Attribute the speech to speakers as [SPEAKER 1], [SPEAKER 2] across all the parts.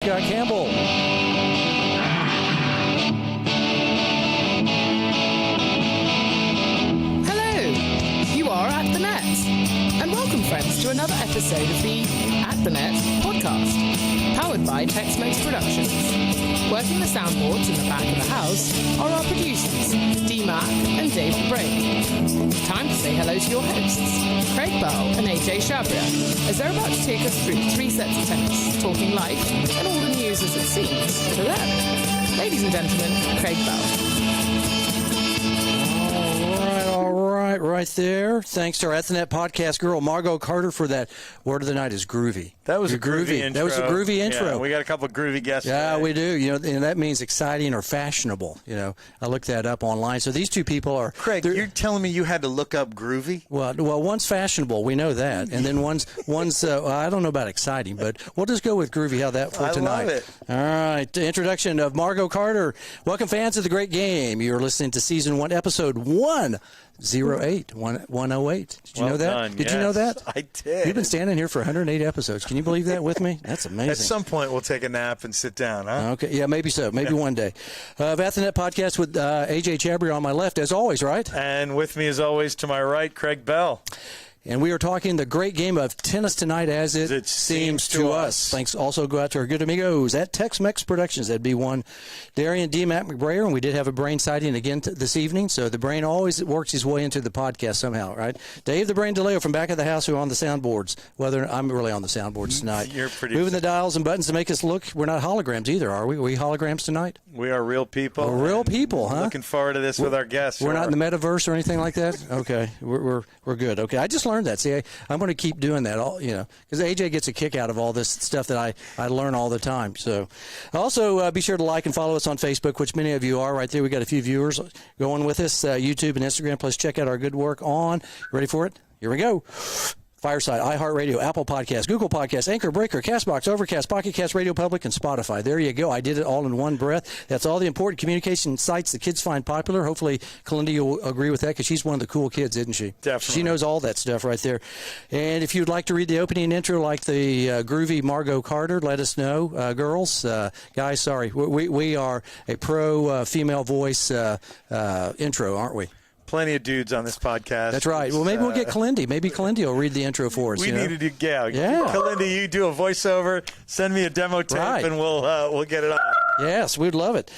[SPEAKER 1] Campbell.
[SPEAKER 2] Hello, you are at the net. And welcome, friends, to another episode of the At the Net podcast, powered by Tex-Mex Productions. Working the soundboards in the back of the house are our producers, D-Mac and Dave the Brain. Time to say hello to your hosts, Craig Bell and AJ Shabria, as they're about to take us through 3 sets of tennis, talking life and all the news as it seems to them. Ladies and gentlemen, Craig Bell.
[SPEAKER 1] Right there. Thanks to our At the Net podcast girl, Margot Carter, for that word of the night is groovy.
[SPEAKER 3] That was a groovy intro.
[SPEAKER 1] That was a groovy intro.
[SPEAKER 3] Yeah, we got a couple of groovy guests
[SPEAKER 1] Yeah,
[SPEAKER 3] today.
[SPEAKER 1] we do. You know, and that means exciting or fashionable. You know, I looked that up online. So these two people are...
[SPEAKER 3] Craig, you're telling me you had to look up groovy?
[SPEAKER 1] Well, one's fashionable. We know that. And then one's I don't know about exciting, but we'll just go with groovy. How that for tonight?
[SPEAKER 3] I love it.
[SPEAKER 1] All right. The introduction of Margot Carter. Welcome, fans of The Great Game. You're listening to Season 1, Episode 108. 108. Did you know that?
[SPEAKER 3] Done.
[SPEAKER 1] Did you know that?
[SPEAKER 3] I did.
[SPEAKER 1] You've been standing here for 108 episodes. Can you believe that with me? That's amazing.
[SPEAKER 3] At some point, we'll take a nap and sit down, huh?
[SPEAKER 1] Okay. Yeah, maybe so. Maybe one day. At the Net podcast with AJ Chabria on my left, as always, right?
[SPEAKER 3] And with me, as always, to my right, Craig Bell.
[SPEAKER 1] And we are talking the great game of tennis tonight as it seems to us. Thanks also go out to our good amigos at Tex-Mex Productions. That'd be one Darian D. Matt McBrayer, and we did have a brain sighting again this evening, so the brain always works his way into the podcast somehow, right? Dave the Brain DeLeo from back of the house who are on the soundboards. Whether I'm really on the soundboards tonight.
[SPEAKER 3] You're pretty
[SPEAKER 1] moving the dials and buttons to make us look. We're not holograms either, are we? Are we holograms tonight?
[SPEAKER 3] We are real people.
[SPEAKER 1] We're real people, huh?
[SPEAKER 3] Looking forward to this with our guests.
[SPEAKER 1] We're not in the metaverse or anything like that? Okay. We're good. Okay. I just learned that. See, I'm going to keep doing that, because AJ gets a kick out of all this stuff that I learn all the time. So also be sure to like and follow us on Facebook, which many of you are right there. We got a few viewers going with us, YouTube and Instagram. Plus check out our good work on, ready for it? Here we go. Fireside, iHeartRadio, Apple Podcasts, Google Podcasts, Anchor, Breaker, CastBox, Overcast, Pocket Cast, Radio Public, and Spotify. There you go. I did it all in one breath. That's all the important communication sites the kids find popular. Hopefully, Kalindi will agree with that because she's one of the cool kids, isn't she?
[SPEAKER 3] Definitely.
[SPEAKER 1] She knows all that stuff right there. And if you'd like to read the opening intro like the groovy Margot Carter, let us know. Girls, guys, sorry. We are a pro female voice intro, aren't we?
[SPEAKER 3] Plenty of dudes on this podcast.
[SPEAKER 1] That's right. Well, maybe we'll get Kalindi. Maybe Kalindi will read the intro for us.
[SPEAKER 3] We need to do, yeah. Kalindi, you do a voiceover. Send me a demo tape, and we'll get it on.
[SPEAKER 1] Yes, we'd love it.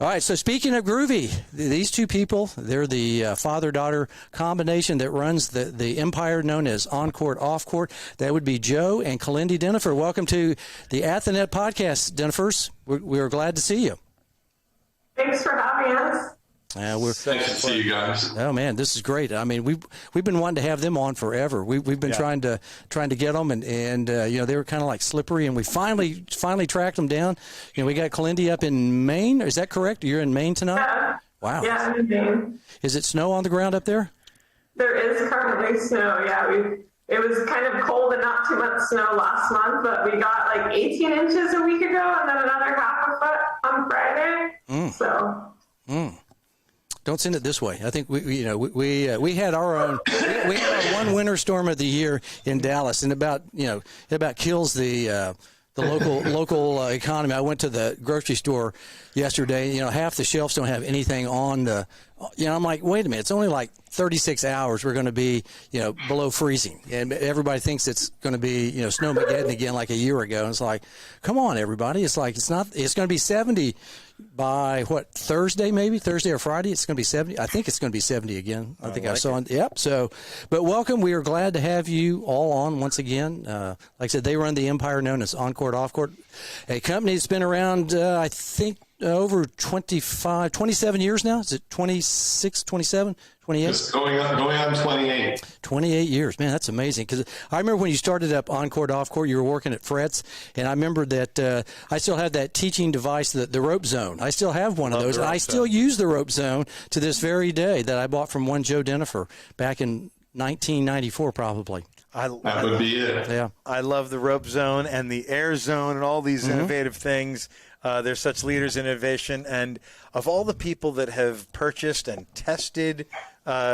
[SPEAKER 1] All right, so speaking of groovy, these two people, they're the father-daughter combination that runs the empire known as Oncourt, Offcourt. That would be Joe and Kalindi Dinoffer. Welcome to the At the Net podcast, Dinoffers. We're glad to see you.
[SPEAKER 4] Thanks for having us.
[SPEAKER 5] Nice to see you guys.
[SPEAKER 1] Oh man, this is great. I mean, we've been wanting to have them on forever. We've been trying to get them, and they were kind of like slippery, and we finally tracked them down. We got Kalindi up in Maine. Is that correct? You're in Maine tonight?
[SPEAKER 4] Yeah.
[SPEAKER 1] Wow.
[SPEAKER 4] Yeah, I'm in Maine.
[SPEAKER 1] Is it snow on the ground up there?
[SPEAKER 4] There is currently snow. Yeah, it was kind of cold and not too much snow last month, but we got like 18 inches a week ago, and then another half a foot on Friday. So.
[SPEAKER 1] Don't send it this way. I think we had our own. We had our one winter storm of the year in Dallas, and it about kills the local economy. I went to the grocery store yesterday. Half the shelves don't have anything on the. I'm like, wait a minute. It's only like 36 hours. We're going to be below freezing, and everybody thinks it's going to be snowmageddon again like a year ago. And it's like, come on, everybody. It's like it's not. It's going to be 70. By Thursday or Friday, it's going to be 70. I think it's going to be 70 again. I saw it. Yep. So, but welcome. We are glad to have you all on once again. Like I said, they run the empire known as Oncourt, Offcourt, a company that's been around, I think, over 27 years now. Is it 26, 27, 28?
[SPEAKER 5] It's going on 28.
[SPEAKER 1] 28 years. Man, that's amazing. Because I remember when you started up Oncourt, Offcourt, you were working at Fretz, and I remember that I still have that teaching device, the rope zone. I still have one of those, and I still use the rope zone to this very day that I bought from one Joe Dinoffer back in 1994 probably.
[SPEAKER 5] That would be it.
[SPEAKER 1] Yeah.
[SPEAKER 3] I love the rope zone and the air zone and all these innovative things. They're such leaders in innovation. And of all the people that have purchased and tested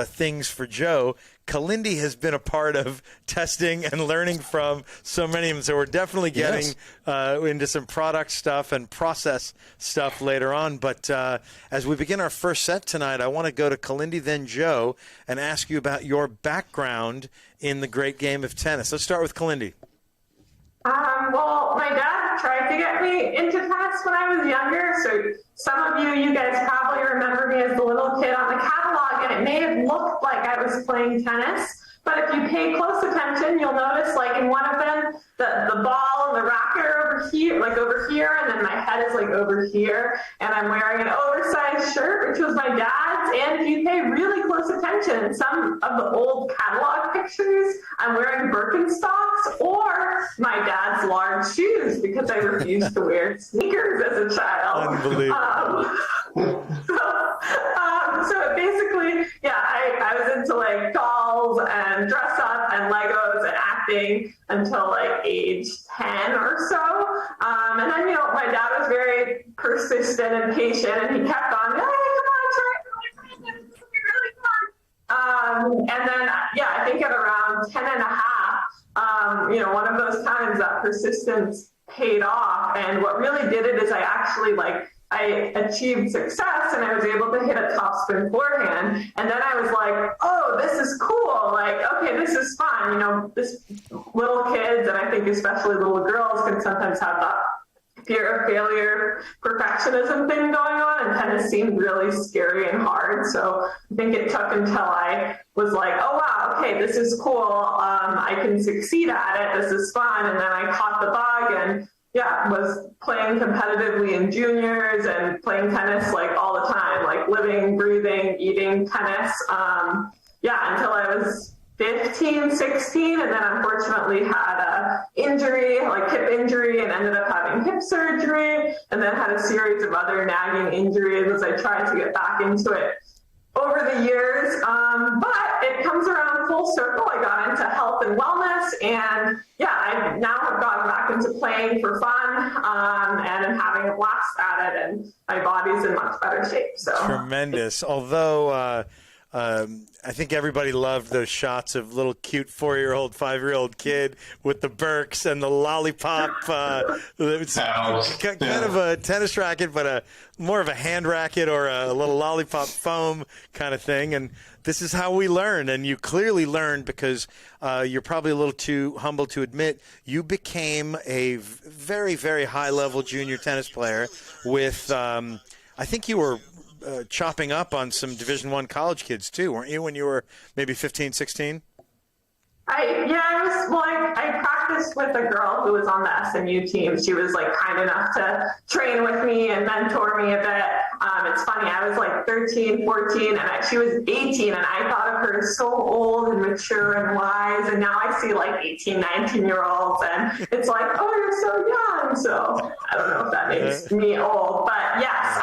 [SPEAKER 3] things for Joe, Kalindi has been a part of testing and learning from so many of them. So we're definitely getting into some product stuff and process stuff later on. But as we begin our first set tonight, I want to go to Kalindi, then Joe, and ask you about your background in the great game of tennis. Let's start with Kalindi.
[SPEAKER 4] Well, my dad tried to get me into tennis when I was younger. So some of you guys probably remember me as the little kid on the catalog, and it may have looked like I was playing tennis. But if you pay close attention, you'll notice, like in one of them, the ball and the racket are over here, and then my head is like over here, and I'm wearing an oversized shirt, which was my dad's. And if you pay really close attention, in some of the old catalog pictures, I'm wearing Birkenstocks or my dad's large shoes because I refused to wear sneakers as a child.
[SPEAKER 3] Unbelievable.
[SPEAKER 4] So basically, I was into like dolls and dress up and Legos and acting until like age 10 or so. And then, my dad was very persistent and patient, and he kept on, hey, come on, try it, this will be really fun. And then, I think at around 10 and a half, one of those times that persistence paid off. And what really did it is I achieved success, and I was able to hit a top spin forehand. And then I was like, oh, this is cool. Like, okay, this is fun. This little kids, and I think especially little girls, can sometimes have that fear of failure, perfectionism thing going on. And tennis seemed really scary and hard. So I think it took until I was like, oh, wow, okay, this is cool. I can succeed at it. This is fun. And then I caught the bug and was playing competitively in juniors and playing tennis like all the time, like living, breathing, eating tennis. Until I was 15, 16, and then unfortunately had a injury, like hip injury, and ended up having hip surgery, and then had a series of other nagging injuries as I tried to get back into it over the years. But it comes around full circle. I got into health and wellness, and I now have gotten back into playing for fun, and I'm having a blast at it, and my body's in much better shape. So
[SPEAKER 3] tremendous. Although I think everybody loved those shots of little cute 4-year-old, 5-year-old kid with the Birks and the lollipop. It's kind of a tennis racket, but more of a hand racket or a little lollipop foam kind of thing. And this is how we learn. And you clearly learned because you're probably a little too humble to admit you became a very, very high-level junior tennis player with, I think you were chopping up on some Division I college kids too, weren't you, when you were maybe 15, 16?
[SPEAKER 4] I practiced with a girl who was on the SMU team. She was like kind enough to train with me and mentor me a bit. It's funny, I was like 13, 14, and she was 18, and I thought of her as so old and mature and wise, and now I see like 18, 19-year-olds, and it's like, oh, you're so young. So I don't know if that makes me old, but yes,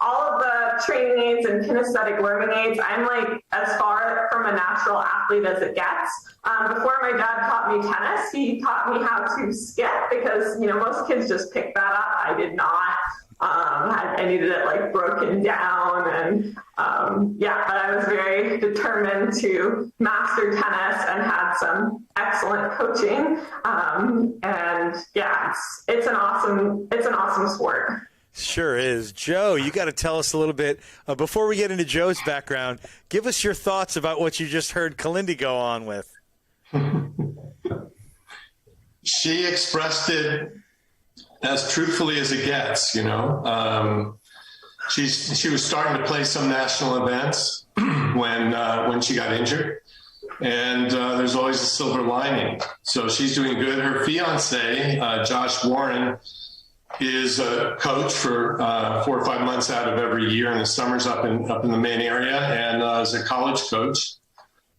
[SPEAKER 4] all of the training aids and kinesthetic learning aids, I'm like as far from a natural athlete as it gets. Before my dad taught me tennis, he taught me how to skip because, most kids just pick that up. I did not. I needed it like broken down, and but I was very determined to master tennis and had some excellent coaching. It's an awesome sport.
[SPEAKER 3] Sure is. Joe, you got to tell us a little bit, before we get into Joe's background, give us your thoughts about what you just heard Kalindi go on with.
[SPEAKER 5] She expressed it as truthfully as it gets, She was starting to play some national events when she got injured. And there's always a silver lining. So she's doing good. Her fiance, Josh Warren, is a coach for 4 or 5 months out of every year in the summers up in the Maine area, and is a college coach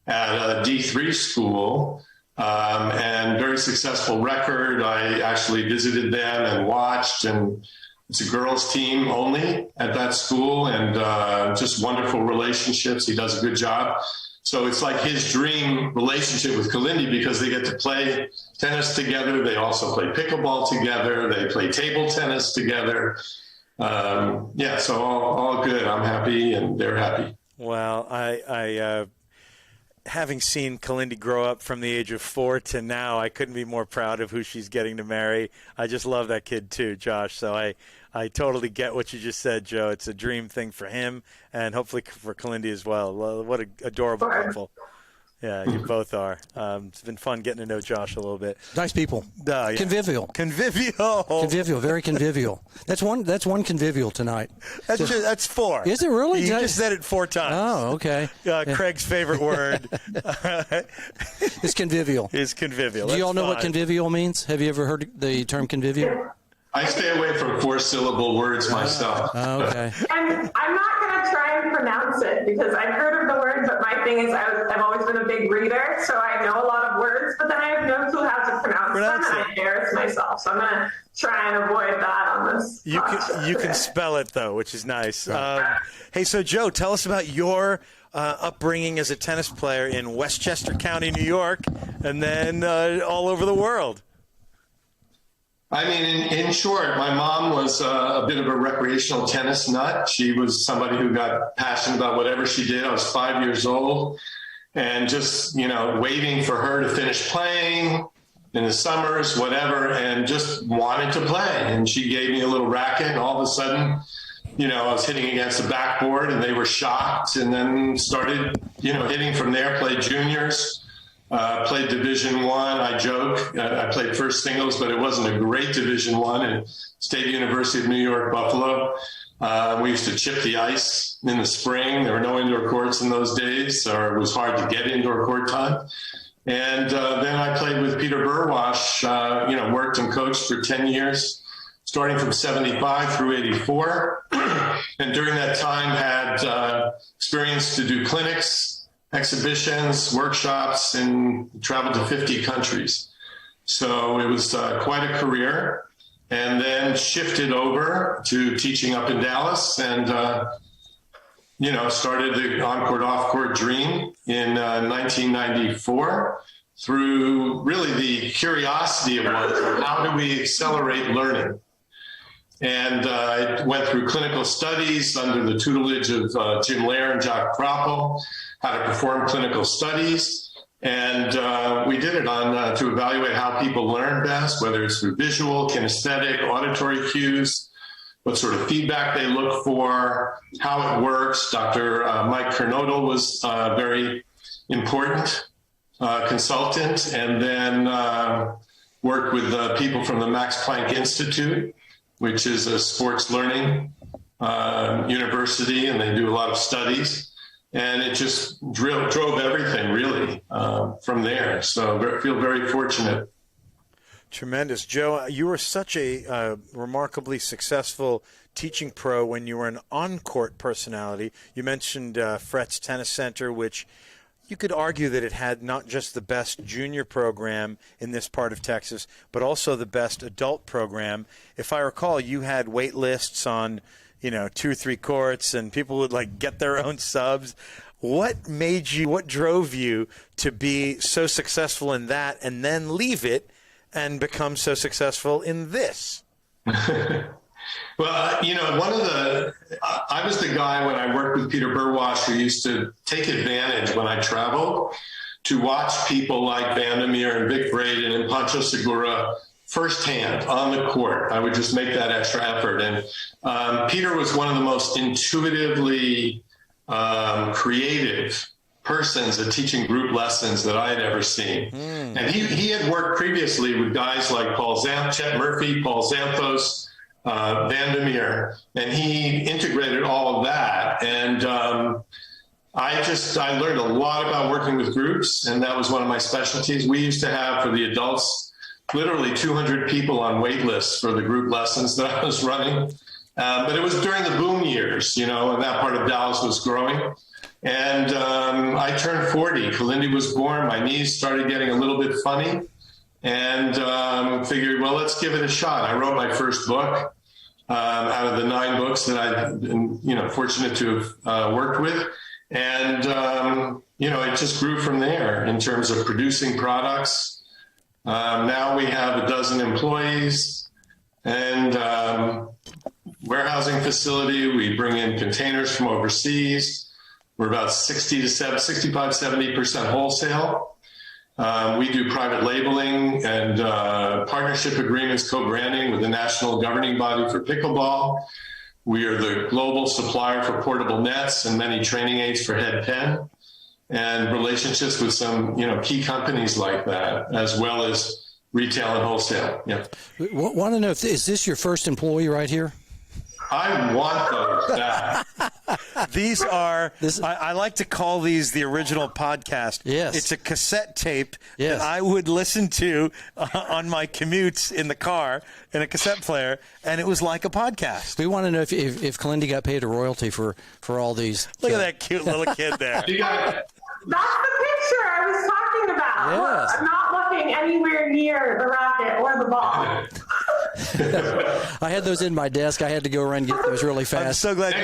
[SPEAKER 5] at a D3 school, and very successful record. I actually visited them and watched, and it's a girls team only at that school, and just wonderful relationships. He does a good job. So it's like his dream relationship with Kalindi because they get to play tennis together. They also play pickleball together. They play table tennis together. So all good. I'm happy and they're happy.
[SPEAKER 3] Well, I having seen Kalindi grow up from the age of 4 to now, I couldn't be more proud of who she's getting to marry. I just love that kid too, Josh. So I totally get what you just said, Joe. It's a dream thing for him and hopefully for Kalindi as well. What an adorable couple. Yeah, you both are. It's been fun getting to know Josh a little bit.
[SPEAKER 1] Nice people.
[SPEAKER 3] Yeah.
[SPEAKER 1] Convivial. Convivial. Very convivial. That's one convivial tonight.
[SPEAKER 3] That's 4.
[SPEAKER 1] Is it really?
[SPEAKER 3] You just said it 4 times.
[SPEAKER 1] Oh, okay.
[SPEAKER 3] Craig's favorite word
[SPEAKER 1] is convivial.
[SPEAKER 3] Is convivial.
[SPEAKER 1] Do you all know what convivial means? Have you ever heard the term convivial?
[SPEAKER 5] I stay away from 4-syllable words myself.
[SPEAKER 1] Okay.
[SPEAKER 4] And I'm not going to try and pronounce it because I've heard of the word, but my thing is I've always been a big reader, so I know a lot of words, but then I have no clue how to pronounce them, and I embarrass myself. So I'm going to try and avoid that on this.
[SPEAKER 3] You can spell it, though, which is nice. Hey, so Joe, tell us about your upbringing as a tennis player in Westchester County, New York, and then all over the world.
[SPEAKER 5] I mean, in short, my mom was a bit of a recreational tennis nut. She was somebody who got passionate about whatever she did. I was 5 years old and just, waiting for her to finish playing in the summers, whatever, and just wanted to play. And she gave me a little racket, and all of a sudden, I was hitting against the backboard, and they were shocked, and then started, hitting from there, played juniors. Played Division I. I joke. I played first singles, but it wasn't a great Division I at State University of New York, Buffalo. We used to chip the ice in the spring. There were no indoor courts in those days, or it was hard to get indoor court time. And then I played with Peter Burwash, worked and coached for 10 years, starting from 75 through 84. And during that time had experience to do clinics, exhibitions, workshops, and traveled to 50 countries. So it was quite a career, and then shifted over to teaching up in Dallas and, started the Oncourt, Offcourt dream in 1994 through really the curiosity of how do we accelerate learning? And I went through clinical studies under the tutelage of Jim Lair and Jacques Proppel, how to perform clinical studies. And we did it on to evaluate how people learn best, whether it's through visual, kinesthetic, auditory cues, what sort of feedback they look for, how it works. Dr. Mike Kernodle was very important consultant, and then worked with people from the Max Planck Institute, which is a sports learning university, and they do a lot of studies. And it just drove everything, really, from there. So I feel very fortunate.
[SPEAKER 3] Tremendous. Joe, you were such a remarkably successful teaching pro when you were an on-court personality. You mentioned Fretz Tennis Center, which you could argue that it had not just the best junior program in this part of Texas, but also the best adult program. If I recall, you had wait lists on 2 or 3 courts, and people would get their own subs. What drove you to be so successful in that and then leave it and become so successful in this?
[SPEAKER 5] Well, I was the guy when I worked with Peter Burwash who used to take advantage when I traveled to watch people like Vandermeer and Vic Braden and Pancho Segura firsthand on the court. I would just make that extra effort. And Peter was one of the most intuitively creative persons at teaching group lessons that I had ever seen. And he had worked previously with guys like Chet Murphy, Paul Xanthos, Vandermeer, and he integrated all of that. And I learned a lot about working with groups, and that was one of my specialties. We used to have, for the adults, literally 200 people on wait lists for the group lessons that I was running. But it was during the boom years, and that part of Dallas was growing. And I turned 40. Kalindi was born. My knees started getting a little bit funny, and figured, well, let's give it a shot. I wrote my first book out of the 9 books that I've been, fortunate to have worked with. And, it just grew from there in terms of producing products. Now we have 12 employees and warehousing facility. We bring in containers from overseas. We're about 65-70% wholesale. We do private labeling and partnership agreements, co-branding with the national governing body for pickleball. We are the global supplier for portable nets and many training aids for head pen, and relationships with some, key companies like that, as well as retail and wholesale. Yeah.
[SPEAKER 1] Want to know, is this your first employee right here?
[SPEAKER 5] I want those back.
[SPEAKER 3] These are, I like to call these the original podcast.
[SPEAKER 1] Yes.
[SPEAKER 3] It's a cassette tape that I would listen to on my commutes in the car in a cassette player, and it was like a podcast.
[SPEAKER 1] We want to know if Kalindi got paid a royalty for all these.
[SPEAKER 3] Look at that cute little kid there.
[SPEAKER 4] That's the picture I was talking about.
[SPEAKER 1] Yes.
[SPEAKER 4] I'm not looking anywhere near the racket or the ball.
[SPEAKER 1] I had those in my desk. I had to go around and get those really fast.
[SPEAKER 3] I'm so glad.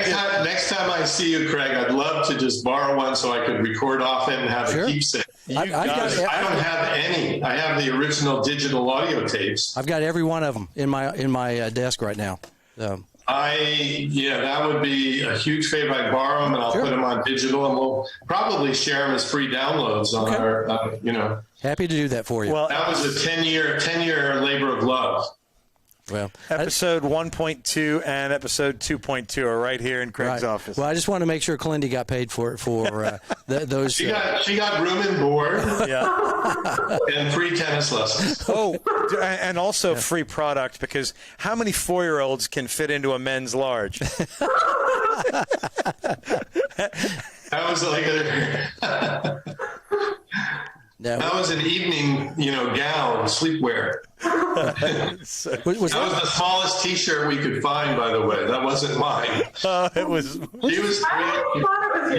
[SPEAKER 5] Next time I see you, Craig, I'd love to just borrow one so I could record off it and have a keepsake.
[SPEAKER 1] I
[SPEAKER 5] don't have any. I have the original digital audio tapes.
[SPEAKER 1] I've got every one of them in my desk right now. So.
[SPEAKER 5] That would be a huge favor. I'd borrow them and I'll put them on digital, and we'll probably share them as free downloads on our,
[SPEAKER 1] Happy to do that for you.
[SPEAKER 5] Well, that was a 10-year labor of love.
[SPEAKER 1] Well,
[SPEAKER 3] episode 1.2 and episode 2.2 are right here in Craig's office.
[SPEAKER 1] Well, I just want to make sure Kalindi got paid for those.
[SPEAKER 5] She got room and board, and free tennis lessons.
[SPEAKER 3] Oh, and also free product, because how many 4-year-olds can fit into a men's large?
[SPEAKER 5] That was like that was an evening, gown, sleepwear. That was the smallest T-shirt we could find, by the way. That wasn't mine.
[SPEAKER 3] It was.
[SPEAKER 5] You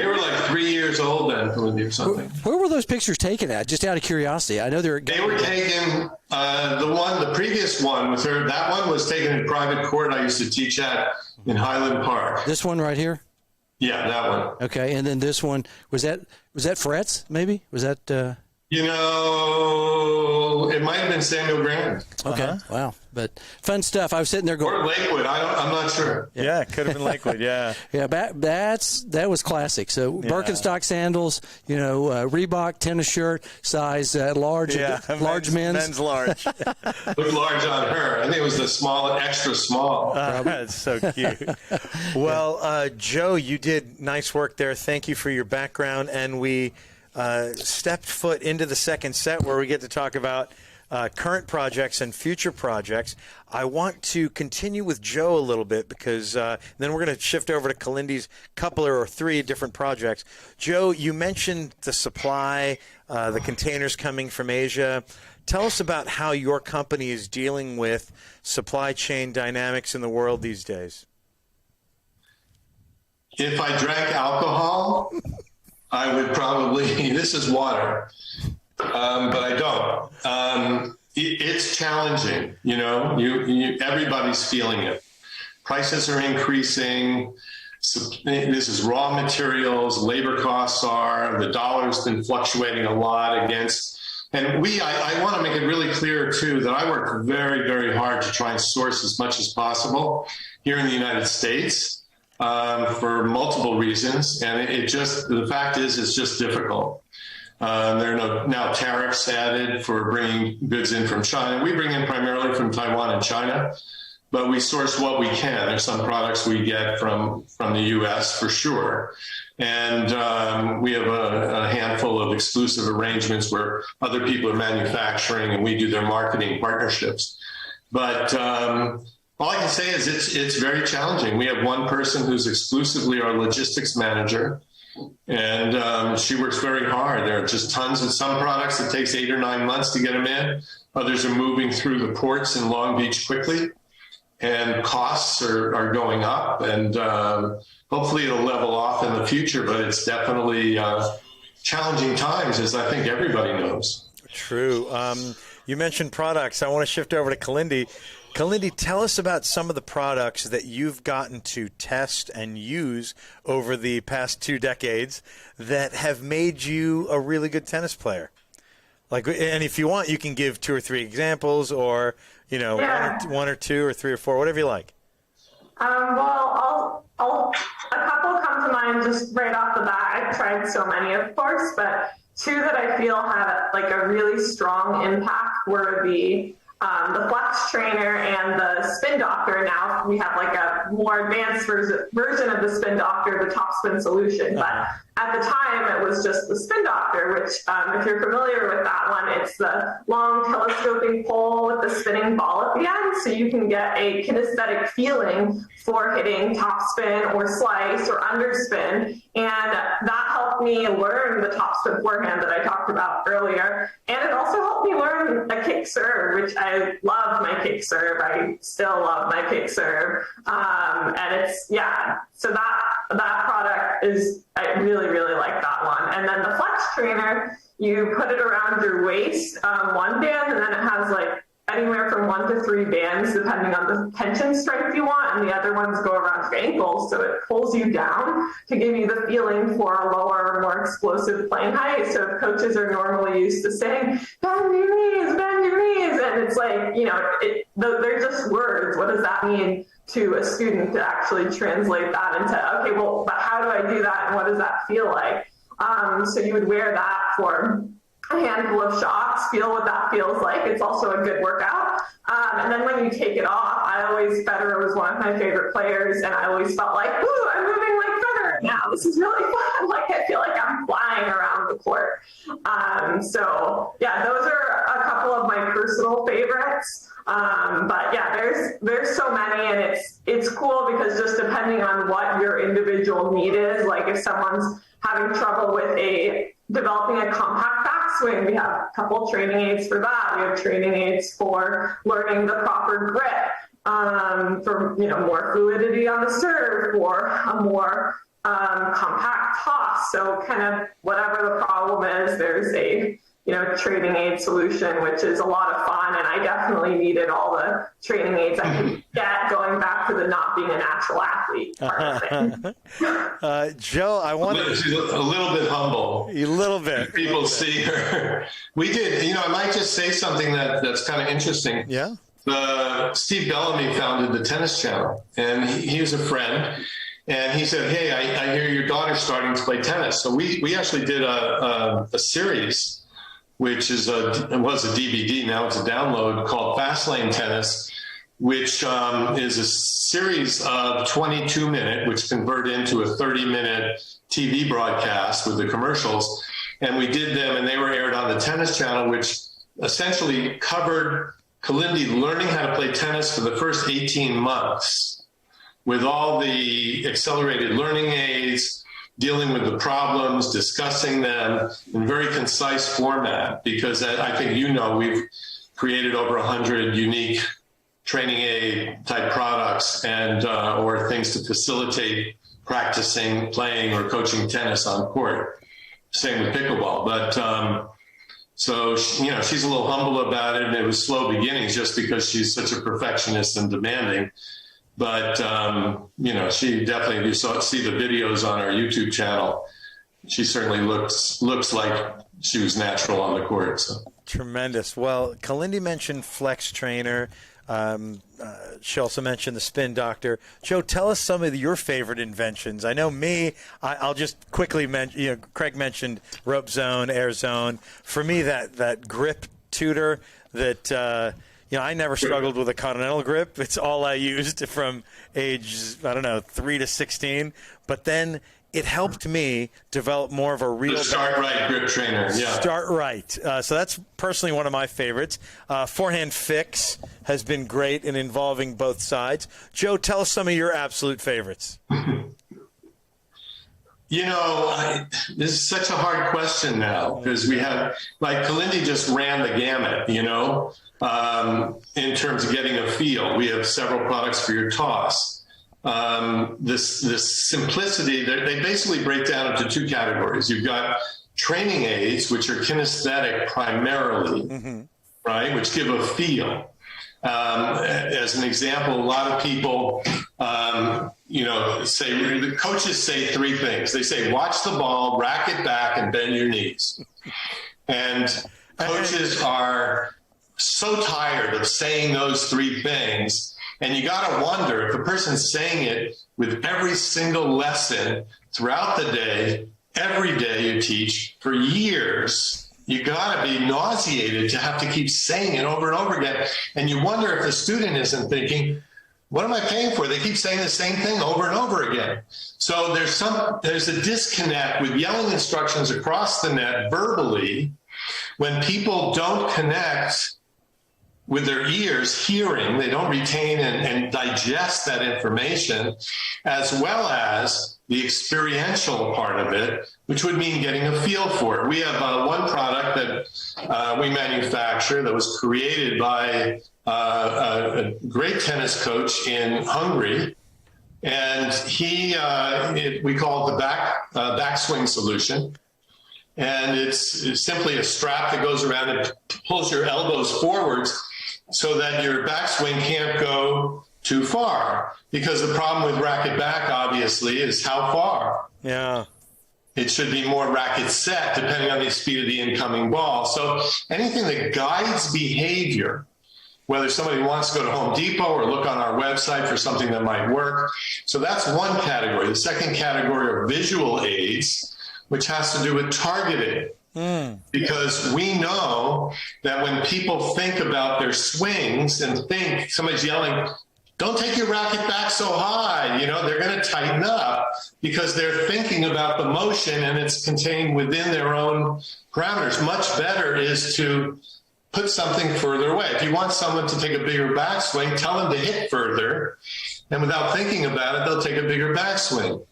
[SPEAKER 5] were like 3 years old then, or something.
[SPEAKER 1] Where were those pictures taken at? Just out of curiosity. I know they were
[SPEAKER 5] taken. The previous one with her. That one was taken in private court I used to teach at in Highland Park.
[SPEAKER 1] This one right here.
[SPEAKER 5] Yeah, that one.
[SPEAKER 1] Okay, and then this one was that Fretz? Maybe was that.
[SPEAKER 5] It might have been Samuel Graham.
[SPEAKER 1] Okay, wow, but fun stuff. I was sitting there going,
[SPEAKER 5] or Lakewood. I'm not sure.
[SPEAKER 3] Yeah, it could have been Lakewood. Yeah,
[SPEAKER 1] that was classic. So Birkenstock sandals, Reebok tennis shirt, size large, large men's
[SPEAKER 5] Looked
[SPEAKER 3] large.
[SPEAKER 5] large on her. I think it was the small, extra small.
[SPEAKER 3] That's so cute. Well, Joe, you did nice work there. Thank you for your background, and we stepped foot into the second set where we get to talk about current projects and future projects. I want to continue with Joe a little bit, because then we're going to shift over to Kalindi's couple or 3 different projects. Joe, you mentioned the supply, the containers coming from Asia. Tell us about how your company is dealing with supply chain dynamics in the world these days.
[SPEAKER 5] If I drank alcohol, I would probably, this is water, but I don't. It's challenging, everybody's feeling it. Prices are increasing. This is raw materials, labor costs are, the dollar's been fluctuating a lot against, and I want to make it really clear too, that I work very, very hard to try and source as much as possible here in the United States. For multiple reasons, and the fact is, it's just difficult. There are now tariffs added for bringing goods in from China. We bring in primarily from Taiwan and China, but we source what we can. There's some products we get from the U.S. for sure, and we have a handful of exclusive arrangements where other people are manufacturing and we do their marketing partnerships. But all I can say is it's very challenging. We have one person who's exclusively our logistics manager, and she works very hard. There are just tons of some products it takes 8 or 9 months to get them in. Others are moving through the ports in Long Beach quickly, and costs are going up, and hopefully it'll level off in the future, but it's definitely challenging times, as I think everybody knows.
[SPEAKER 3] True. You mentioned products. I want to shift over to Kalindi. Kalindi, tell us about some of the products that you've gotten to test and use over the past 2 decades that have made you a really good tennis player. Like, and if you want, you can give 2 or 3 examples, or one or 2 or 3 or 4, whatever you like.
[SPEAKER 4] Well, a couple come to mind just right off the bat. I've tried so many, of course, but 2 that I feel had like a really strong impact were the Flex Trainer and the Spin Doctor. Now we have like a more advanced version of the Spin Doctor, the Top Spin Solution. But at the time, it was just the Spin Doctor, which, if you're familiar with that one, it's the long telescoping pole with the spinning ball at the end. So you can get a kinesthetic feeling for hitting top spin or slice or underspin. And that helped me learn the top spin forehand that I talked about earlier. And it also helped me learn a kick serve, which I love my kick serve. I still love my kick serve. And it's, so that product is, I really, really like that one. And then the Flex Trainer, you put it around your waist, one band, and then it has like anywhere from 1 to 3 bands, depending on the tension strength you want, and the other ones go around your ankles, so it pulls you down to give you the feeling for a lower, more explosive playing height. So if coaches are normally used to saying, bend your knees, and it's like, they're just words. What does that mean to a student to actually translate that into, okay, well, but how do I do that, and what does that feel like? So you would wear that for a handful of shots, feel what that feels like. It's also a good workout. And then when you take it off, Federer was one of my favorite players, and I always felt like, ooh, I'm moving like Federer now. This is really fun. Like, I feel like I'm flying around the court. So yeah, those are a couple of my personal favorites. But yeah, there's so many, and it's cool because just depending on what your individual need is, like if someone's having trouble with developing a compact backswing, we have a couple training aids for that. We have training aids for learning the proper grip, for more fluidity on the serve, or a more compact toss. So kind of whatever the problem is, there's a training aid solution, which is a lot of fun. And I definitely needed all the training aids I could get, going back to the not being a natural athlete part of it.
[SPEAKER 3] Joe, I want
[SPEAKER 5] She's a little bit humble.
[SPEAKER 3] A little bit.
[SPEAKER 5] People see her. We did, I might just say something that's kind of interesting.
[SPEAKER 3] Yeah.
[SPEAKER 5] Steve Bellamy founded the Tennis Channel, and he was a friend. And he said, hey, I hear your daughter's starting to play tennis. So we actually did a series, which was a DVD, now it's a download, called Fastlane Tennis, which is a series of 22-minute, which converted into a 30-minute TV broadcast with the commercials. And we did them, and they were aired on the Tennis Channel, which essentially covered Kalindi learning how to play tennis for the first 18 months with all the accelerated learning aids, dealing with the problems, discussing them in very concise format, because I think we've created over 100 unique training aid type products and or things to facilitate practicing, playing, or coaching tennis on court. Same with pickleball. But so she's a little humble about it, and it was slow beginnings just because she's such a perfectionist and demanding. But, she definitely, if you see the videos on our YouTube channel, she certainly looks like she was natural on the court. So.
[SPEAKER 3] Tremendous. Well, Kalindi mentioned Flex Trainer. She also mentioned the Spin Doctor. Joe, tell us some of your favorite inventions. I know I'll just quickly mention, Craig mentioned Rope Zone, Air Zone. For me, that grip tutor that, I never struggled with a continental grip. It's all I used from age, 3 to 16. But then it helped me develop more of a real
[SPEAKER 5] Start Right grip trainer. Yeah.
[SPEAKER 3] Start Right. So that's personally one of my favorites. Forehand Fix has been great in involving both sides. Joe, tell us some of your absolute favorites.
[SPEAKER 5] This is such a hard question now, because we have, like, Kalindi just ran the gamut, in terms of getting a feel. We have several products for your toss. This simplicity, they basically break down into 2 categories. You've got training aids, which are kinesthetic primarily, right, which give a feel. As an example, a lot of people, say, the coaches say three things. They say, watch the ball, rack it back, and bend your knees. And coaches are so tired of saying those three things. And you got to wonder if the person's saying it with every single lesson throughout the day, every day you teach for years, you got to be nauseated to have to keep saying it over and over again. And you wonder if the student isn't thinking, what am I paying for? They keep saying the same thing over and over again. So there's a disconnect with yelling instructions across the net verbally when people don't connect with their ears hearing, they don't retain and digest that information, as well as the experiential part of it, which would mean getting a feel for it. We have one product that we manufacture that was created by a great tennis coach in Hungary, and we call it the Backswing Solution. And it's simply a strap that goes around and pulls your elbows forwards so that your backswing can't go too far. Because the problem with racket back, obviously, is how far.
[SPEAKER 3] Yeah.
[SPEAKER 5] It should be more racket set, depending on the speed of the incoming ball. So anything that guides behavior, whether somebody wants to go to Home Depot or look on our website for something that might work. So that's one category. The second category are visual aids, which has to do with targeting. Because we know that when people think about their swings and think somebody's yelling, don't take your racket back so high, they're going to tighten up because they're thinking about the motion and it's contained within their own parameters. Much better is to put something further away. If you want someone to take a bigger backswing, tell them to hit further, and without thinking about it, they'll take a bigger backswing.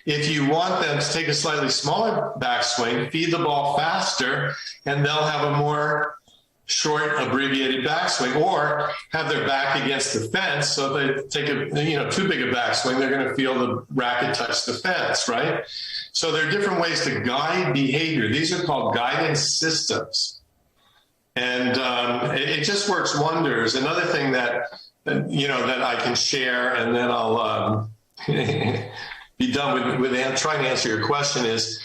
[SPEAKER 5] If you want them to take a slightly smaller backswing, feed the ball faster, and they'll have a more short, abbreviated backswing, or have their back against the fence. So if they take too big a backswing, they're going to feel the racket touch the fence, right? So there are different ways to guide behavior. These are called guidance systems. And it just works wonders. Another thing that I can share, and then I'll be done with trying to answer your question is,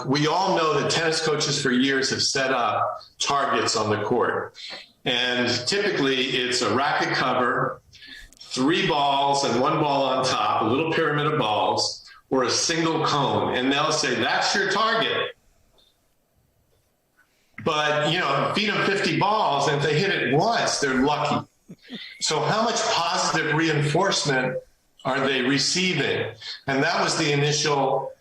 [SPEAKER 5] we all know that tennis coaches for years have set up targets on the court. And typically it's a racket cover, 3 balls and 1 ball on top, a little pyramid of balls, or a single cone. And they'll say, that's your target. But, feed them 50 balls, and if they hit it once, they're lucky. So how much positive reinforcement are they receiving? And that was the initial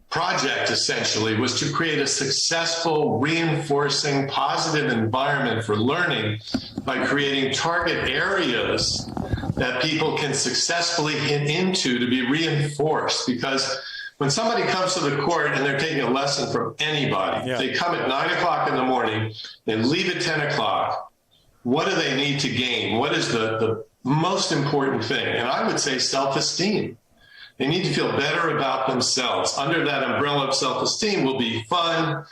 [SPEAKER 5] project, essentially, was to create a successful, reinforcing, positive environment for learning by creating target areas that people can successfully hit into to be reinforced. Because when somebody comes to the court and they're taking a lesson from anybody, they come at 9 o'clock in the morning, they leave at 10 o'clock, what do they need to gain? What is the most important thing? And I would say self-esteem. They need to feel better about themselves. Under that umbrella of self-esteem will be fun,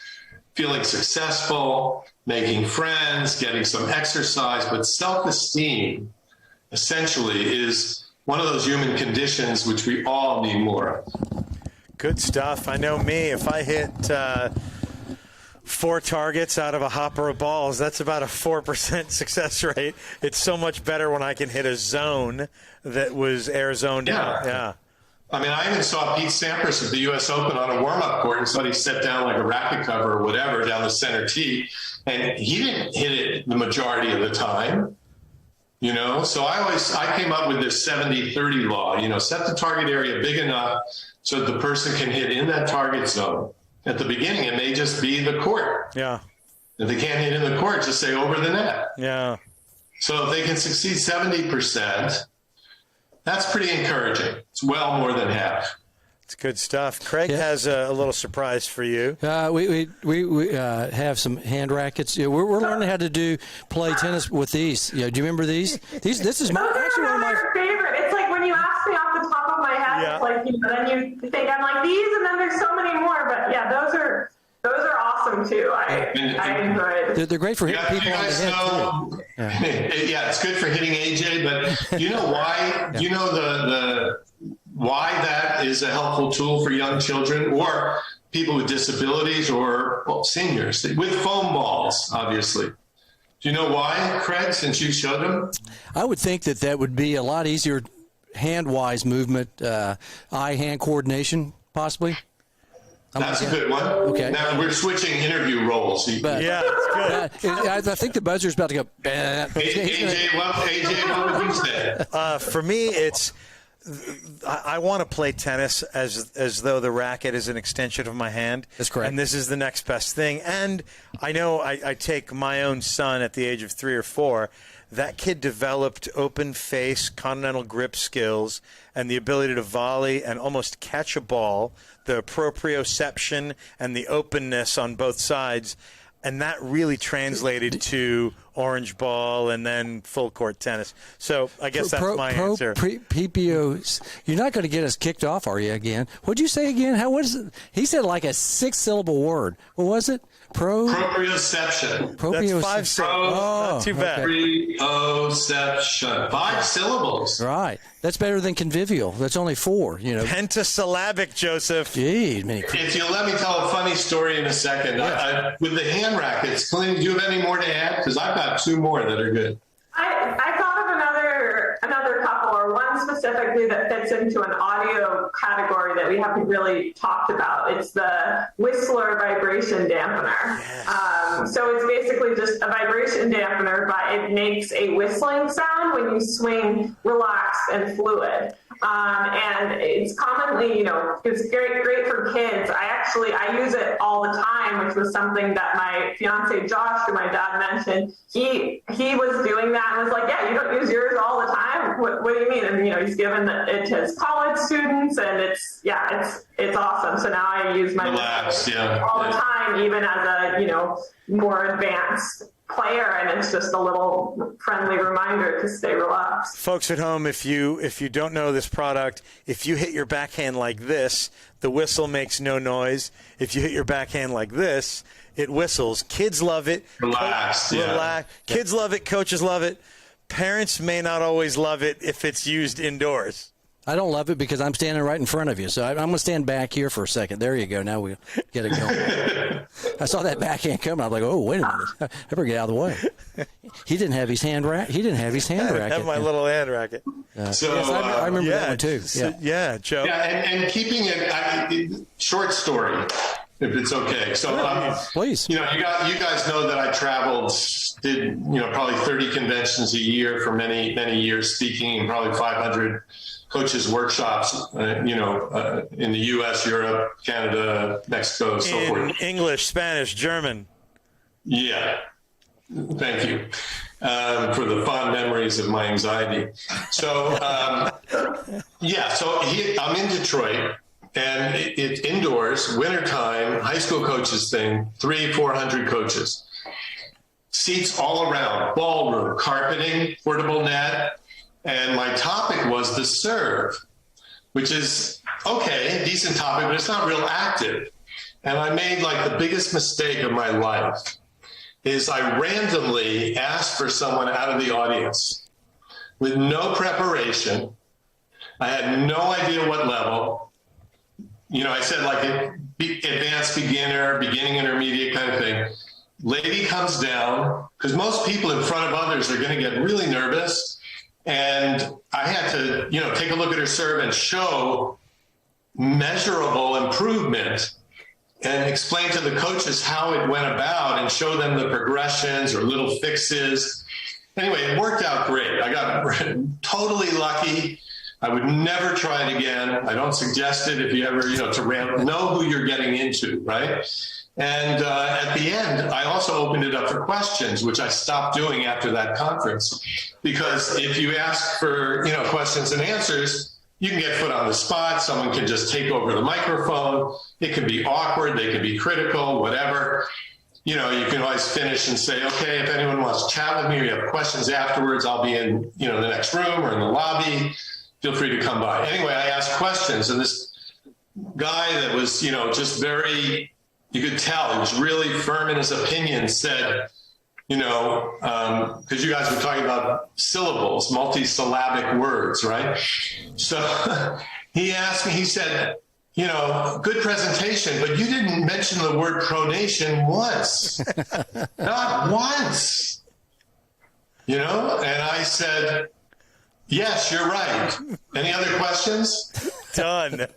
[SPEAKER 5] feeling successful, making friends, getting some exercise. But self-esteem essentially is one of those human conditions which we all need more of.
[SPEAKER 3] Good stuff. I know me, if I hit 4 targets out of a hopper of balls, that's about a 4% success rate. It's so much better when I can hit a zone that was air zoned out. Yeah.
[SPEAKER 5] I mean, I even saw Pete Sampras at the U.S. Open on a warm-up court, and somebody set down like a racket cover or whatever down the center tee, and he didn't hit it the majority of the time, So I came up with this 70-30 law, set the target area big enough so that the person can hit in that target zone. At the beginning, it may just be the court.
[SPEAKER 3] Yeah.
[SPEAKER 5] If they can't hit in the court, just say over the net.
[SPEAKER 3] Yeah.
[SPEAKER 5] So if they can succeed 70%, that's pretty encouraging. It's well more than half.
[SPEAKER 3] It's good stuff. Craig has a little surprise for you.
[SPEAKER 1] We have some hand rackets. We're learning how to play tennis with these. Do you remember these? This is actually one of my
[SPEAKER 4] favorite. It's like when you ask me off the top of my head, it's like then you think I'm like these, and then there's so many more. But yeah, those are those are awesome too. I enjoyed.
[SPEAKER 1] They're great for hitting people on the head too.
[SPEAKER 5] Yeah, it's good for hitting AJ, but do you know why? Do you know the why that is a helpful tool for young children or people with disabilities or seniors with foam balls, obviously? Do you know why, Craig, since you showed them?
[SPEAKER 1] I would think that would be a lot easier hand-wise movement, eye-hand coordination, possibly.
[SPEAKER 5] That's a good one.
[SPEAKER 1] Okay.
[SPEAKER 5] Now we're switching interview roles.
[SPEAKER 1] But,
[SPEAKER 3] Yeah, it's good.
[SPEAKER 1] I think the buzzer's about to go.
[SPEAKER 5] AJ, what would you say?
[SPEAKER 3] For me, it's I want to play tennis as though the racket is an extension of my hand.
[SPEAKER 1] That's correct.
[SPEAKER 3] And this is the next best thing. And I know I take my own son at the age of 3 or 4. That kid developed open face, continental grip skills, and the ability to volley and almost catch a ball, the proprioception and the openness on both sides. And that really translated to orange ball and then full court tennis. So I guess that's my answer.
[SPEAKER 1] PPOs. You're not going to get us kicked off, are you, again? What'd you say again? What is it? He said like a 6-syllable word. What was it?
[SPEAKER 5] Proprioception.
[SPEAKER 3] That's 5 syllables. Not too bad.
[SPEAKER 5] Proprioception. 5 syllables.
[SPEAKER 1] Right. That's better than convivial. That's only 4, you know.
[SPEAKER 3] Pentasyllabic, Joseph.
[SPEAKER 1] Gee,
[SPEAKER 5] if you'll let me tell a funny story in a second.
[SPEAKER 1] Yeah.
[SPEAKER 5] With the hand rackets, Kalindi, do you have any more to add? Because I've got 2 more that are good.
[SPEAKER 4] I thought of another couple, or one specifically that fits into an audio category that we haven't really talked about. It's the Whistler vibration dampener.
[SPEAKER 3] Yes.
[SPEAKER 4] So it's basically just a vibration dampener, but it makes a whistling sound when you swing relaxed and fluid. And it's commonly, it's great for kids. I use it all the time, which was something that my fiance Josh, who my dad mentioned, he was doing that and was like, yeah, you don't use yours all the time? What do you mean? And, he's given it to his college students, and it's awesome. So now I use my all the time, even as a, more advanced player, and it's just a little friendly reminder to stay relaxed.
[SPEAKER 3] Folks at home, if you don't know this product, if you hit your backhand like this, the whistle makes no noise. If you hit your backhand like this, it whistles. Kids love it.
[SPEAKER 5] Relax.
[SPEAKER 3] Kids love it. Coaches love it. Parents may not always love it if it's used indoors.
[SPEAKER 1] I don't love it because I'm standing right in front of you. So I'm going to stand back here for a second. There you go. Now we'll get it going. I saw that backhand coming. I was like, oh, wait a minute. I better get out of the way. He didn't have his hand racket.
[SPEAKER 3] I have my little hand racket.
[SPEAKER 1] Yes, I remember that one too.
[SPEAKER 3] Yeah, Joe.
[SPEAKER 5] Yeah, and keeping it short story, if it's okay. So,
[SPEAKER 1] please.
[SPEAKER 5] You guys know that I traveled, did probably 30 conventions a year for many years, speaking in probably 500 coaches workshops, in the U.S., Europe, Canada, Mexico, so forth.
[SPEAKER 3] English, Spanish, German.
[SPEAKER 5] Yeah. Thank you for the fond memories of my anxiety. So, I'm in Detroit, and it's indoors, wintertime, high school coaches thing, 300-400 coaches. Seats all around, ballroom, carpeting, portable net. And my topic was the serve, which is, okay, decent topic, but it's not real active. And I made like the biggest mistake of my life is I randomly asked for someone out of the audience with no preparation. I had no idea what level. I said like advanced beginner, beginning intermediate kind of thing. Lady comes down, because most people in front of others are going to get really nervous. And I had to, take a look at her serve and show measurable improvement and explain to the coaches how it went about and show them the progressions or little fixes. Anyway, it worked out great. I got totally lucky. I would never try it again. I don't suggest it if you ever, know who you're getting into, right? And at the end, I also opened it up for questions, which I stopped doing after that conference. Because if you ask for, questions and answers, you can get put on the spot. Someone can just take over the microphone. It can be awkward. They can be critical, whatever. You can always finish and say, okay, if anyone wants to chat with me or you have questions afterwards, I'll be in, the next room or in the lobby. Feel free to come by. Anyway, I asked questions, and this guy that was, just very you could tell he was really firm in his opinion, said, you know, because you guys were talking about syllables, multisyllabic words, right? So he asked me, he said, you know, good presentation, but you didn't mention the word pronation once. Not once. You know? And I said, yes, you're right. Any other questions?
[SPEAKER 3] Done.
[SPEAKER 5] And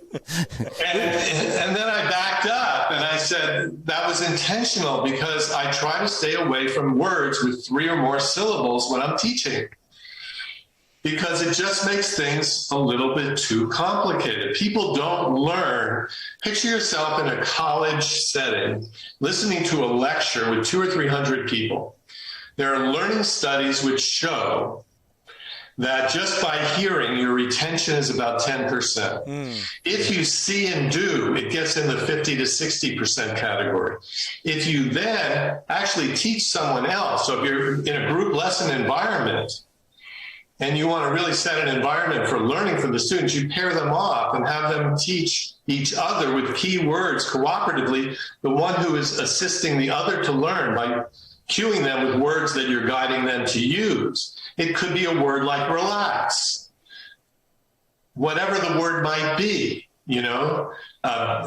[SPEAKER 5] then I backed up and I said, that was intentional because I try to stay away from words with 3 or more syllables when I'm teaching, because it just makes things a little bit too complicated. People don't learn. Picture yourself in a college setting, listening to a lecture with 200 or 300 people. There are learning studies which show that just by hearing, your retention is about 10%. If you see and do, it gets in the 50 to 60% category. If you then actually teach someone else, so if you're in a group lesson environment, and you want to really set an environment for learning for the students, you pair them off and have them teach each other with key words cooperatively, the one who is assisting the other to learn by cueing them with words that you're guiding them to use. It could be a word like relax, whatever the word might be, you know.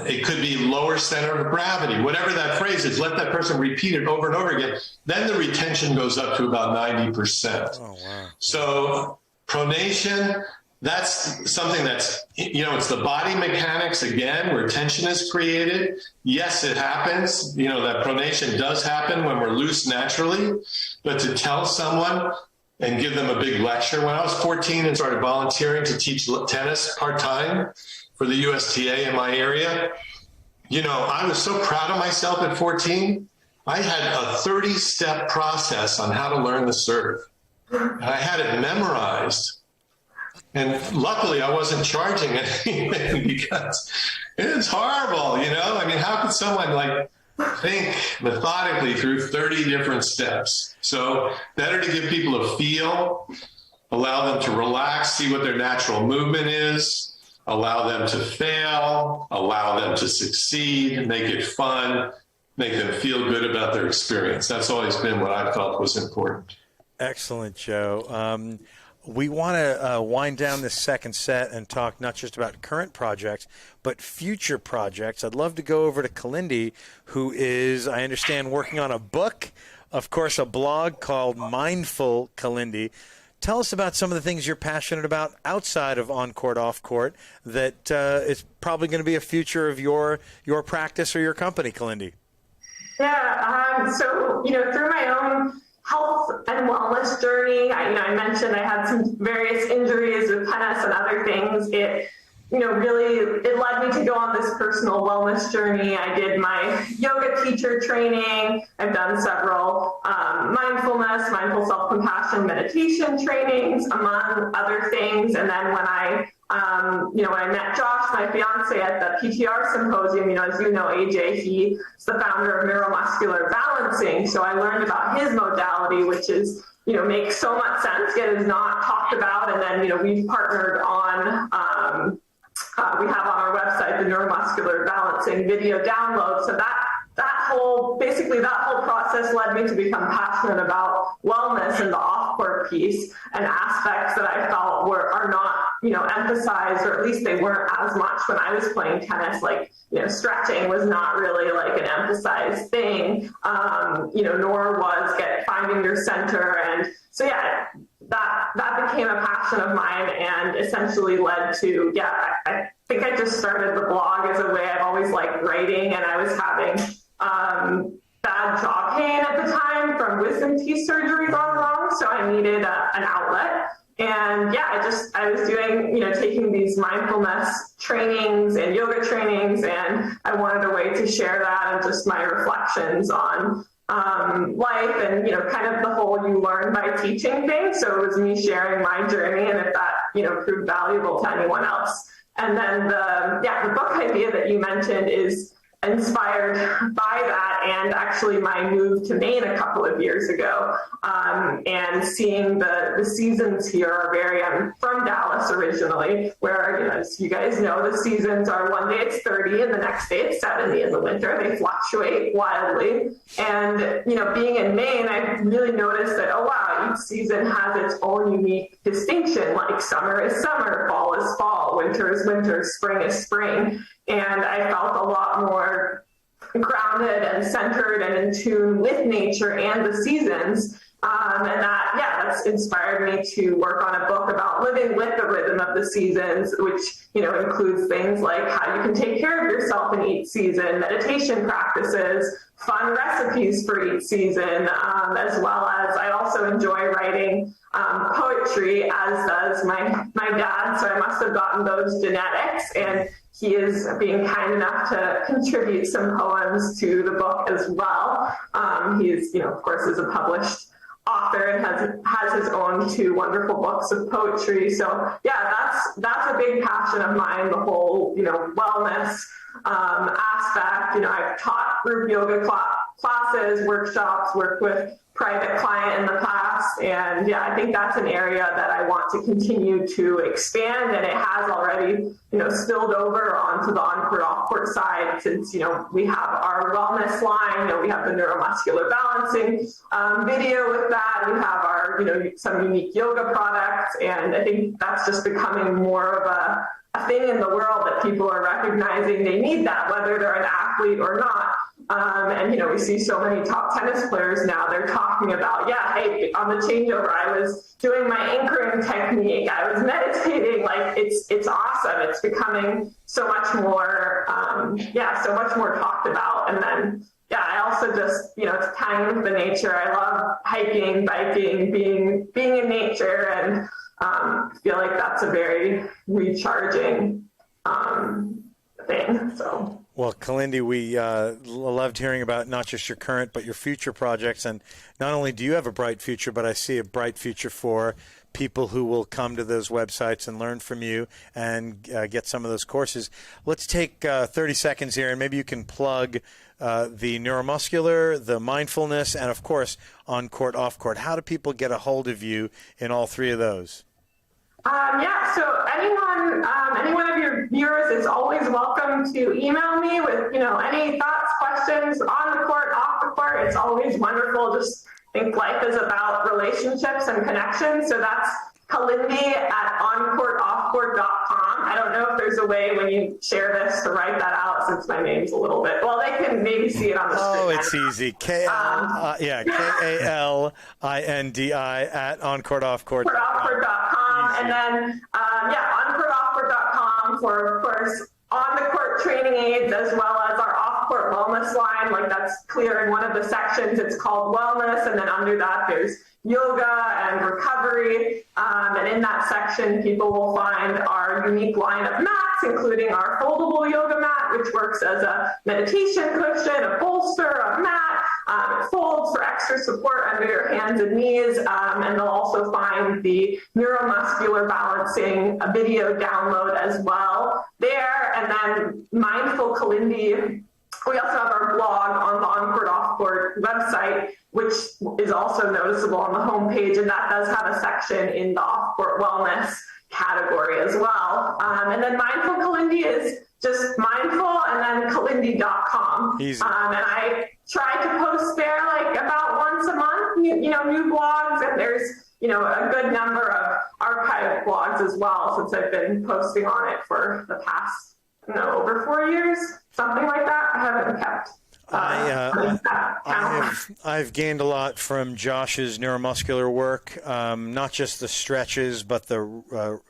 [SPEAKER 5] It could be lower center of gravity, whatever that phrase is, let that person repeat it over and over again. Then the retention goes up to about 90%. Oh, wow. So pronation, that's something that's, you know, it's the body mechanics again, where tension is created. Yes, it happens. You know, that pronation does happen when we're loose naturally, but to tell someone and give them a big lecture. When I was 14 and started volunteering to teach tennis part-time for the USTA in my area, you know, I was so proud of myself at 14. I had a 30-step process on how to learn the serve. And I had it memorized. And luckily, I wasn't charging anything because it's horrible, you know? I mean, how could someone, like, think methodically through 30 different steps? So better to give people a feel, allow them to relax, see what their natural movement is, allow them to fail, allow them to succeed, make it fun, make them feel good about their experience. That's always been what I felt was important.
[SPEAKER 3] Excellent, Joe. We want to wind down this second set and talk not just about current projects, but future projects. I'd love to go over to Kalindi, who is, I understand, working on a book, of course, a blog called Mindful Kalindi. Tell us about some of the things you're passionate about outside of Oncourt, Offcourt, that is probably going to be a future of your practice or your company, Kalindi.
[SPEAKER 4] Yeah, so, you know, through my own health and wellness journey, I mentioned I had some various injuries with tennis and other things. It led me to go on this personal wellness journey. I did my yoga teacher training. I've done several mindfulness, mindful self-compassion meditation trainings, among other things. And then when I met Josh, my fiance, at the PTR symposium, as you know, AJ, he's the founder of neuromuscular balancing. So I learned about his modality, which is, makes so much sense, yet is not talked about. And then, we've partnered on, we have on our website the neuromuscular balancing video download. So that whole process led me to become passionate about wellness and the off-court piece, and aspects that I felt are not, emphasized, or at least they weren't as much when I was playing tennis. Like, stretching was not really like an emphasized thing, nor was finding your center. And so, yeah, that became a passion of mine, and essentially led to, I think I just started the blog as a way. I've always liked writing, and I was having bad jaw pain at the time from wisdom teeth surgery gone wrong, so I needed an outlet. And I was doing, taking these mindfulness trainings and yoga trainings, and I wanted a way to share that and just my reflections on life, and kind of the whole you learn by teaching thing. So it was me sharing my journey, and if that proved valuable to anyone else. And then the book idea that you mentioned is inspired by that, and actually my move to Maine a couple of years ago, and seeing the seasons here are very, I'm from Dallas originally, where, as you guys know, the seasons are one day it's 30 and the next day it's 70 in the winter. They fluctuate wildly. And, being in Maine, I really noticed that, oh wow, each season has its own unique distinction, like summer is summer, fall is fall, winter is winter, spring is spring. And I felt a lot more grounded and centered and in tune with nature and the seasons. And that's inspired me to work on a book about living with the rhythm of the seasons, which, includes things like how you can take care of yourself in each season, meditation practices, fun recipes for each season, as well as I also enjoy writing poetry, as does my dad. So I must have gotten those genetics, and he is being kind enough to contribute some poems to the book as well. He is, of course, is a published author and has his own 2 wonderful books of poetry. So that's a big passion of mine, the whole, wellness aspect. I've taught group yoga classes, workshops, worked with private client in the past. And I think that's an area that I want to continue to expand. And it has already, spilled over onto the Oncourt Offcourt side, since, we have our wellness line, we have the neuromuscular balancing video with that. We have our, some unique yoga products. And I think that's just becoming more of a thing in the world that people are recognizing they need that, whether they're an athlete or not. And, we see so many top tennis players now, they're talking about, hey, on the changeover, I was doing my anchoring technique, I was meditating, like it's awesome. It's becoming so much more, so much more talked about. And then, I also just, it's tying with the nature. I love hiking, biking, being in nature, and feel like that's a very recharging thing. So.
[SPEAKER 3] Well, Kalindi, we loved hearing about not just your current, but your future projects. And not only do you have a bright future, but I see a bright future for people who will come to those websites and learn from you and get some of those courses. Let's take 30 seconds here, and maybe you can plug the neuromuscular, the mindfulness, and, of course, Oncourt, Offcourt. How do people get a hold of you in all 3 of those?
[SPEAKER 4] So any one of your viewers is always welcome to email me with, any thoughts, questions on the court, off the court. It's always wonderful. Just think life is about relationships and connections. So that's Kalindi at OncourtOffcourt.com. I don't know if there's a way when you share this to write that out, since my name's a little bit, well, they can maybe see it on the screen.
[SPEAKER 3] Oh, it's easy. Kalindi at OncourtOffcourt.com.
[SPEAKER 4] OncourtOffcourt.com. And then, OncourtOffcourt.com for, of course, on-the-court training aids, as well as our off-court wellness line. Like, that's clear in one of the sections. It's called wellness, and then under that there's yoga and recovery. And in that section, people will find our unique line of mats, including our foldable yoga mat, which works as a meditation cushion, a bolster, a mat. It folds for extra support under your hands and knees. And they'll also find the neuromuscular balancing video download as well there. And then Mindful Kalindi. We also have our blog on the Oncourt Offcourt website, which is also noticeable on the homepage, and that does have a section in the Offcourt wellness category as well. And then Mindful Kalindi is just mindful, and then kalindi.com. And I try to post there like about once a month, new blogs, and there's, a good number of archived blogs as well, since I've been posting on it for the past, over 4 years, something like that. I haven't kept.
[SPEAKER 3] I've gained a lot from Josh's neuromuscular work, not just the stretches, but the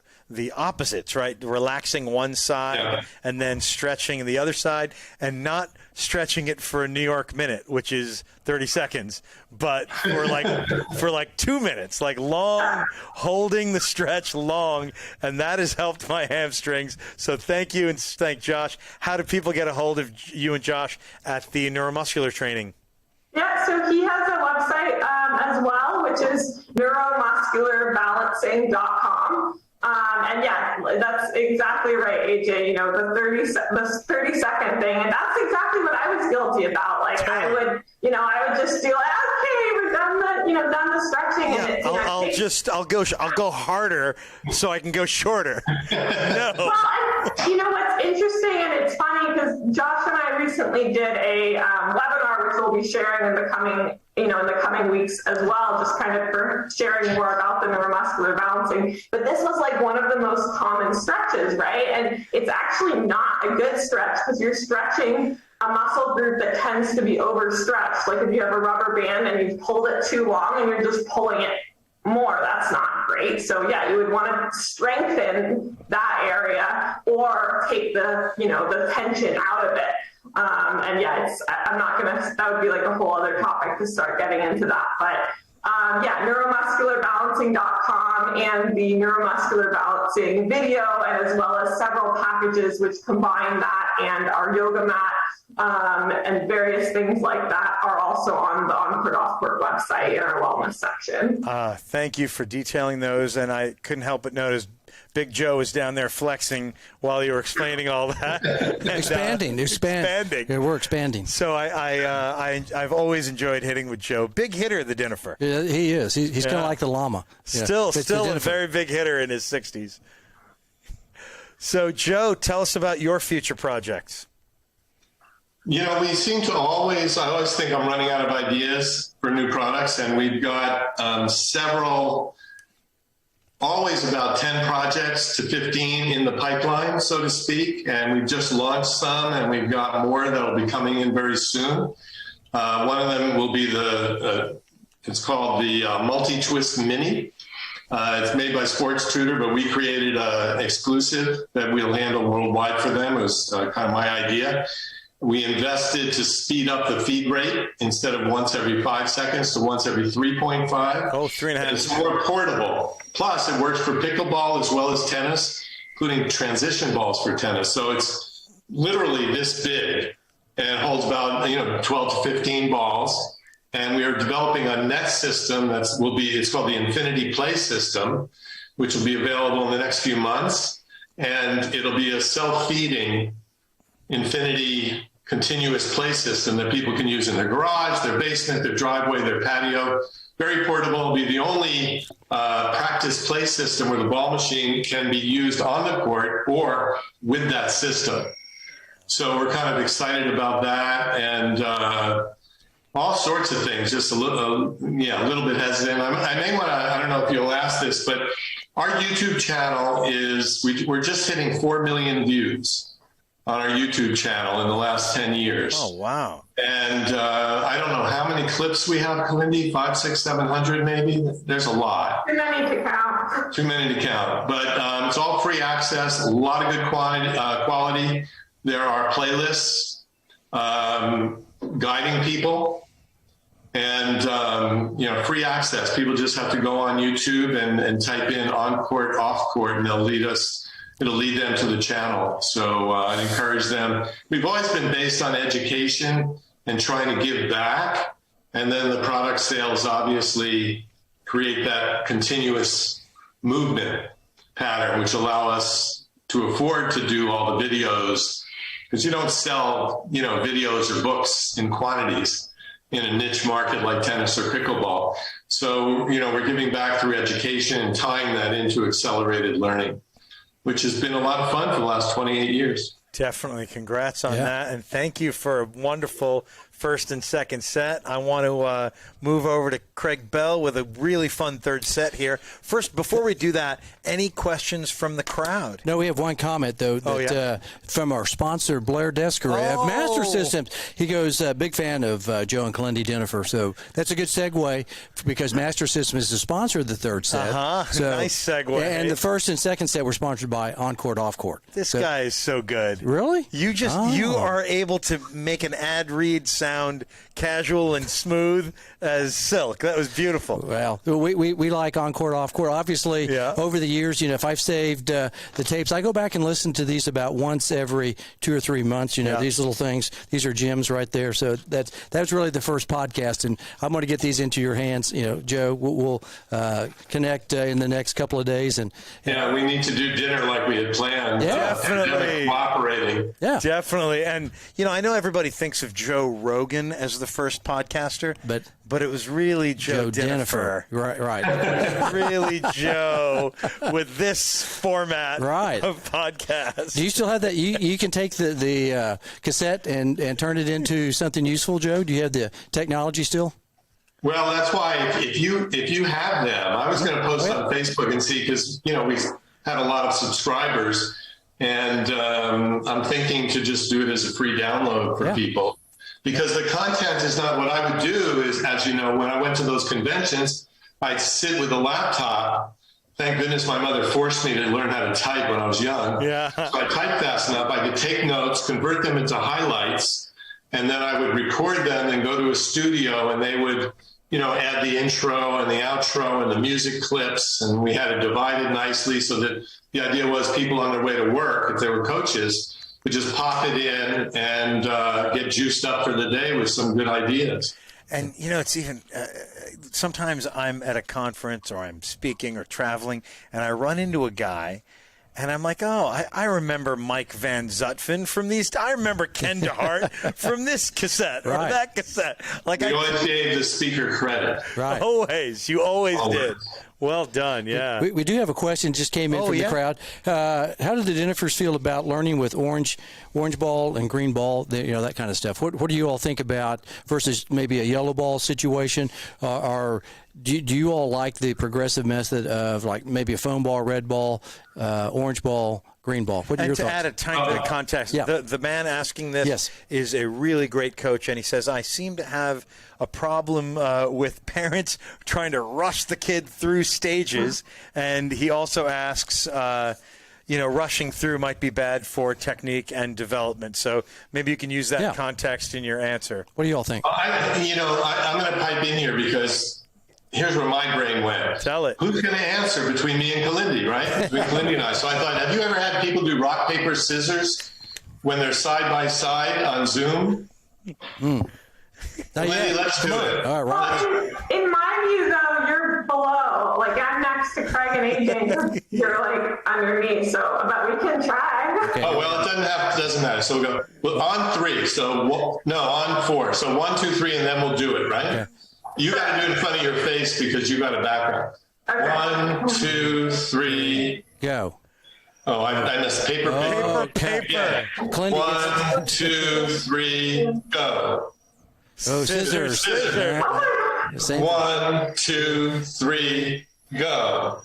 [SPEAKER 3] opposites, right? Relaxing one side and then stretching the other side, and not stretching it for a New York minute, which is 30 seconds, but for like 2 minutes, like long, holding the stretch long, and that has helped my hamstrings. So thank you, and thank Josh. How do people get a hold of you and Josh at the neuromuscular training?
[SPEAKER 4] Yeah, so he has a website as well, which is neuromuscularbalancing.com. And yeah, that's exactly right, AJ. You know, the 30-second thing, and that's exactly what I was guilty about. Like I would just do like, okay, we're done the stretching.
[SPEAKER 3] Yeah,
[SPEAKER 4] and
[SPEAKER 3] I'll go harder so I can go shorter. No.
[SPEAKER 4] Well, you know what's interesting, and it's funny because Josh and I recently did a webinar, which we'll be sharing in the coming weeks as well, just kind of for sharing more about the neuromuscular balancing. But this was like one of the most common stretches, right? And it's actually not a good stretch because you're stretching a muscle group that tends to be overstretched. Like if you have a rubber band and you've pulled it too long and you're just pulling it more, that's not great. So yeah, you would want to strengthen that area or take the tension out of it. And yeah, that would be like a whole other topic to start getting into that. But neuromuscularbalancing.com and the neuromuscular balancing video, and as well as several packages which combine that and our yoga mat, and various things like that are also on the Oncourt Offcourt website in our wellness section.
[SPEAKER 3] Thank you for detailing those, and I couldn't help but notice Big Joe was down there flexing while you were explaining all that.
[SPEAKER 1] Expanding. Yeah, we're expanding.
[SPEAKER 3] So I've always enjoyed hitting with Joe. Big hitter, the Dinoffer.
[SPEAKER 1] Yeah, he is. He's kind of like the llama.
[SPEAKER 3] Still a very big hitter in his 60s. So, Joe, tell us about your future projects.
[SPEAKER 5] You know, we seem to I always think I'm running out of ideas for new products, and we've got always about 10 projects to 15 in the pipeline, so to speak, and we've just launched some, and we've got more that'll be coming in very soon. One of them will be it's called the Multi-Twist Mini. It's made by Sports Tutor, but we created an exclusive that we'll handle worldwide for them. It was kind of my idea. We invested to speed up the feed rate instead of once every 5 seconds to once every 3.5.
[SPEAKER 3] Oh, 3.5.
[SPEAKER 5] It's more portable. Plus, it works for pickleball as well as tennis, including transition balls for tennis. So it's literally this big and holds about 12 to 15 balls. And we are developing a next system it's called the Infinity Play System, which will be available in the next few months. And it'll be a self-feeding Infinity continuous play system that people can use in their garage, their basement, their driveway, their patio. Very portable. It'll be the only practice play system where the ball machine can be used on the court or with that system. So we're kind of excited about that, and all sorts of things. Just a little bit hesitant. I may want to, I don't know if you'll ask this, but our YouTube channel we're just hitting 4 million views on our YouTube channel in the last 10 years.
[SPEAKER 3] Oh, wow.
[SPEAKER 5] And I don't know how many clips we have, Kalindi, 500, 600, 700 maybe? There's a lot.
[SPEAKER 4] Too many to count.
[SPEAKER 5] But it's all free access, a lot of good quality. There are playlists guiding people and, free access. People just have to go on YouTube and type in Oncourt, Offcourt, and it'll lead them to the channel. So I'd encourage them. We've always been based on education and trying to give back. And then the product sales obviously create that continuous movement pattern, which allow us to afford to do all the videos, because you don't sell, videos or books in quantities in a niche market like tennis or pickleball. So, we're giving back through education and tying that into accelerated learning, which has been a lot of fun for the last 28 years.
[SPEAKER 3] Definitely. Congrats on that. And thank you for a wonderful first and second set. I want to move over to Craig Bell with a really fun third set here. First, before we do that, any questions from the crowd?
[SPEAKER 1] No, we have one comment, though, from our sponsor, Blair Desker at Master Systems. He goes, big fan of Joe and Kalindi Dinoffer. So that's a good segue because Master Systems is the sponsor of the third set. So,
[SPEAKER 3] nice segue.
[SPEAKER 1] And the first and second set were sponsored by Oncourt, Offcourt.
[SPEAKER 3] This guy is so good.
[SPEAKER 1] Really?
[SPEAKER 3] You are able to make an ad read sound sound casual and smooth as silk. That was beautiful.
[SPEAKER 1] Well, we like Oncourt, Offcourt. Obviously, over the years, if I've saved the tapes, I go back and listen to these about once every 2 or 3 months. These little things, these are gems right there. So that's really the first podcast, and I'm going to get these into your hands. Joe, we'll connect in the next couple of days. And
[SPEAKER 5] we need to do dinner like we had planned.
[SPEAKER 1] Yeah,
[SPEAKER 3] definitely.
[SPEAKER 5] Cooperating.
[SPEAKER 1] Yeah,
[SPEAKER 3] definitely. And I know everybody thinks of Joe Rogan as the first podcaster, but it was really Joe Dinoffer.
[SPEAKER 1] Right.
[SPEAKER 3] Really Joe with this format of podcast.
[SPEAKER 1] Do you still have that? You can take the cassette and turn it into something useful, Joe? Do you have the technology still?
[SPEAKER 5] Well, that's why if you have them, I was going to post on Facebook and see, because we have a lot of subscribers, and I'm thinking to just do it as a free download for people. Because the content is not what I would do is, as you know, when I went to those conventions, I'd sit with a laptop. Thank goodness my mother forced me to learn how to type when I was young. Yeah. So I typed fast enough. I could take notes, convert them into highlights, and then I would record them and go to a studio, and they would, add the intro and the outro and the music clips, and we had it divided nicely so that the idea was people on their way to work, if they were coaches, would just pop it in and get juiced up for the day with some good ideas.
[SPEAKER 3] And, it's even sometimes I'm at a conference or I'm speaking or traveling, and I run into a guy, and I'm like, I remember Mike Van Zutphen from these. I remember Ken DeHart from this cassette or that cassette. Like
[SPEAKER 5] you always gave the speaker credit.
[SPEAKER 1] Right.
[SPEAKER 3] Always. You always did. Well done, yeah.
[SPEAKER 1] We do have a question just came in from the crowd. How did the Dinoffers feel about learning with orange ball and green ball, that kind of stuff? What do you all think about versus maybe a yellow ball situation? Or do you all like the progressive method of like maybe a foam ball, red ball, orange ball, green ball? What are your thoughts?
[SPEAKER 3] And to add a tiny bit of context, the man asking this is a really great coach, and he says, I seem to have a problem with parents trying to rush the kid through stages, and he also asks, rushing through might be bad for technique and development. So maybe you can use that context in your answer.
[SPEAKER 1] What do you all think?
[SPEAKER 5] I'm going to pipe in here because here's where my brain went.
[SPEAKER 3] Tell it.
[SPEAKER 5] Who's going to answer between me and Kalindi, right? Between Kalindi and I. So I thought, have you ever had people do rock, paper, scissors when they're side by side on Zoom? Kalindi, let's do it.
[SPEAKER 1] All right.
[SPEAKER 4] Well, in my view, though, you're below. Like, I'm next to Craig and AJ. You're, like, underneath. So, but we can try.
[SPEAKER 5] Okay. Oh, well, it doesn't matter. So we'll go on 3. So, on 4. So 1, 2, 3, and then we'll do it, right? Okay. You got to do it in front of your face because you got a background. Okay. 1, 2, 3,
[SPEAKER 1] go.
[SPEAKER 5] Oh, I missed paper.
[SPEAKER 3] Paper.
[SPEAKER 5] Yeah. 1, 2, 3, go.
[SPEAKER 1] Oh, scissors.
[SPEAKER 5] 1, 2, 3, go.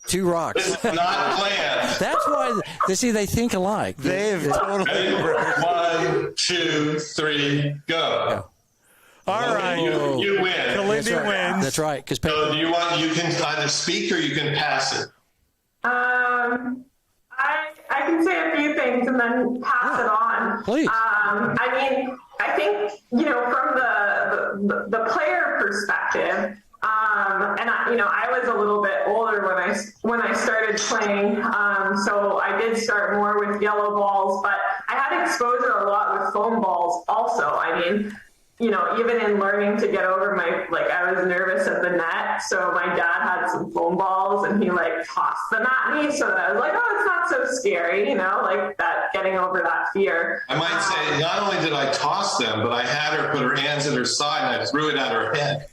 [SPEAKER 1] 2 rocks.
[SPEAKER 5] This is not planned.
[SPEAKER 1] That's why. They think alike.
[SPEAKER 3] They've totally.
[SPEAKER 5] 1, 2, 3, go.
[SPEAKER 3] All right.
[SPEAKER 5] You win.
[SPEAKER 3] Kalindi wins.
[SPEAKER 1] That's right. Because
[SPEAKER 5] so you can either speak or you can pass it.
[SPEAKER 4] I can say a few things and then pass it on.
[SPEAKER 1] Please.
[SPEAKER 4] I think, from the player perspective, and I was a little bit older when I started playing, so I did start more with yellow balls, but I had exposure a lot with foam balls also. Even in learning to get over I was nervous at the net, so my dad had some foam balls and he tossed them at me, so that I was like, oh, it's not so scary, that getting over that fear.
[SPEAKER 5] I might say, not only did I toss them, but I had her put her hands at her side and I threw it at her head.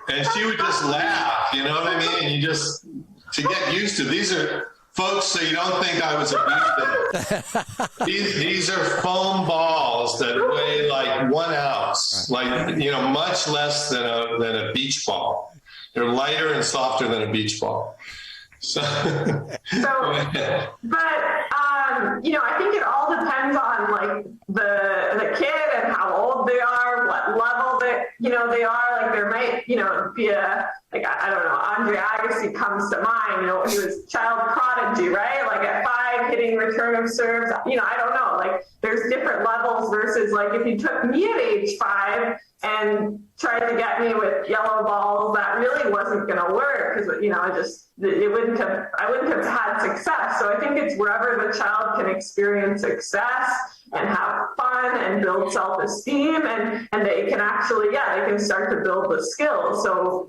[SPEAKER 5] And she would just laugh, you know what I mean? And you just, to get used to, these are, folks, so you don't think I was abusive. These are foam balls that weigh like 1 ounce, much less than a beach ball. They're lighter and softer than a beach ball.
[SPEAKER 4] I think it all depends on the kid and how old they are, what level they are. There might be a I don't know, Andre Agassi comes to mind. He was child prodigy strategy, right? Like at 5, hitting return of serves, I don't know, like there's different levels versus like if you took me at age 5 and tried to get me with yellow balls, that really wasn't going to work because, I wouldn't have had success. So I think it's wherever the child can experience success and have fun and build self-esteem and they can actually, they can start to build the skills. So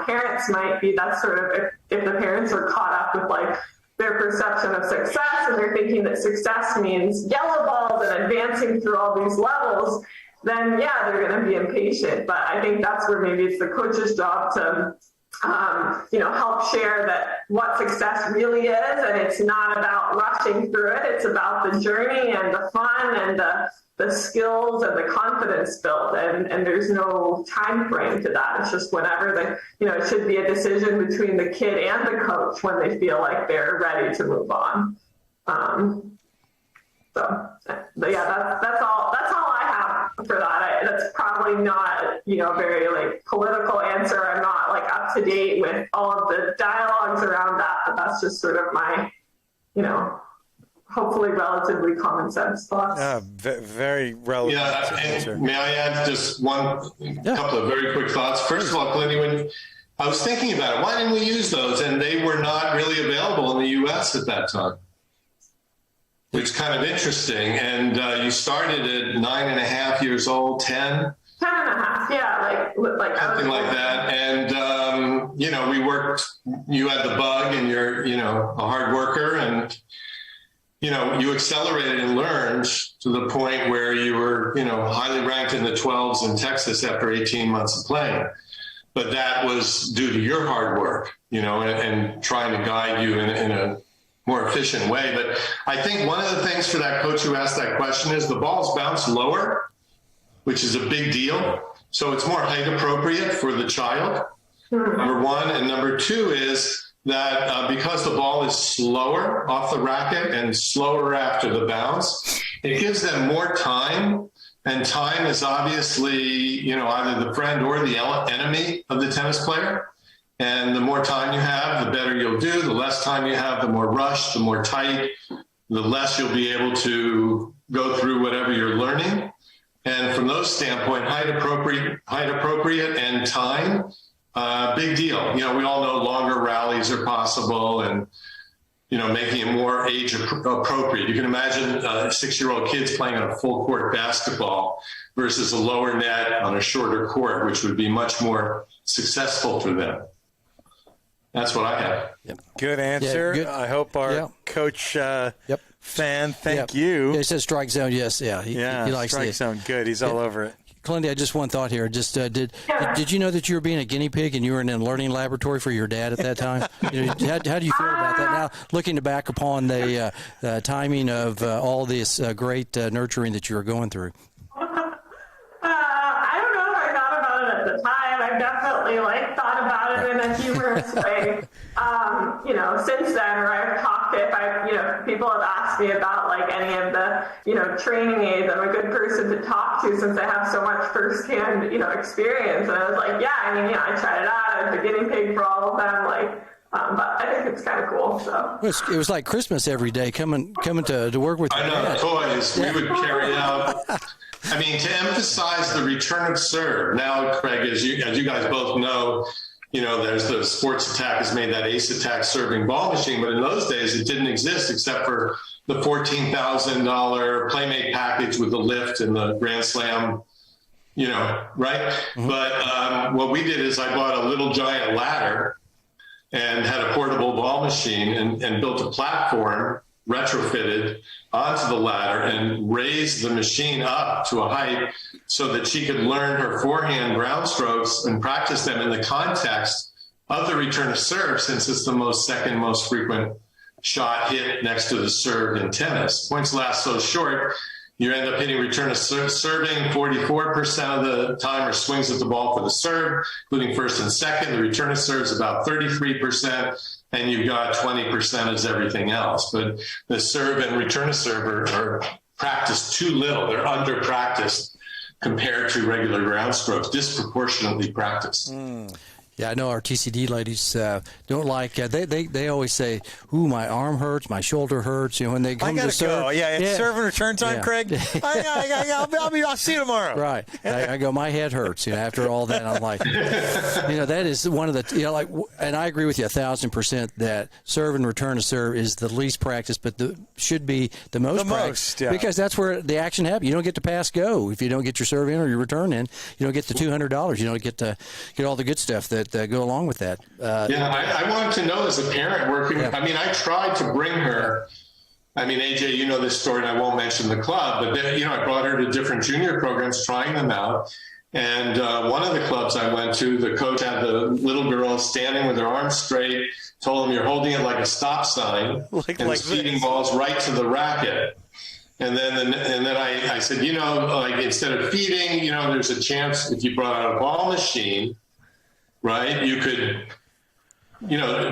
[SPEAKER 4] parents might be that sort of, if the parents are caught up with like their perception of success and they're thinking that success means yellow balls and advancing through all these levels, then they're going to be impatient. But I think that's where maybe it's the coach's job to help share that what success really is, and it's not about rushing through it. It's about the journey and the fun and the skills and the confidence built. And there's no time frame to that. It's just whenever it should be a decision between the kid and the coach when they feel like they're ready to move on. That's all I have for that. That's probably not, very like political answer. I'm not like up to date with all of the dialogues around that, but that's just sort of my, hopefully relatively common sense thoughts.
[SPEAKER 3] Very relevant.
[SPEAKER 5] And may I add just couple of very quick thoughts? First of all, Kalindi, when I was thinking about it, why didn't we use those? And they were not really available in the U.S. at that time. It's kind of interesting. And you started at 9.5 years old, 10?
[SPEAKER 4] 10.5, like
[SPEAKER 5] something like that. And, we worked, you had the bug and you're, a hard worker and, you accelerated and learned to the point where you were, highly ranked in the 12s in Texas after 18 months of playing. But that was due to your hard work, and trying to guide you in a more efficient way. But I think one of the things for that coach who asked that question is the balls bounce lower, which is a big deal. So it's more height appropriate for the child, number one. And number two is that because the ball is slower off the racket and slower after the bounce, it gives them more time. And time is obviously, either the friend or the enemy of the tennis player. And the more time you have, the better you'll do. The less time you have, the more rushed, the more tight, the less you'll be able to go through whatever you're learning. And from those standpoint, height appropriate and time, big deal. We all know longer rallies are possible and, making it more age appropriate. You can imagine 6-year-old kids playing on a full court basketball versus a lower net on a shorter court, which would be much more successful for them. That's what I have.
[SPEAKER 1] Yep.
[SPEAKER 3] Good answer.
[SPEAKER 1] Yeah, good.
[SPEAKER 3] I hope our coach fan, thank you.
[SPEAKER 1] Yeah, he says strike zone, yes. Yeah, he likes
[SPEAKER 3] strike zone. Good. He's all over it.
[SPEAKER 1] Kalindi, I just one thought here. Just did you know that you were being a guinea pig and you were in a learning laboratory for your dad at that time? How do you feel about that now, looking back upon the timing of all this great nurturing that you were going through?
[SPEAKER 4] I don't know if I thought about it at the time. I've definitely thought about it in a humorous way. Since then, or I've talked if people have asked me about any of the, training aids. I'm a good person to talk to since I have so much firsthand, experience. And I was like, I tried it out. I was a guinea pig for all of them. But I think it's kind of cool. So
[SPEAKER 1] it was like Christmas every day coming to work with you.
[SPEAKER 5] I know, toys. We would carry out. To emphasize the return of serve. Now, Craig, as you guys both know, there's the Sports Attack has made that Ace Attack serving ball machine, but in those days it didn't exist except for the $14,000 Playmate package with the lift and the Grand Slam, right? Mm-hmm. But what we did is I bought a little giant ladder and had a portable ball machine and built a platform, retrofitted onto the ladder and raised the machine up to a height so that she could learn her forehand ground strokes and practice them in the context of the return of serve, since it's the second most frequent shot hit next to the serve in tennis. Points last so short, you end up hitting return of serving 44% of the time, or swings at the ball for the serve, including first and second. The return of serve is about 33%, and you've got 20% as everything else. But the serve and return of serve are practiced too little. They're under practiced compared to regular ground strokes, disproportionately practiced.
[SPEAKER 1] Yeah, I know our TCD ladies don't like. They always say, "Ooh, my arm hurts, my shoulder hurts." You know, when they come to serve.
[SPEAKER 3] Go. Yeah, it's serve and return time,
[SPEAKER 1] Yeah.
[SPEAKER 3] Craig. I'll see you tomorrow.
[SPEAKER 1] Right. I go, my head hurts. You know, after all that, I'm like, that is one of the, and I agree with you 1,000% that serve and return to serve is the least practice, but should be the most practice.
[SPEAKER 3] Yeah.
[SPEAKER 1] Because that's where the action happens. You don't get to pass go if you don't get your serve in or your return in. You don't get the $200. You don't get to get all the good stuff that go along with that.
[SPEAKER 5] I wanted to know as a parent working.
[SPEAKER 1] Yeah.
[SPEAKER 5] I mean, I tried to bring her. I mean, AJ, you know this story, and I won't mention the club, but then, I brought her to different junior programs, trying them out. And one of the clubs I went to, the coach had the little girl standing with her arms straight, told him, "You're holding it like a stop sign," and was feeding balls right to the racket. And then I said, instead of feeding, there's a chance if you brought out a ball machine, right, you could,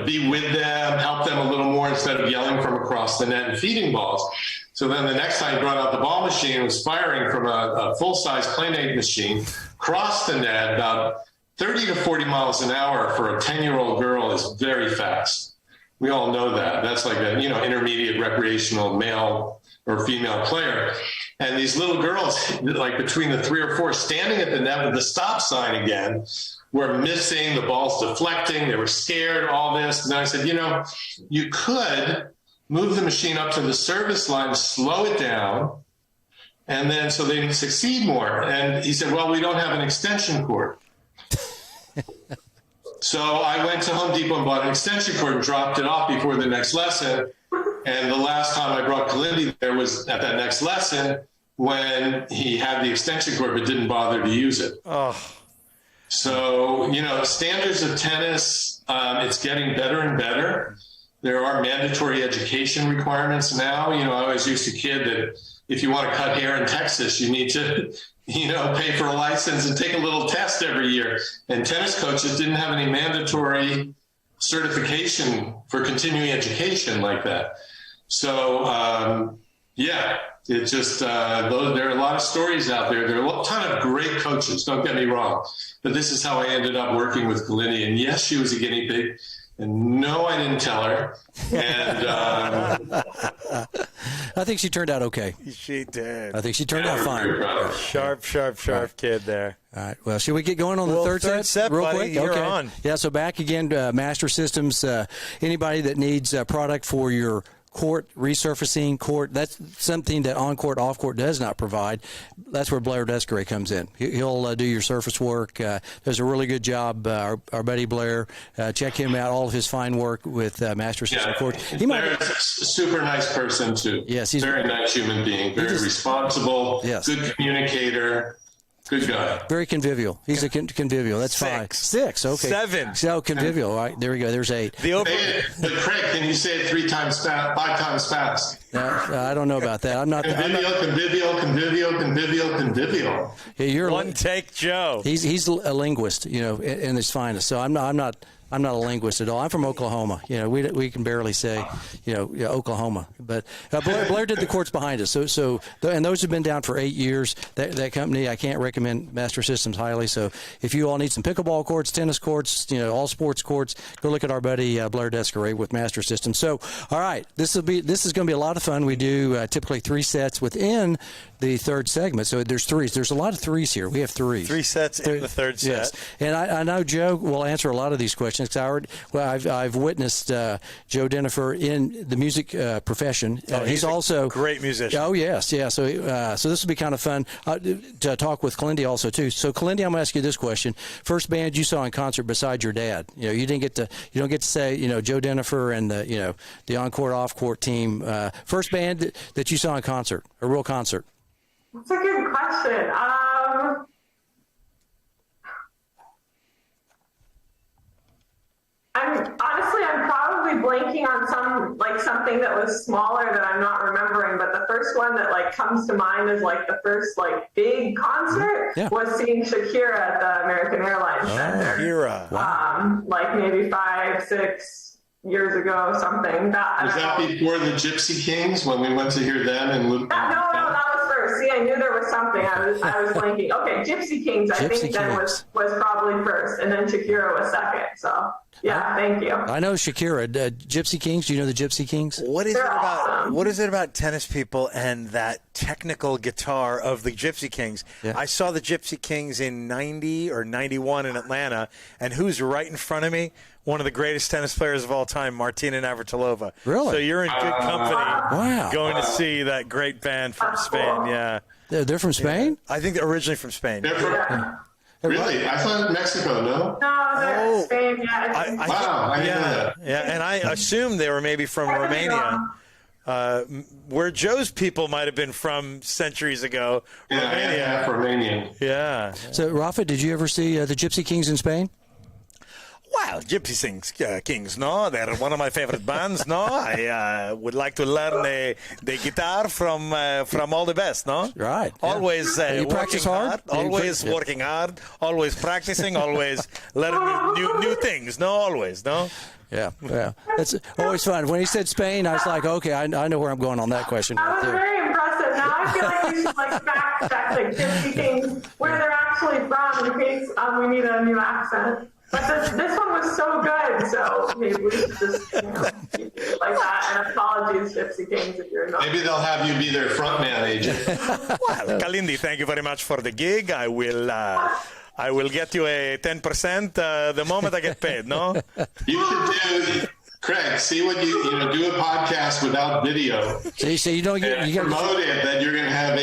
[SPEAKER 5] be with them, help them a little more instead of yelling from across the net and feeding balls. So then the next time he brought out the ball machine, it was firing from a full-size Playmate machine, crossed the net about 30 to 40 miles an hour for a 10-year-old girl is very fast. We all know that. That's like a, intermediate recreational male or female player. And these little girls, like between the 3 or 4 standing at the net with the stop sign again, were missing, the ball's deflecting, they were scared, all this. And then I said, you could move the machine up to the service line, slow it down, and then so they succeed more. And he said, well, we don't have an extension cord. So I went to Home Depot and bought an extension cord and dropped it off before the next lesson. And the last time I brought Kalindi there was at that next lesson when he had the extension cord but didn't bother to use it.
[SPEAKER 3] Oh.
[SPEAKER 5] So, standards of tennis, it's getting better and better. There are mandatory education requirements now. I always used to kid that if you want to cut hair in Texas, you need to, pay for a license and take a little test every year. And tennis coaches didn't have any mandatory certification for continuing education like that. So, it just, there are a lot of stories out there. There are a ton of great coaches, don't get me wrong. But this is how I ended up working with Kalindi. And yes, she was a guinea pig. And no, I didn't tell her. And
[SPEAKER 1] I think she turned out okay.
[SPEAKER 3] She did.
[SPEAKER 1] I think she turned out fine.
[SPEAKER 3] Sharp kid there.
[SPEAKER 1] All right. Well, should we get going on the third set real
[SPEAKER 3] buddy,
[SPEAKER 1] quick?
[SPEAKER 3] you're
[SPEAKER 1] okay.
[SPEAKER 3] on.
[SPEAKER 1] Yeah. So back again, Master Systems. Anybody that needs a product for your court resurfacing court, that's something that Oncourt, Offcourt does not provide. That's where Blair Descaray comes in. He'll do your surface work. Does a really good job. Our buddy Blair, check him out. All of his fine work with Master System Court.
[SPEAKER 5] Blair's a super nice person too.
[SPEAKER 1] Yes, he's
[SPEAKER 5] very nice human being. Very responsible.
[SPEAKER 1] Yes.
[SPEAKER 5] Good communicator. Good guy.
[SPEAKER 1] Very convivial. He's a convivial. That's 6. Okay.
[SPEAKER 3] 7.
[SPEAKER 1] So convivial. All right. There we go. There's 8.
[SPEAKER 5] But Craig, can you say it 5 times fast?
[SPEAKER 1] I don't know about that. I'm not.
[SPEAKER 5] Convivial.
[SPEAKER 1] Yeah, you're
[SPEAKER 3] one take Joe.
[SPEAKER 1] He's a linguist, in his finest. So I'm not a linguist at all. I'm from Oklahoma. We can barely say, Oklahoma. But Blair did the courts behind us. So and those have been down for 8 years. That company, I can't recommend Master Systems highly. So if you all need some pickleball courts, tennis courts, all sports courts, go look at our buddy Blair Descaray with Master Systems. So all right, this is going to be a lot of fun. We do typically 3 sets within the third segment. So there's 3s. There's a lot of 3s here. We have 3.
[SPEAKER 3] 3 sets in the third set.
[SPEAKER 1] Yes. And I know Joe will answer a lot of these questions. I've witnessed Joe Dinoffer in the music profession. He's also
[SPEAKER 3] a great musician.
[SPEAKER 1] Oh yes, yeah. So this will be kind of fun to talk with Kalindi also too. So Kalindi, I'm going to ask you this question: first band you saw in concert besides your dad? You don't get to say Joe Dinoffer and the Oncourt Offcourt team. First band that you saw in concert, a real concert.
[SPEAKER 4] That's a good question. I'm probably blanking on something that was smaller that I'm not remembering, but the first one that comes to mind is the first big concert was seeing Shakira at the American Airlines Center.
[SPEAKER 3] Shakira.
[SPEAKER 1] Wow.
[SPEAKER 4] Maybe 5-6 years ago, something.
[SPEAKER 5] Was that before the Gypsy Kings when we went to hear them? And
[SPEAKER 4] that was first. first. See, I knew there was something. I was blanking. Okay, Gypsy Kings, I think then was probably first, and then Shakira was second. So, yeah, thank you.
[SPEAKER 1] I know Shakira. Gypsy Kings, do you know the Gypsy Kings?
[SPEAKER 3] What is
[SPEAKER 4] They're
[SPEAKER 3] it about?
[SPEAKER 4] awesome.
[SPEAKER 3] What is it about tennis people and that technical guitar of the Gypsy Kings?
[SPEAKER 1] Yeah.
[SPEAKER 3] I saw the Gypsy Kings in 90 or 91 in Atlanta, and who's right in front of me? One of the greatest tennis players of all time, Martina Navratilova.
[SPEAKER 1] Really?
[SPEAKER 3] So you're in good company.
[SPEAKER 1] Wow.
[SPEAKER 3] Going to see that great band from Spain. Yeah,
[SPEAKER 1] They're from Spain?
[SPEAKER 3] I think they're originally from Spain.
[SPEAKER 5] They're from, really? I thought Mexico, no?
[SPEAKER 4] No, they're Spain, yeah.
[SPEAKER 5] Wow, I didn't know that.
[SPEAKER 3] Yeah, and I assumed they were maybe from Romania. Where Joe's people might have been from centuries ago.
[SPEAKER 5] Yeah, Romanian.
[SPEAKER 3] Yeah.
[SPEAKER 1] So, Rafa, did you ever see the Gypsy Kings in Spain?
[SPEAKER 3] Well, Gypsy Kings, no, they're one of my favorite bands, no. I would like to learn the guitar from all the best, no.
[SPEAKER 1] Right. Yeah.
[SPEAKER 3] Always
[SPEAKER 1] You practice
[SPEAKER 3] working
[SPEAKER 1] hard?
[SPEAKER 3] always working hard, always practicing, always learning new things, no, always, no.
[SPEAKER 1] Yeah. That's always fun. When he said Spain, I was like, okay, I know where I'm going on that question.
[SPEAKER 4] I was very impressive. Now I feel like we should fact check Gypsy Kings where they're actually from in case we need a new accent. But this one was so good, so maybe we should just keep it like that. And apologies, Gypsy Kings, if you're not.
[SPEAKER 5] Maybe they'll have you be their front man, AJ.
[SPEAKER 3] Well, Kalindi, thank you very much for the gig. I will get you a 10% the moment I get paid, no?
[SPEAKER 5] You should do, Craig, see what you do a podcast without video.
[SPEAKER 1] So you don't get you
[SPEAKER 5] promote it that you're going to have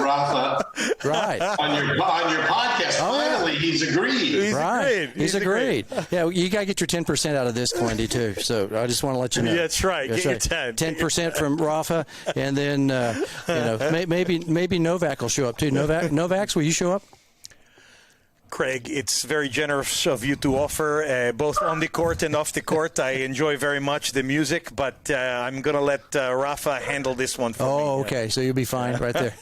[SPEAKER 5] Rafa
[SPEAKER 1] right
[SPEAKER 5] on your podcast. Finally, he's agreed.
[SPEAKER 1] right. He's agreed. Yeah, you got to get your 10% out of this, Kalindi, too. So I just want to let you know.
[SPEAKER 3] Yeah, that's right. Get your 10.
[SPEAKER 1] 10% from Rafa, and then maybe Novak will show up too. Novak, will you show up?
[SPEAKER 3] Craig, it's very generous of you to offer, both on the court and off the court. I enjoy very much the music, but I'm going to let Rafa handle this one for me.
[SPEAKER 1] Oh, okay. So you'll be fine right there.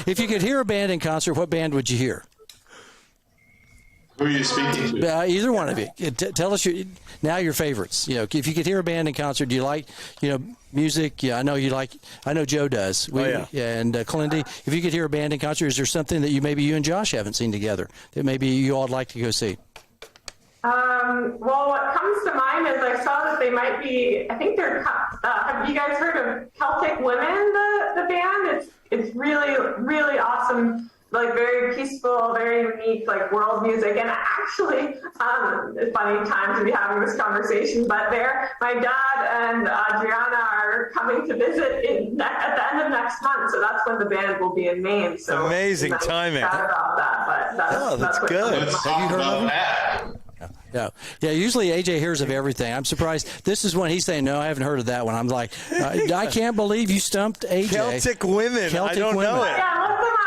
[SPEAKER 1] If you could hear a band in concert, what band would you hear?
[SPEAKER 5] Who are you speaking to?
[SPEAKER 1] Either one of you. Tell us your favorites. If you could hear a band in concert, do you like, music? Yeah, I know you like. I know Joe does. And Kalindi, if you could hear a band in concert, is there something that maybe you and Josh haven't seen together that maybe you all would like to go see?
[SPEAKER 4] Well, what comes to mind is I saw that they might be. I think they're. Have you guys heard of Celtic Women? The band. It's really, really awesome. Very peaceful, very unique, world music. And actually, it's funny time to be having this conversation, but my dad and Adriana are coming to visit at the end of next month, so that's when the band will be in Maine. So
[SPEAKER 3] amazing timing.
[SPEAKER 4] About that, but that's
[SPEAKER 3] good.
[SPEAKER 5] Let's talk about that.
[SPEAKER 1] Yeah. Usually AJ hears of everything. I'm surprised. This is when he's saying, no, I haven't heard of that one. I'm like, I can't believe you stumped AJ.
[SPEAKER 3] Celtic Women. I don't know it.
[SPEAKER 4] Yeah, look them up.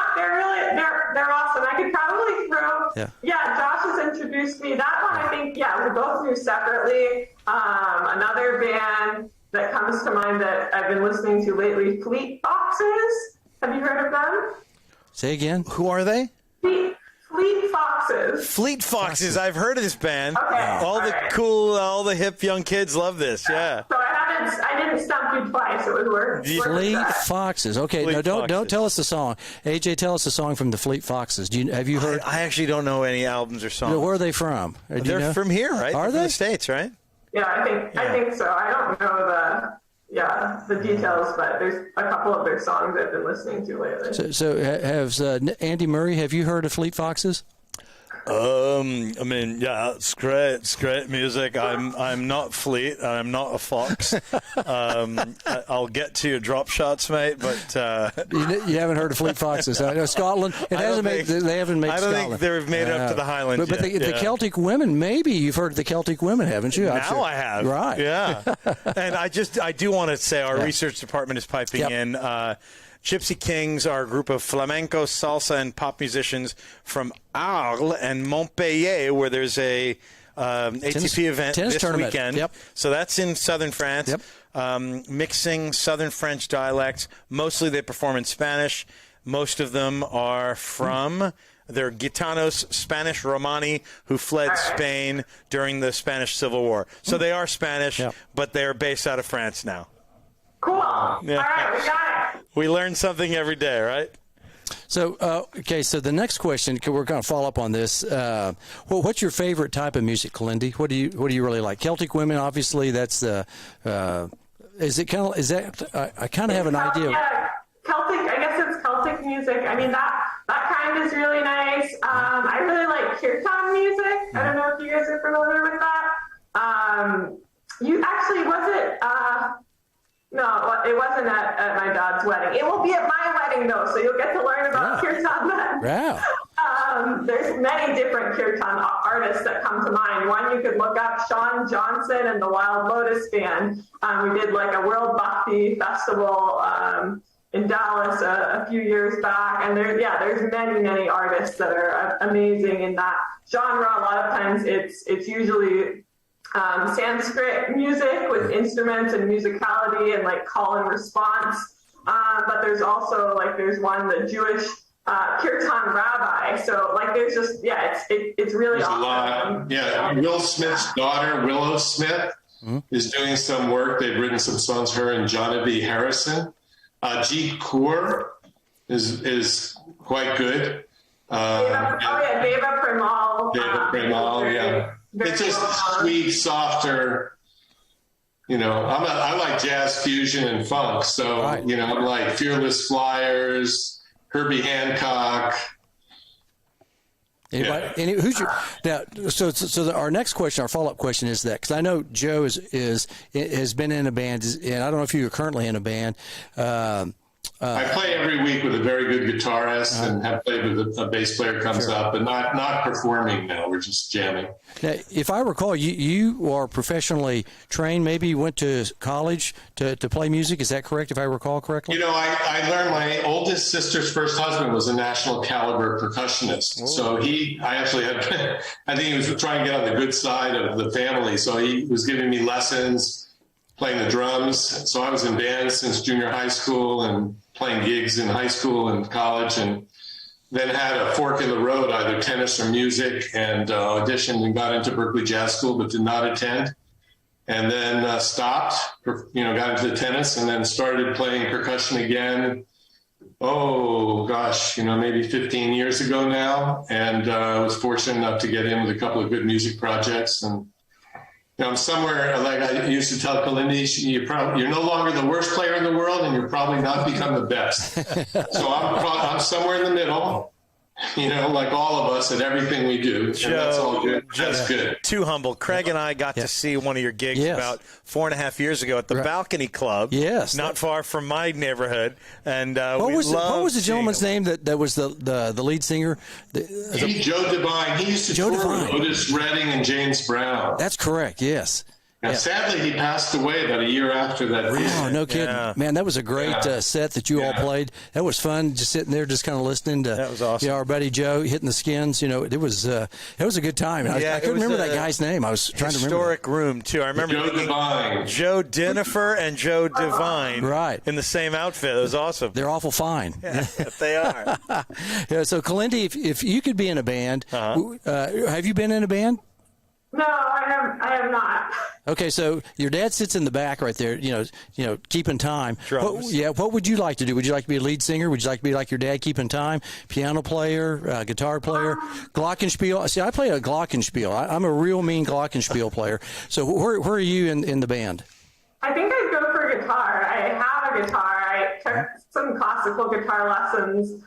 [SPEAKER 4] They're awesome. I could probably throw. Yeah, Josh has introduced me. That one, I think. Yeah, we both knew separately. Another band that comes to mind that I've been listening to lately, Fleet Foxes. Have you heard of them?
[SPEAKER 1] Say again.
[SPEAKER 3] Who are they?
[SPEAKER 4] Fleet Foxes.
[SPEAKER 3] Fleet Foxes. I've heard of this band.
[SPEAKER 4] Okay,
[SPEAKER 3] all the hip young kids love this. Yeah.
[SPEAKER 4] So I didn't stump you twice. It was worth
[SPEAKER 1] Fleet
[SPEAKER 4] that.
[SPEAKER 1] Foxes. Okay,
[SPEAKER 3] Fleet
[SPEAKER 1] don't tell us
[SPEAKER 3] Foxes.
[SPEAKER 1] the song. AJ, tell us the song from the Fleet Foxes. Have you heard?
[SPEAKER 3] I actually don't know any albums or songs.
[SPEAKER 1] Where are they from?
[SPEAKER 3] They're from here, right?
[SPEAKER 1] Are
[SPEAKER 3] They're from
[SPEAKER 1] they?
[SPEAKER 3] the States, right?
[SPEAKER 4] Yeah, I think so. I don't know the details, but there's a couple of their songs I've been listening to lately.
[SPEAKER 1] So has Andy Murray? Have you heard of Fleet Foxes?
[SPEAKER 3] It's great. It's great music. I'm not Fleet. I'm not a fox. I'll get to your drop shots, mate. But
[SPEAKER 1] you haven't heard of Fleet Foxes? Scotland. They haven't made.
[SPEAKER 3] I don't think
[SPEAKER 1] Scotland.
[SPEAKER 3] they've made up to the Highlands
[SPEAKER 1] But
[SPEAKER 3] yet.
[SPEAKER 1] the Celtic Women. Maybe you've heard of the Celtic Women, haven't you?
[SPEAKER 3] Now I have.
[SPEAKER 1] Right.
[SPEAKER 3] Yeah. And I do want to say our research department is piping in. Gypsy Kings are a group of flamenco, salsa, and pop musicians from Arles and Montpellier, where there's a ATP event
[SPEAKER 1] tennis
[SPEAKER 3] this
[SPEAKER 1] tournament.
[SPEAKER 3] weekend.
[SPEAKER 1] Yep.
[SPEAKER 3] So that's in southern France.
[SPEAKER 1] Yep.
[SPEAKER 3] Mixing southern French dialects. Mostly they perform in Spanish. Most of them are from... They're Gitanos, Spanish Romani, who fled Spain during the Spanish Civil War. So they are Spanish, but they're based out of France now.
[SPEAKER 4] Cool.
[SPEAKER 5] Wow.
[SPEAKER 3] Yeah.
[SPEAKER 4] All right, we got it.
[SPEAKER 3] We learn something every day, right?
[SPEAKER 1] So, okay, so the next question, we're going to follow up on this. Well, what's your favorite type of music, Kalindi? What do you really like? Celtic women, obviously, that's the. Is that? I kind of have an idea.
[SPEAKER 4] Yeah, Celtic. I guess it's Celtic music. I mean that kind is really nice. I really like kirtan music. I don't know if you guys are familiar with that. You actually was it? No, it wasn't at my dad's wedding. It will be at my wedding, though, so you'll get to learn about kirtan then.
[SPEAKER 1] Wow.
[SPEAKER 4] There's many different kirtan artists that come to mind. One you could look up, Sean Johnson and the Wild Lotus Band. We did like a World Bhakti festival in Dallas a few years back, and there's many artists that are amazing in that genre. A lot of times it's usually Sanskrit music with instruments and musicality and like call and response. But there's also there's one, the Jewish kirtan rabbi. So there's just, it's really
[SPEAKER 5] There's
[SPEAKER 4] awesome.
[SPEAKER 5] a lot. Yeah. Will Smith's daughter, Willow Smith, is doing some work. They've written some songs, her and Genevieve Harrison. Jeet Kaur is quite good.
[SPEAKER 4] Deva Premal.
[SPEAKER 5] It's just sweet, softer. I like jazz fusion and funk. So, I'm like Fearless Flyers, Herbie Hancock.
[SPEAKER 1] Anybody, who's your now? So our next question, our follow-up question is that, because I know Joe has been in a band, and I don't know if you're currently in a band.
[SPEAKER 5] I play every week with a very good guitarist, and have played with a bass player comes up, but not performing now. We're just jamming.
[SPEAKER 1] Now, if I recall, you are professionally trained. Maybe you went to college to play music. Is that correct? If I recall correctly.
[SPEAKER 5] I learned my oldest sister's first husband was a national caliber percussionist. Whoa. So I actually had, I think he was trying to get on the good side of the family. So he was giving me lessons, playing the drums. So I was in bands since junior high school and playing gigs in high school and college, and then had a fork in the road, either tennis or music, and auditioned and got into Berkeley Jazz School, but did not attend. And then stopped, got into the tennis, and then started playing percussion again. Oh gosh, maybe 15 years ago now. And I was fortunate enough to get in with a couple of good music projects. And I'm somewhere, like I used to tell Kalindi, you're no longer the worst player in the world, and you're probably not become the best. So I'm somewhere in the middle, like all of us at everything we do.
[SPEAKER 3] Joe,
[SPEAKER 5] and that's all good. That's good.
[SPEAKER 3] Too humble. Craig and I got to see one of your gigs about 4.5 years ago at the Balcony Club.
[SPEAKER 1] Yes.
[SPEAKER 3] Not far from my neighborhood. And
[SPEAKER 1] what was the gentleman's name that was the lead singer?
[SPEAKER 5] Joe Devine. He used to tour with Otis Redding and James Brown.
[SPEAKER 1] That's correct, yes.
[SPEAKER 5] Now, sadly, he passed away about a year after that.
[SPEAKER 1] Oh, no kidding. Yeah. Man, that was a great set that you all played. That was fun, just sitting there, just kind of listening to
[SPEAKER 3] that was awesome.
[SPEAKER 1] Our buddy Joe hitting the skins. It was a good time. I couldn't remember that guy's name. I was trying to remember.
[SPEAKER 3] Historic room, too. I remember
[SPEAKER 5] Joe Devine.
[SPEAKER 3] Joe Dinoffer and Joe Devine in the same outfit. It was awesome.
[SPEAKER 1] They're awful fine.
[SPEAKER 3] Yeah, they are.
[SPEAKER 1] So, Kalindi, if you could be in a band, have you been in a band?
[SPEAKER 4] No, I have not.
[SPEAKER 1] Okay, so your dad sits in the back right there, keeping time.
[SPEAKER 3] Drums.
[SPEAKER 1] What would you like to do? Would you like to be a lead singer? Would you like to be like your dad, keeping time? Piano player, guitar player, glockenspiel? See, I play a glockenspiel. I'm a real mean glockenspiel player. So where are you in the band?
[SPEAKER 4] I think I'd go for guitar. I have a guitar. I took some classical guitar lessons.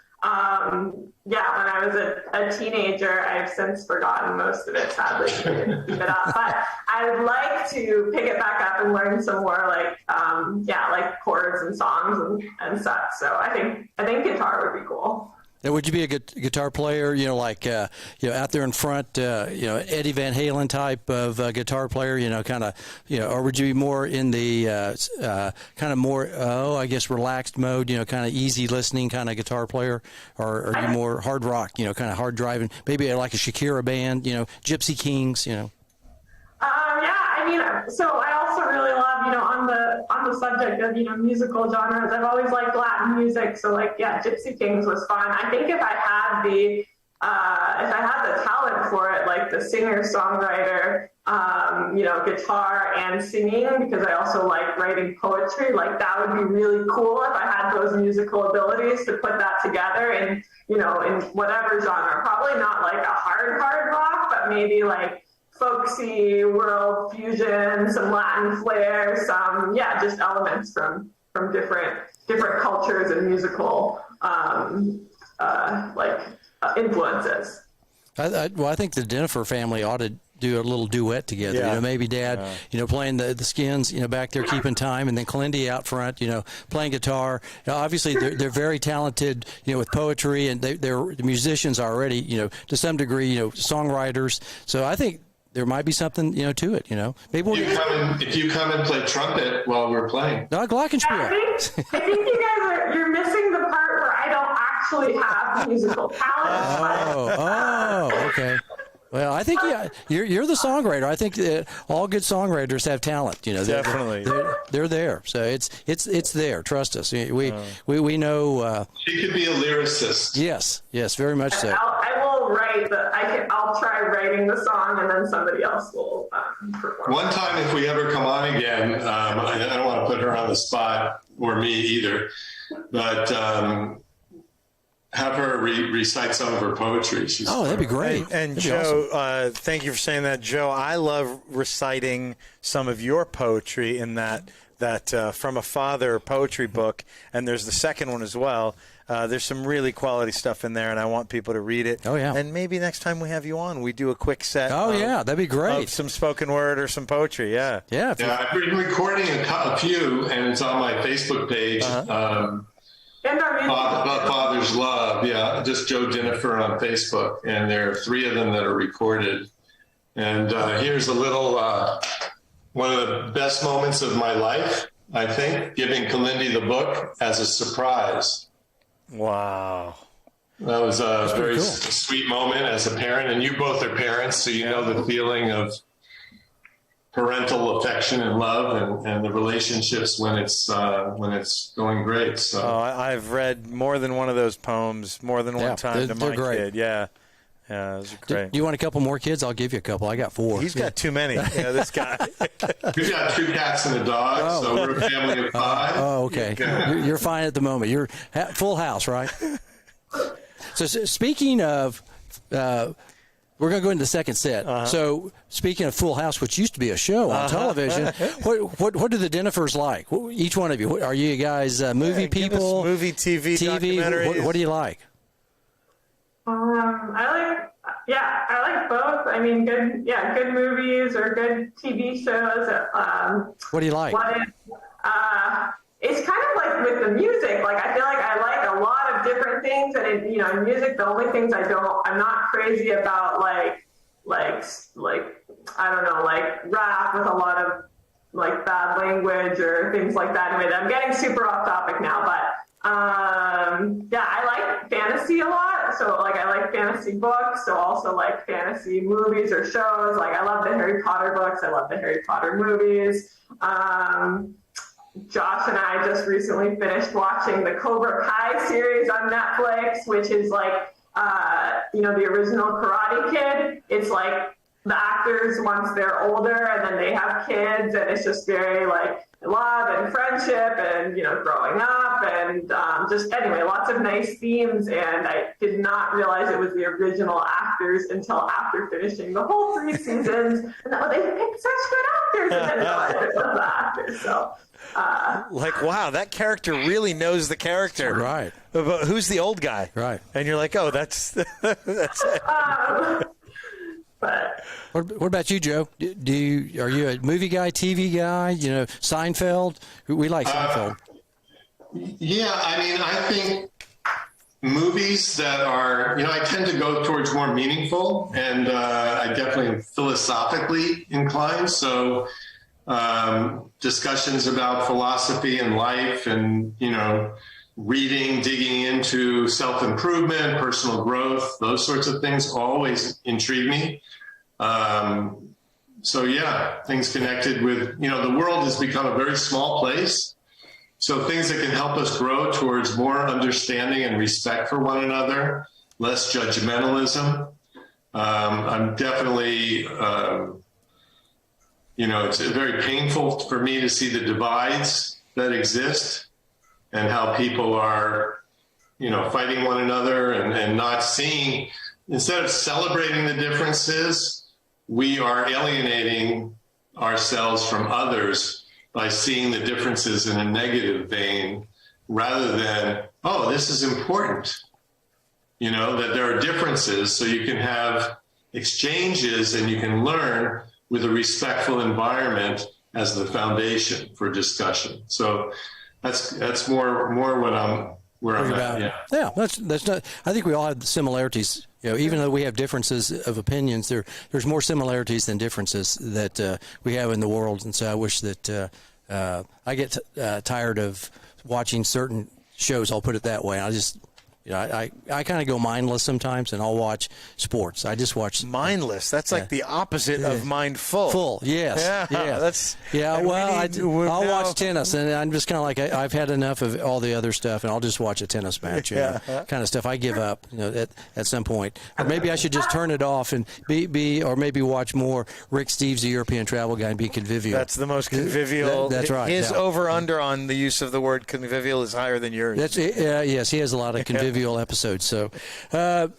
[SPEAKER 4] When I was a teenager. I've since forgotten most of it, sadly, to keep it up. But I would like to pick it back up and learn some more, like chords and songs and such. So I think guitar would be cool.
[SPEAKER 1] Now, would you be a guitar player, out there in front, Eddie Van Halen type of guitar player, or would you be more in the kind of more, relaxed mode, kind of easy listening kind of guitar player, or are you more hard rock, kind of hard driving, maybe like a Shakira band, Gypsy Kings,
[SPEAKER 4] So I also really love, on the subject of, musical genres, I've always liked Latin music. So Gypsy Kings was fun. I think if I had the if I had the talent for it, like the singer, songwriter, guitar and singing, because I also like writing poetry, like that would be really cool if I had those musical abilities to put that together in whatever genre. Probably not like a hard rock, but maybe like folksy, world fusion, some Latin flair, some, just elements from different cultures and musical, influences.
[SPEAKER 1] I think the Dinoffer family ought to do a little duet together.
[SPEAKER 3] Yeah.
[SPEAKER 1] Maybe Dad, playing the skins, back there keeping time, and then Kalindi out front, playing guitar. Obviously, they're very talented, with poetry, and they're musicians already, to some degree, songwriters. So I think there might be something, to it. Maybe
[SPEAKER 5] if you come and play trumpet while we're playing.
[SPEAKER 1] No, glockenspiel.
[SPEAKER 4] I think you guys you're missing the part where I don't actually have musical talent.
[SPEAKER 1] Oh, okay. Well, I think you're the songwriter. I think all good songwriters have talent.
[SPEAKER 3] Definitely,
[SPEAKER 1] they're there. So it's there. Trust us. We know.
[SPEAKER 5] She could be a lyricist.
[SPEAKER 1] Yes, very much so.
[SPEAKER 4] I will write I'll try writing the song, and then somebody else will perform.
[SPEAKER 5] One time, if we ever come on again, I don't want to put her on the spot, or me either, but. Have her recite some of her poetry.
[SPEAKER 1] That'd be great.
[SPEAKER 3] And
[SPEAKER 1] that'd
[SPEAKER 3] Joe,
[SPEAKER 1] awesome.
[SPEAKER 3] Thank you for saying that. Joe, I love reciting some of your poetry in that From a Father poetry book, and there's the second one as well. There's some really quality stuff in there, and I want people to read it.
[SPEAKER 1] Oh, yeah.
[SPEAKER 3] And maybe next time we have you on, we do a quick set.
[SPEAKER 1] That'd be great.
[SPEAKER 3] Of some spoken word or some poetry, yeah.
[SPEAKER 1] Yeah.
[SPEAKER 5] I've been recording a few, and it's on my Facebook page.
[SPEAKER 4] And our music.
[SPEAKER 5] Father's Love, just Joe Dinoffer on Facebook, and there are 3 of them that are recorded. And here's a little, one of the best moments of my life, I think, giving Kalindi the book as a surprise.
[SPEAKER 3] Wow.
[SPEAKER 5] That was a very
[SPEAKER 1] cool.
[SPEAKER 5] sweet moment as a parent, and you both are parents, so you know the feeling of parental affection and love, and the relationships when it's going great. So
[SPEAKER 3] I've read more than one of those poems more than one time to my
[SPEAKER 1] great.
[SPEAKER 3] kid. Yeah, those are great.
[SPEAKER 1] Do you want a couple more kids? I'll give you a couple. I got 4.
[SPEAKER 3] He's got too many. This guy.
[SPEAKER 5] we've got 2 cats and a dog, so we're a family of 5.
[SPEAKER 1] Oh, okay. You're fine at the moment. You're full house, right? So speaking of. We're going to go into the second set. So, speaking of Full House, which used to be a show on television, what do the Dinoffers like? Each one of you, are you guys movie people?
[SPEAKER 3] Movie, TV, documentaries.
[SPEAKER 1] What do you like?
[SPEAKER 4] I like both. I mean, good movies or good TV shows.
[SPEAKER 1] What do you like?
[SPEAKER 4] It's kind of like with the music. Like, I feel like I like a lot of different things, and in music, the only things I'm not crazy about, like I don't know, like rap with a lot of like bad language or things like that. Anyway, I'm getting super off topic now, but I like fantasy a lot. So like I like fantasy books, so also like fantasy movies or shows. Like I love the Harry Potter books. I love the Harry Potter movies. Josh and I just recently finished watching the Cobra Kai series on Netflix, which is like, the original Karate Kid. It's like the actors once they're older and then they have kids, and it's just very like love and friendship and, growing up and lots of nice themes. And I did not realize it was the original actors until after finishing the whole 3 seasons. And they picked such good actors, and then I realized it was the actors. So.
[SPEAKER 3] Wow, that character really knows the character.
[SPEAKER 1] Right.
[SPEAKER 3] But who's the old guy?
[SPEAKER 1] Right.
[SPEAKER 3] And you're like, that's it.
[SPEAKER 4] But
[SPEAKER 1] what about you, Joe? Are you a movie guy, TV guy? Seinfeld? We like Seinfeld.
[SPEAKER 5] I think movies that are, I tend to go towards more meaningful, and I definitely am philosophically inclined. So discussions about philosophy and life and, reading, digging into self-improvement, personal growth, those sorts of things always intrigue me. Things connected with, the world has become a very small place. So things that can help us grow towards more understanding and respect for one another, less judgmentalism. I'm definitely, it's very painful for me to see the divides that exist and how people are, fighting one another and not seeing, instead of celebrating the differences, we are alienating ourselves from others by seeing the differences in a negative vein rather than, oh, this is important. That there are differences so you can have exchanges and you can learn with a respectful environment as the foundation for discussion. So that's more where I'm at.
[SPEAKER 1] Yeah, that's not. I think we all have similarities. Even though we have differences of opinions, there's more similarities than differences that we have in the world. And so I wish that I get tired of watching certain shows. I'll put it that way. I kind of go mindless sometimes, and I'll watch sports. I just watch
[SPEAKER 3] mindless. That's like the opposite of mindful.
[SPEAKER 1] Full, yes,
[SPEAKER 3] yeah.
[SPEAKER 1] I'll watch tennis, and I'm just kind of like I've had enough of all the other stuff, and I'll just watch a tennis match. Kind of stuff. I give up, at some point, or maybe I should just turn it off and or maybe watch more Rick Steves, the European travel guy, and be convivial.
[SPEAKER 3] That's the most convivial.
[SPEAKER 1] That's right.
[SPEAKER 3] His over under on the use of the word convivial is higher than yours.
[SPEAKER 1] Yes, he has a lot of convivial episodes. So,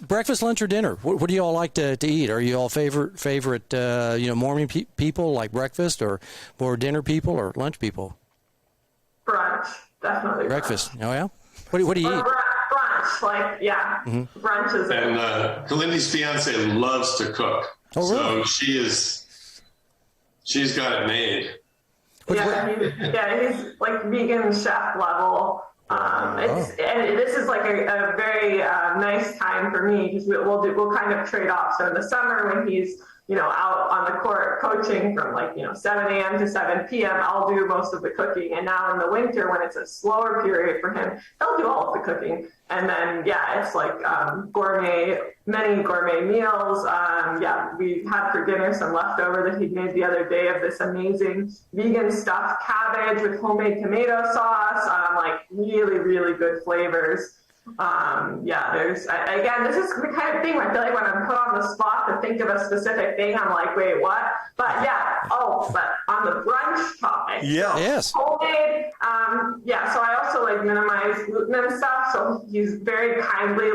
[SPEAKER 1] breakfast, lunch, or dinner? What do you all like to eat? Are you all favorite morning people like breakfast, or more dinner people, or lunch people?
[SPEAKER 4] Brunch, definitely.
[SPEAKER 1] Breakfast. Oh yeah. What do you eat?
[SPEAKER 4] Brunch, brunch is.
[SPEAKER 5] And Kalindi's fiance loves to cook.
[SPEAKER 1] Oh, really?
[SPEAKER 5] So she's got it made.
[SPEAKER 4] He's like vegan chef level. And this is like a very nice time for me because we'll kind of trade off. So in the summer when he's out on the court coaching from 7 a.m. to 7 p.m., I'll do most of the cooking. And now in the winter when it's a slower period for him, he'll do all of the cooking. And then it's like many gourmet meals. We had for dinner some leftover that he'd made the other day of this amazing vegan stuffed cabbage with homemade tomato sauce. Really, really good flavors. There's this is the kind of thing where I feel like when I'm put on the spot to think of a specific thing, I'm like, wait, what? But but on the brunch topic,
[SPEAKER 1] yes,
[SPEAKER 4] homemade. So I also minimize gluten and stuff. So he's very kindly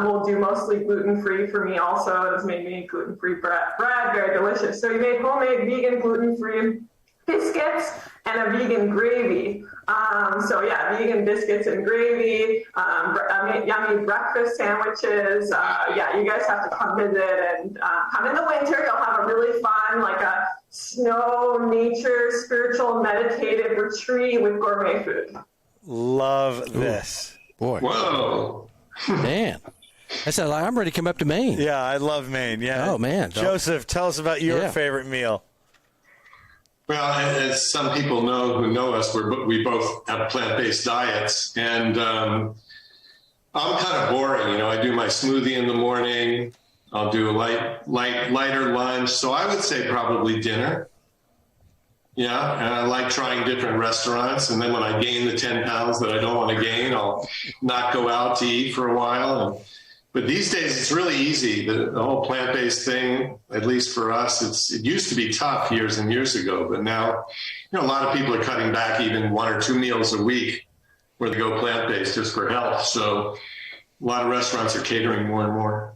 [SPEAKER 4] will do mostly gluten-free for me also. It's made me gluten-free bread, very delicious. So he made homemade vegan gluten-free biscuits and a vegan gravy. Vegan biscuits and gravy, yummy breakfast sandwiches. You guys have to come visit and come in the winter. You'll have a really fun, a snow, nature, spiritual, meditative retreat with gourmet food.
[SPEAKER 3] Love this.
[SPEAKER 1] Boy.
[SPEAKER 5] Whoa.
[SPEAKER 1] Man. I said, I'm ready to come up to Maine.
[SPEAKER 3] Yeah, I love Maine. Yeah.
[SPEAKER 1] Oh, man.
[SPEAKER 3] Joseph, tell us about your favorite meal.
[SPEAKER 5] Well, as some people know who know us, we both have plant-based diets, and I'm kind of boring. I do my smoothie in the morning. I'll do a lighter lunch. So I would say probably dinner. Yeah, and I like trying different restaurants. And then when I gain the 10 pounds that I don't want to gain, I'll not go out to eat for a while. But these days, it's really easy. The whole plant-based thing, at least for us, it used to be tough years and years ago. But now, a lot of people are cutting back even 1 or 2 meals a week where they go plant-based just for health. So a lot of restaurants are catering more and more.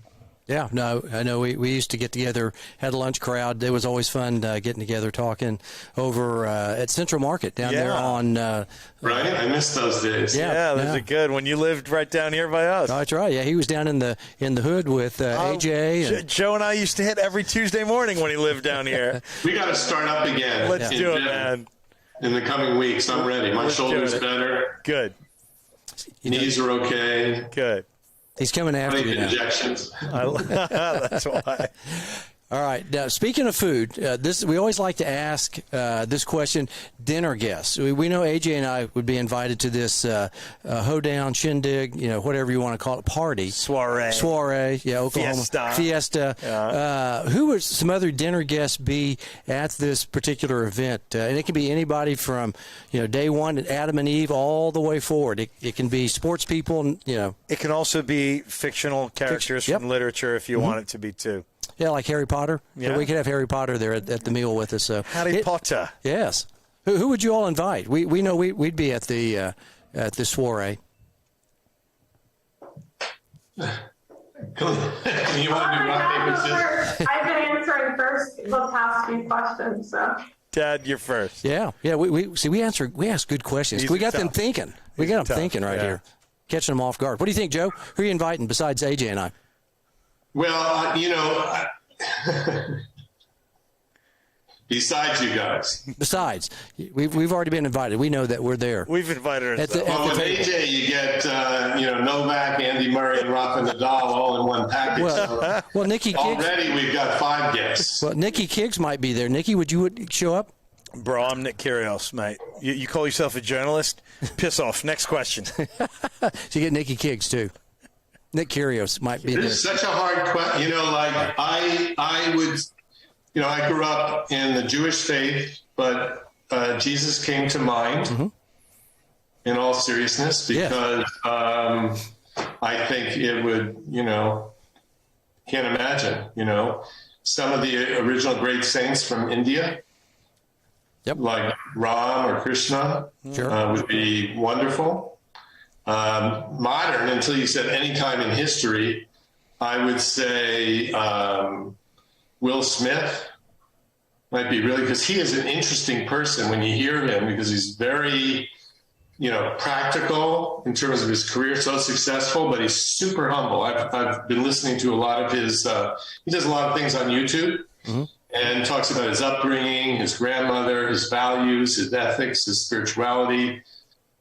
[SPEAKER 1] Yeah, no, I know we used to get together, had a lunch crowd. It was always fun getting together, talking over at Central Market down there on...
[SPEAKER 5] right, I miss those days.
[SPEAKER 3] Yeah, those are good. When you lived right down here by us.
[SPEAKER 1] Oh, that's right. Yeah, he was down in the hood with AJ. And...
[SPEAKER 3] Joe and I used to hit every Tuesday morning when he lived down here.
[SPEAKER 5] We got to start up again.
[SPEAKER 3] Let's do it, man.
[SPEAKER 5] In the coming weeks, I'm ready. My shoulder's better.
[SPEAKER 3] Good.
[SPEAKER 5] Knees are okay.
[SPEAKER 3] Good.
[SPEAKER 1] He's coming after you now.
[SPEAKER 5] Injections.
[SPEAKER 3] That's why.
[SPEAKER 1] All right. Now, speaking of food, we always like to ask this question: dinner guests. We know AJ and I would be invited to this hoedown, shindig, whatever you want to call it, party, soiree, yeah, Oklahoma fiesta. Yeah. Who would some other dinner guests be at this particular event? And it can be anybody from day one at Adam and Eve all the way forward. It can be sports people.
[SPEAKER 3] It can also be fictional characters from literature if you want it to be too.
[SPEAKER 1] Yeah, like Harry Potter.
[SPEAKER 3] Yeah.
[SPEAKER 1] So we could have Harry Potter there at the meal with us. So
[SPEAKER 3] Harry Potter.
[SPEAKER 1] Yes. Who would you all invite? We know we'd be at the soiree.
[SPEAKER 5] You want to do rock, paper, scissors?
[SPEAKER 4] I've been answering first the past few questions, so.
[SPEAKER 3] Dad, you're first.
[SPEAKER 1] Yeah. We ask good questions.
[SPEAKER 3] These
[SPEAKER 1] We
[SPEAKER 3] are
[SPEAKER 1] got them
[SPEAKER 3] tough.
[SPEAKER 1] thinking.
[SPEAKER 3] These are tough.
[SPEAKER 1] Thinking right here, catching them off guard. What do you think, Joe? Who are you inviting besides AJ and I?
[SPEAKER 5] Well, besides you guys.
[SPEAKER 1] Besides, we've already been invited. We know that we're there.
[SPEAKER 3] We've invited
[SPEAKER 1] At the-
[SPEAKER 3] ourselves.
[SPEAKER 5] Well, with AJ, you get, Novak, Andy Murray, and Rafa Nadal all in one package.
[SPEAKER 1] Well, Nikki Kiggs.
[SPEAKER 5] Already we've got 5 guests.
[SPEAKER 1] Well, Nikki Kiggs might be there. Nikki, would you show up?
[SPEAKER 3] Bro, I'm Nick Kyrgios, mate. You call yourself a journalist? Piss off. Next question.
[SPEAKER 1] So you get Nikki Kiggs too. Nick Kyrgios might be there.
[SPEAKER 5] This is such a hard question. I would, I grew up in the Jewish faith, but Jesus came to mind in all seriousness because I think it would, can't imagine, some of the original great saints from India, like Ram or Krishna, would be wonderful. Modern, until you said any time in history, I would say Will Smith might be really, because he is an interesting person when you hear him, because he's very, practical in terms of his career, so successful, but he's super humble. I've been listening to a lot of his, he does a lot of things on YouTube and talks about his upbringing, his grandmother, his values, his ethics, his spirituality.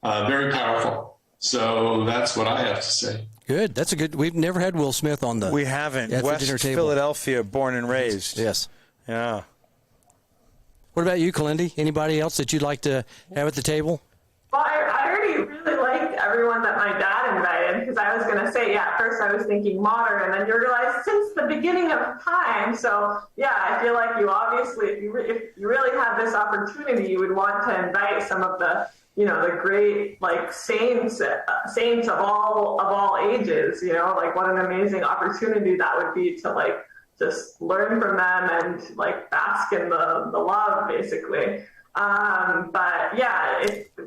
[SPEAKER 5] Very powerful. So that's what I have to say.
[SPEAKER 1] Good. That's a good. We've never had Will Smith on the.
[SPEAKER 3] We haven't.
[SPEAKER 1] At the
[SPEAKER 3] West
[SPEAKER 1] dinner table.
[SPEAKER 3] Philadelphia, born and raised.
[SPEAKER 1] Yes.
[SPEAKER 3] Yeah.
[SPEAKER 1] What about you, Kalindi? Anybody else that you'd like to have at the table?
[SPEAKER 4] Well, I already really liked everyone that my dad invited, because I was going to say, at first I was thinking modern, and then you realize since the beginning of time. So, I feel like you obviously, if you really had this opportunity, you would want to invite some of the, the great, saints of all ages, what an amazing opportunity that would be to, just learn from them and, bask in the love, basically. It's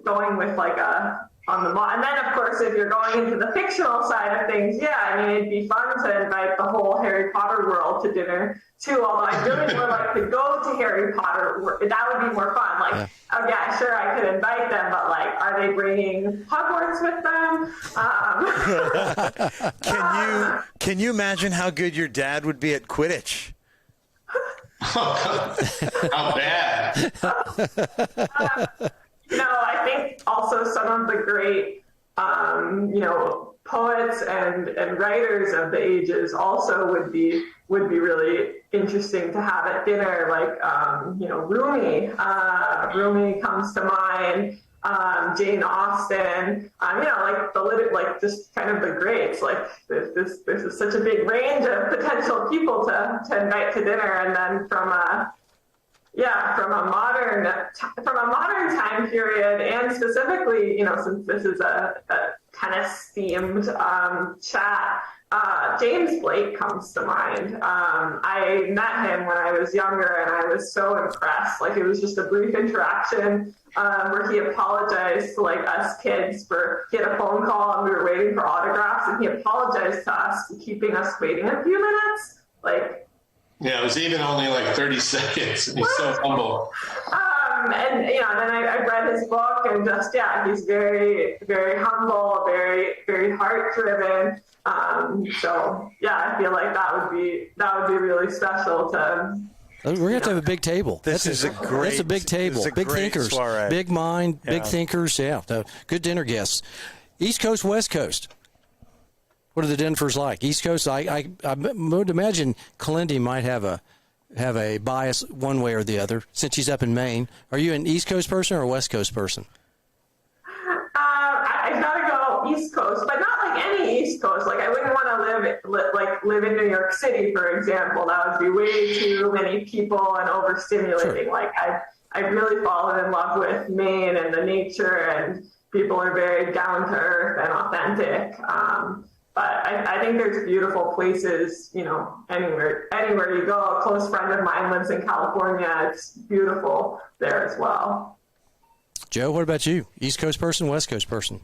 [SPEAKER 4] going with, and then, of course, if you're going into the fictional side of things, it'd be fun to invite the whole Harry Potter world to dinner, too, although I really would like to go to Harry Potter. That would be more fun. Sure, I could invite them, but, are they bringing Hogwarts with them?
[SPEAKER 3] Can you imagine how good your dad would be at Quidditch?
[SPEAKER 5] How bad?
[SPEAKER 4] I think also some of the great, poets and writers of the ages also would be really interesting to have at dinner. Rumi. Rumi comes to mind. Jane Austen. Just kind of the greats. This is such a big range of potential people to invite to dinner, and then from a modern time period, and specifically, since this is a tennis themed chat, James Blake comes to mind. I met him when I was younger, and I was so impressed. It was just a brief interaction where he apologized to us kids he had a phone call and we were waiting for autographs, and he apologized to us for keeping us waiting a few minutes.
[SPEAKER 5] Yeah, it was even only 30 seconds. He's so humble.
[SPEAKER 4] And then I read his book, and just, he's very, very humble, very, very heart driven. I feel like that would be really special to.
[SPEAKER 1] We're going to have to have a big table.
[SPEAKER 3] That's a
[SPEAKER 1] big table. Big thinkers.
[SPEAKER 3] Soiree.
[SPEAKER 1] Big mind, big thinkers. Yeah. Good dinner guests. East Coast, West Coast. What are the Denvers like? East Coast, I would imagine Kalindi might have a have a bias one way or the other since she's up in Maine. Are you an East Coast person or a West Coast person?
[SPEAKER 4] I've got to go East Coast, but not like any East Coast. Like I wouldn't want to live in New York City, for example. That would be way too many people and overstimulating.
[SPEAKER 1] Sure.
[SPEAKER 4] Like I've really fallen in love with Maine and the nature, and people are very down to earth and authentic. But I think there's beautiful places, anywhere you go. A close friend of mine lives in California. It's beautiful there as well.
[SPEAKER 1] Joe, what about you? East Coast person, West Coast person?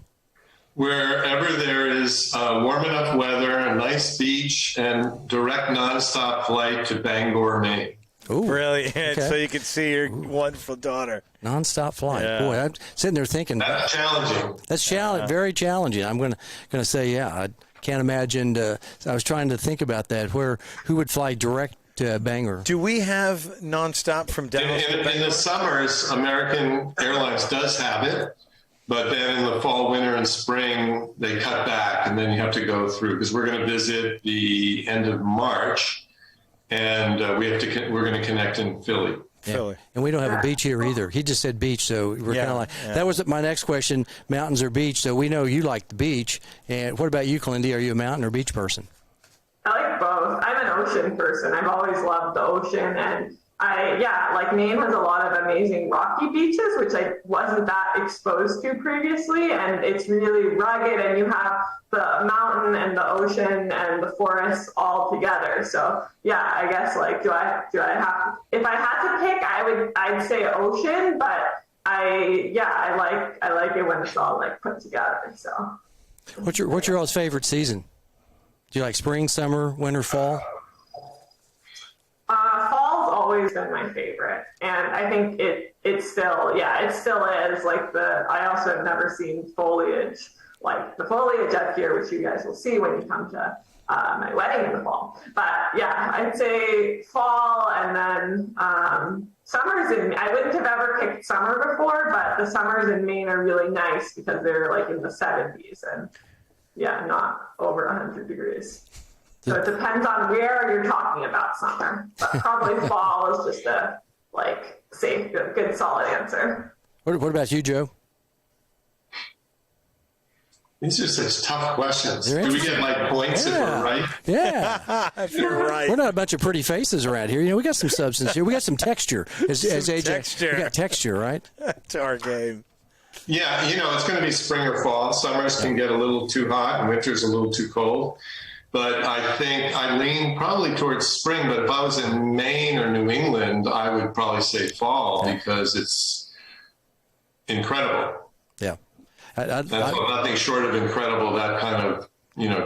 [SPEAKER 5] Wherever there is warm enough weather, a nice beach, and direct nonstop flight to Bangor, Maine.
[SPEAKER 1] Ooh,
[SPEAKER 3] Brilliant.
[SPEAKER 1] okay.
[SPEAKER 3] So you can see your wonderful daughter.
[SPEAKER 1] Nonstop flight.
[SPEAKER 3] Yeah.
[SPEAKER 1] Boy, I'm sitting there thinking
[SPEAKER 5] That's challenging.
[SPEAKER 1] that's very challenging. I'm gonna say, yeah, I can't imagine. I was trying to think about that. Who would fly direct to Bangor?
[SPEAKER 3] Do we have nonstop from Dallas?
[SPEAKER 5] In the summers, American Airlines does have it, but then in the fall, winter, and spring, they cut back, and then you have to go through, because we're going to visit the end of March, and we're going to connect in Philly.
[SPEAKER 3] Philly.
[SPEAKER 1] And we don't have a beach here either. He just said beach, so we're kind of like, that was my next question, mountains or beach. So we know you like the beach. And what about you, Kalindi? Are you a mountain or beach person?
[SPEAKER 4] I like both. I'm an ocean person. I've always loved the ocean, and Maine has a lot of amazing rocky beaches, which I wasn't that exposed to previously, and it's really rugged, and you have the mountain and the ocean and the forest all together. So yeah, I guess do I have, if I had to pick, I'd say ocean, but I like it when it's all like put together. So
[SPEAKER 1] What's your all's favorite season? Do you like spring, summer, winter, fall?
[SPEAKER 4] Fall's always been my favorite, and I think it still is. I also have never seen foliage like the foliage up here, which you guys will see when you come to my wedding in the fall. But yeah, I'd say fall, and then summers I wouldn't have ever picked summer before, but the summers in Maine are really nice because they're like in the 70s and not over 100 degrees. So it depends on where you're talking about summer, but probably fall is just a safe, good, solid answer.
[SPEAKER 1] What about you, Joe?
[SPEAKER 5] These are such tough questions.
[SPEAKER 1] They're
[SPEAKER 5] Do we get points if we're right?
[SPEAKER 1] Yeah.
[SPEAKER 3] If you're right.
[SPEAKER 1] We're not a bunch of pretty faces around here. We got some substance here. We got some texture. As AJ,
[SPEAKER 3] texture.
[SPEAKER 1] We got texture, right?
[SPEAKER 3] That's our game.
[SPEAKER 5] Yeah, it's going to be spring or fall. Summers can get a little too hot, and winter's a little too cold. But I think I lean probably towards spring. But if I was in Maine or New England, I would probably say fall because it's incredible.
[SPEAKER 1] Yeah.
[SPEAKER 5] That's nothing short of incredible, that kind of,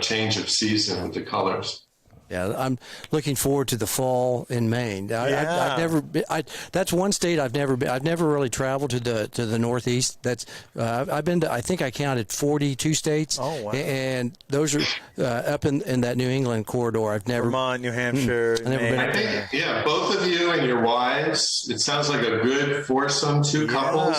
[SPEAKER 5] change of season with the colors.
[SPEAKER 1] Yeah, I'm looking forward to the fall in Maine. I've never been. That's one state I've never been. I've never really traveled to the Northeast. That's I've been to. I think I counted 42 states.
[SPEAKER 3] Oh wow!
[SPEAKER 1] And those are up in that New England corridor. I've never.
[SPEAKER 3] Vermont, New Hampshire.
[SPEAKER 1] I've never been.
[SPEAKER 5] I think both of you and your wives. It sounds like a good foursome, two couples.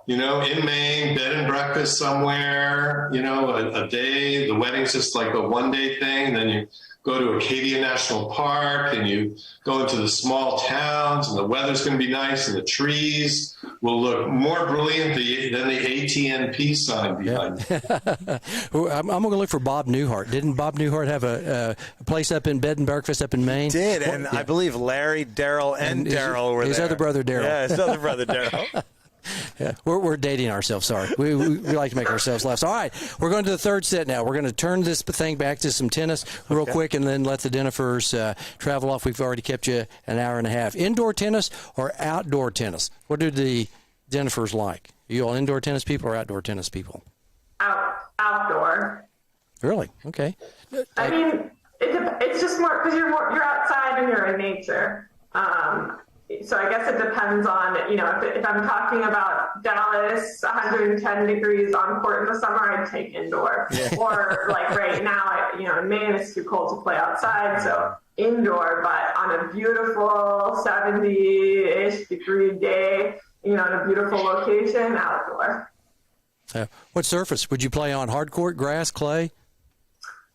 [SPEAKER 5] In Maine, bed and breakfast somewhere. A day. The wedding's just like a one-day thing. Then you go to Acadia National Park, and you go into the small towns, and the weather's going to be nice, and the trees will look more brilliant than the ATN sign behind you.
[SPEAKER 1] I'm going to look for Bob Newhart. Didn't Bob Newhart have a place up in bed and breakfast up in Maine?
[SPEAKER 3] Did, and I believe Larry, Daryl, and Daryl were there.
[SPEAKER 1] His other brother, Daryl.
[SPEAKER 3] Yeah, his other brother, Daryl.
[SPEAKER 1] Yeah, we're dating ourselves. Sorry, we like to make ourselves laugh. All right, we're going to the third set now. We're going to turn this thing back to some tennis real quick, and then let the Dinoffers travel off. We've already kept you an hour and a half. Indoor tennis or outdoor tennis? What do the Dinoffers like? Are you all indoor tennis people or outdoor tennis people?
[SPEAKER 4] Outdoor.
[SPEAKER 1] Really? Okay.
[SPEAKER 4] I mean, it's just more because you're outside and you're in nature. So I guess it depends on, if I'm talking about Dallas, 110 degrees on court in the summer, I'd take indoor. Yeah. Or right now, in Maine, it's too cold to play outside, so indoor. But on a beautiful 70-ish degree day, in a beautiful location, outdoor.
[SPEAKER 1] What surface would you play on? Hard court, grass, clay?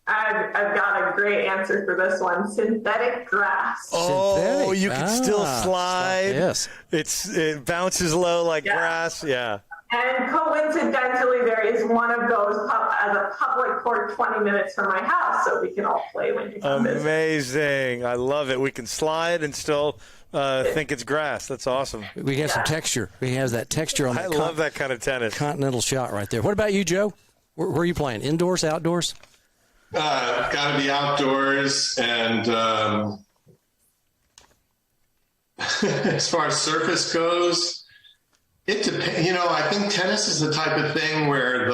[SPEAKER 4] I've got a great answer for this one. Synthetic grass.
[SPEAKER 3] Oh,
[SPEAKER 1] Synthetic.
[SPEAKER 3] you can still slide.
[SPEAKER 1] Yes.
[SPEAKER 3] It bounces low like grass. Yeah.
[SPEAKER 4] And coincidentally, there is one of those as a public court 20 minutes from my house, so we can all play when you come visit.
[SPEAKER 3] Amazing. I love it. We can slide and still think it's grass. That's awesome.
[SPEAKER 1] We have some texture. We have that texture on that.
[SPEAKER 3] I love that kind of tennis.
[SPEAKER 1] Continental shot right there. What about you, Joe? Where are you playing? Indoors, outdoors?
[SPEAKER 5] Got to be outdoors, and as far as surface goes, it depends. I think tennis is the type of thing where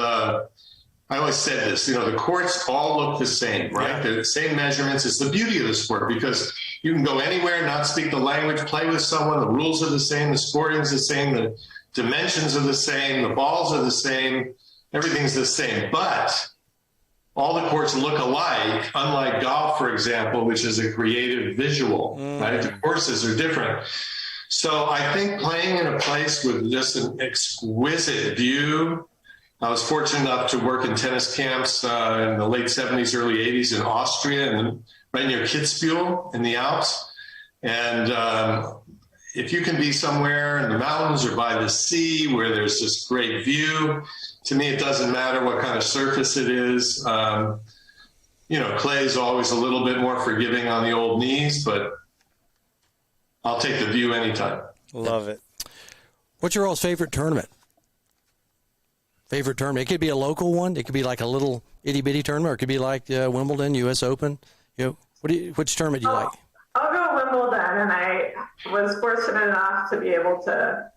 [SPEAKER 5] I always said this, the courts all look the same, right? They're the same measurements. It's the beauty of the sport because you can go anywhere, not speak the language, play with someone. The rules are the same. The scoring's the same. The dimensions are the same. The balls are the same. Everything's the same. But all the courts look alike, unlike golf, for example, which is a creative visual, right? The courses are different. So I think playing in a place with just an exquisite view. I was fortunate enough to work in tennis camps in the late 70s, early 80s in Austria, and right near Kitzbühel in the Alps. And if you can be somewhere in the mountains or by the sea where there's this great view, to me, it doesn't matter what kind of surface it is. Clay is always a little bit more forgiving on the old knees, but I'll take the view anytime.
[SPEAKER 3] Love it.
[SPEAKER 1] What's your all's favorite tournament? Favorite tournament? It could be a local one. It could be like a little itty-bitty tournament, or it could be like Wimbledon, U.S. Open. Which tournament do you like?
[SPEAKER 4] I'll go Wimbledon, and I was fortunate enough to be able to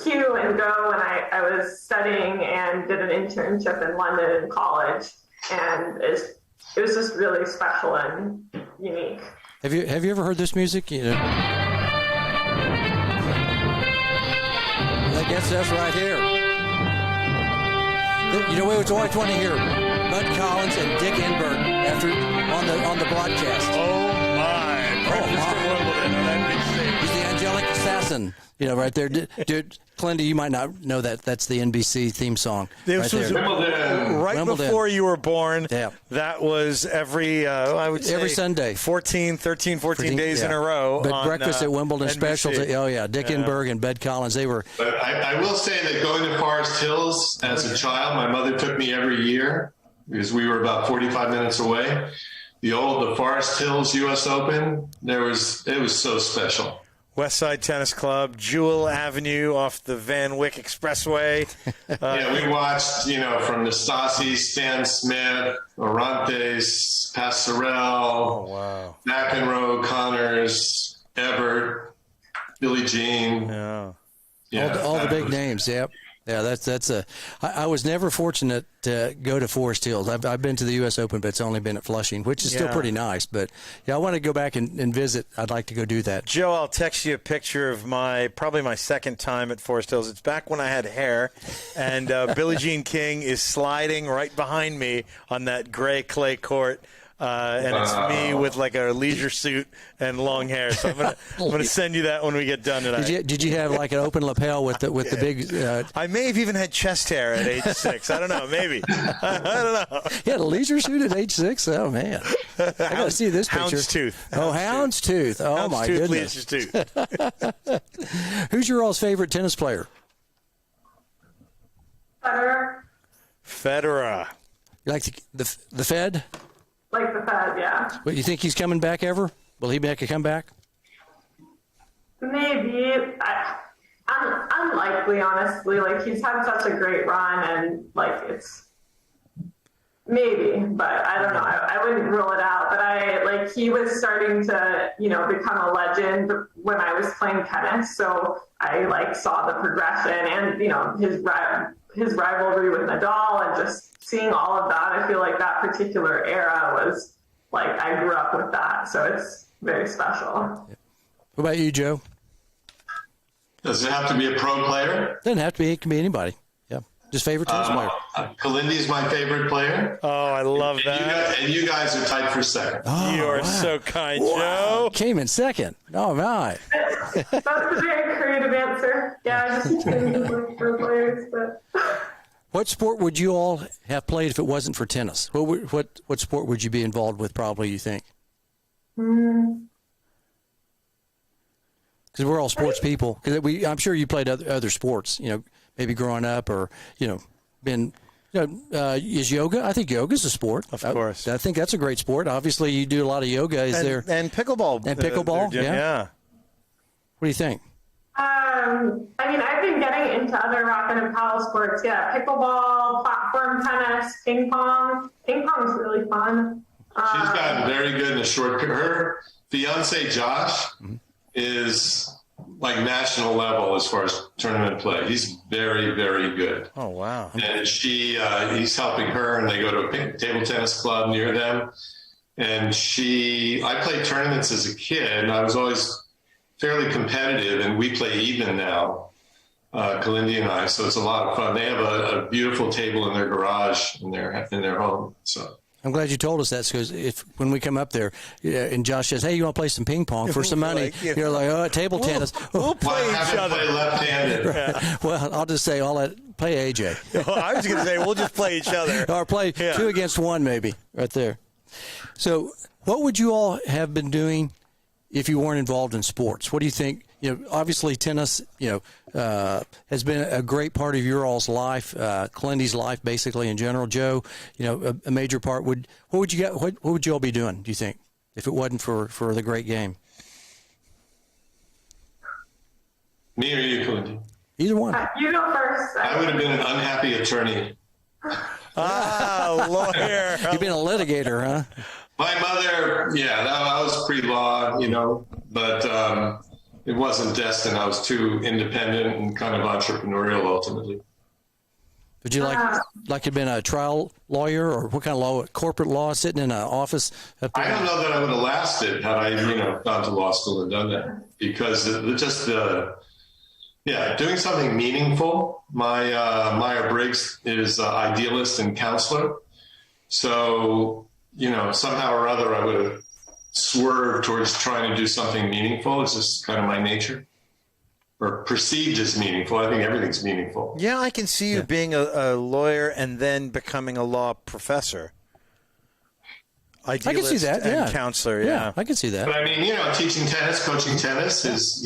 [SPEAKER 4] queue and go, and I was studying and did an internship in London in college, and it was just really special and unique.
[SPEAKER 1] Have you ever heard this music? I guess that's right here. We always want to hear Bud Collins and Dick Enberg on the broadcast.
[SPEAKER 3] Oh my! Breakfast at Wimbledon on NBC.
[SPEAKER 1] He's the angelic assassin. Right there. Dude, Kalindi, you might not know that. That's the NBC theme song.
[SPEAKER 3] This was
[SPEAKER 5] Wimbledon.
[SPEAKER 3] Wimbledon. Before you were born.
[SPEAKER 1] Yeah.
[SPEAKER 3] That was every, I would say,
[SPEAKER 1] every Sunday.
[SPEAKER 3] 14 days in a row.
[SPEAKER 1] But
[SPEAKER 3] on,
[SPEAKER 1] Breakfast at Wimbledon
[SPEAKER 3] NBC.
[SPEAKER 1] special. Dick Enberg and Bud Collins, they were.
[SPEAKER 5] But I will say that going to Forest Hills as a child, my mother took me every year because we were about 45 minutes away. The Forest Hills U.S. Open, it was so special.
[SPEAKER 3] Westside Tennis Club, Jewel Avenue off the Van Wyck Expressway.
[SPEAKER 5] We watched, from Nastasi, Stan Smith, Orantes, Passerelle, McEnroe, Connors, Everett, Billie Jean.
[SPEAKER 3] Yeah.
[SPEAKER 1] All the big names, yep. Yeah, that's I was never fortunate to go to Forest Hills. I've been to the U.S. Open, but it's only been at Flushing, which is still pretty nice. But, I want to go back and visit. I'd like to go do that.
[SPEAKER 3] Joe, I'll text you a picture of probably my second time at Forest Hills. It's back when I had hair, and Billie Jean King is sliding right behind me on that gray clay court. And it's me with like a leisure suit and long hair. So I'm gonna send you that when we get done tonight.
[SPEAKER 1] Did you have like an open lapel with the big?
[SPEAKER 3] I may have even had chest hair at age 6. I don't know. Maybe. I don't know.
[SPEAKER 1] You had a leisure suit at age 6. Oh man, I gotta see this picture.
[SPEAKER 3] Houndstooth.
[SPEAKER 1] Oh my goodness.
[SPEAKER 3] Leisure suit.
[SPEAKER 1] Who's your all's favorite tennis player?
[SPEAKER 4] Federer.
[SPEAKER 1] You like the Fed?
[SPEAKER 4] Like the Fed, yeah.
[SPEAKER 1] But you think he's coming back ever? Will he make a comeback?
[SPEAKER 4] Maybe. Unlikely, honestly. Like, he's had such a great run, and, it's maybe, but I don't know. I wouldn't rule it out. But he was starting to, become a legend when I was playing tennis. So I, saw the progression and, his rivalry with Nadal and just seeing all of that. I feel like that particular era was I grew up with that. So it's very special.
[SPEAKER 1] What about you, Joe?
[SPEAKER 5] Does it have to be a pro player?
[SPEAKER 1] Doesn't have to be. It can be anybody. Yeah. Just favorite tennis player.
[SPEAKER 5] Kalindi's my favorort player.
[SPEAKER 3] Oh, I love that.
[SPEAKER 5] And you guys are tied for second.
[SPEAKER 3] You are so kind, Joe.
[SPEAKER 1] Came in second. Oh, my.
[SPEAKER 4] That's a very creative answer. Yeah, I just pro players, but...
[SPEAKER 1] What sport would you all have played if it wasn't for tennis? What sport would you be involved with? Probably, you think? Because we're all sports people. Because I'm sure you played other sports. Maybe growing up, or been. Is yoga? I think yoga's a sport.
[SPEAKER 3] Of course.
[SPEAKER 1] I think that's a great sport. Obviously, you do a lot of yoga.
[SPEAKER 3] And pickleball?
[SPEAKER 1] And pickleball.
[SPEAKER 3] Yeah.
[SPEAKER 1] What do you think?
[SPEAKER 4] I've been getting into other racket and paddle sports. Yeah, pickleball, platform tennis, ping pong. Ping pong is really fun.
[SPEAKER 5] She's gotten very good in the short. Her fiance Josh is like national level as far as tournament play. He's very, very good.
[SPEAKER 3] Oh wow!
[SPEAKER 5] And he's helping her, and they go to a table tennis club near them. And I played tournaments as a kid, and I was always fairly competitive, and we play even now, Kalindi and I. So it's a lot of fun. They have a beautiful table in their garage in their home. So
[SPEAKER 1] I'm glad you told us that, because when we come up there and Josh says, "Hey, you want to play some ping pong for some money?" You're like, "Oh, table tennis."
[SPEAKER 3] We'll play each other.
[SPEAKER 5] Play left-handed.
[SPEAKER 1] Right. Well, I'll just say play AJ.
[SPEAKER 3] I was going to say we'll just play each other,
[SPEAKER 1] or play 2 against 1, maybe right there. So, what would you all have been doing if you weren't involved in sports? What do you think? Obviously tennis, has been a great part of your all's life, Kalindi's life, basically in general. Joe, a major part. What would you all be doing, do you think, if it wasn't for the great game?
[SPEAKER 5] Me or you, Kalindi?
[SPEAKER 1] Either one.
[SPEAKER 4] You go first.
[SPEAKER 5] I would have been an unhappy attorney.
[SPEAKER 3] Lawyer.
[SPEAKER 1] You've been a litigator, huh?
[SPEAKER 5] My mother, I was pre-law, but it wasn't destined. I was too independent and kind of entrepreneurial ultimately.
[SPEAKER 1] Would you like to have been a trial lawyer, or what kind of law? Corporate law, sitting in an office up there?
[SPEAKER 5] I don't know that I would have lasted had I, gone to law school and done that, because doing something meaningful. Meyer Briggs is idealist and counselor. So, somehow or other I would have swerved towards trying to do something meaningful. It's just kind of my nature, or perceived as meaningful. I think everything's meaningful.
[SPEAKER 3] Yeah, I can see you being a lawyer and then becoming a law professor.
[SPEAKER 1] I can see that,
[SPEAKER 3] and counselor, yeah.
[SPEAKER 1] I can see that.
[SPEAKER 5] But I mean, teaching tennis, coaching tennis is,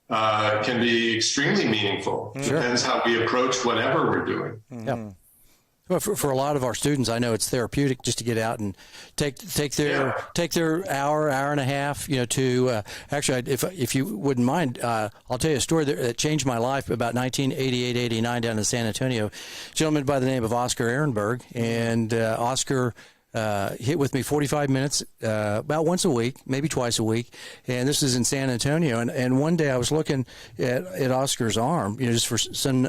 [SPEAKER 5] can be extremely meaningful.
[SPEAKER 1] Sure.
[SPEAKER 5] Depends how we approach whatever we're doing.
[SPEAKER 1] Yeah. Well, for a lot of our students, I know it's therapeutic just to get out and take their hour and a half, to actually, if you wouldn't mind, I'll tell you a story that changed my life about 1988-89 down in San Antonio. A gentleman by the name of Oscar Ehrenberg, and Oscar hit with me 45 minutes about once a week, maybe twice a week, and this is in San Antonio. And one day I was looking at Oscar's arm, just for some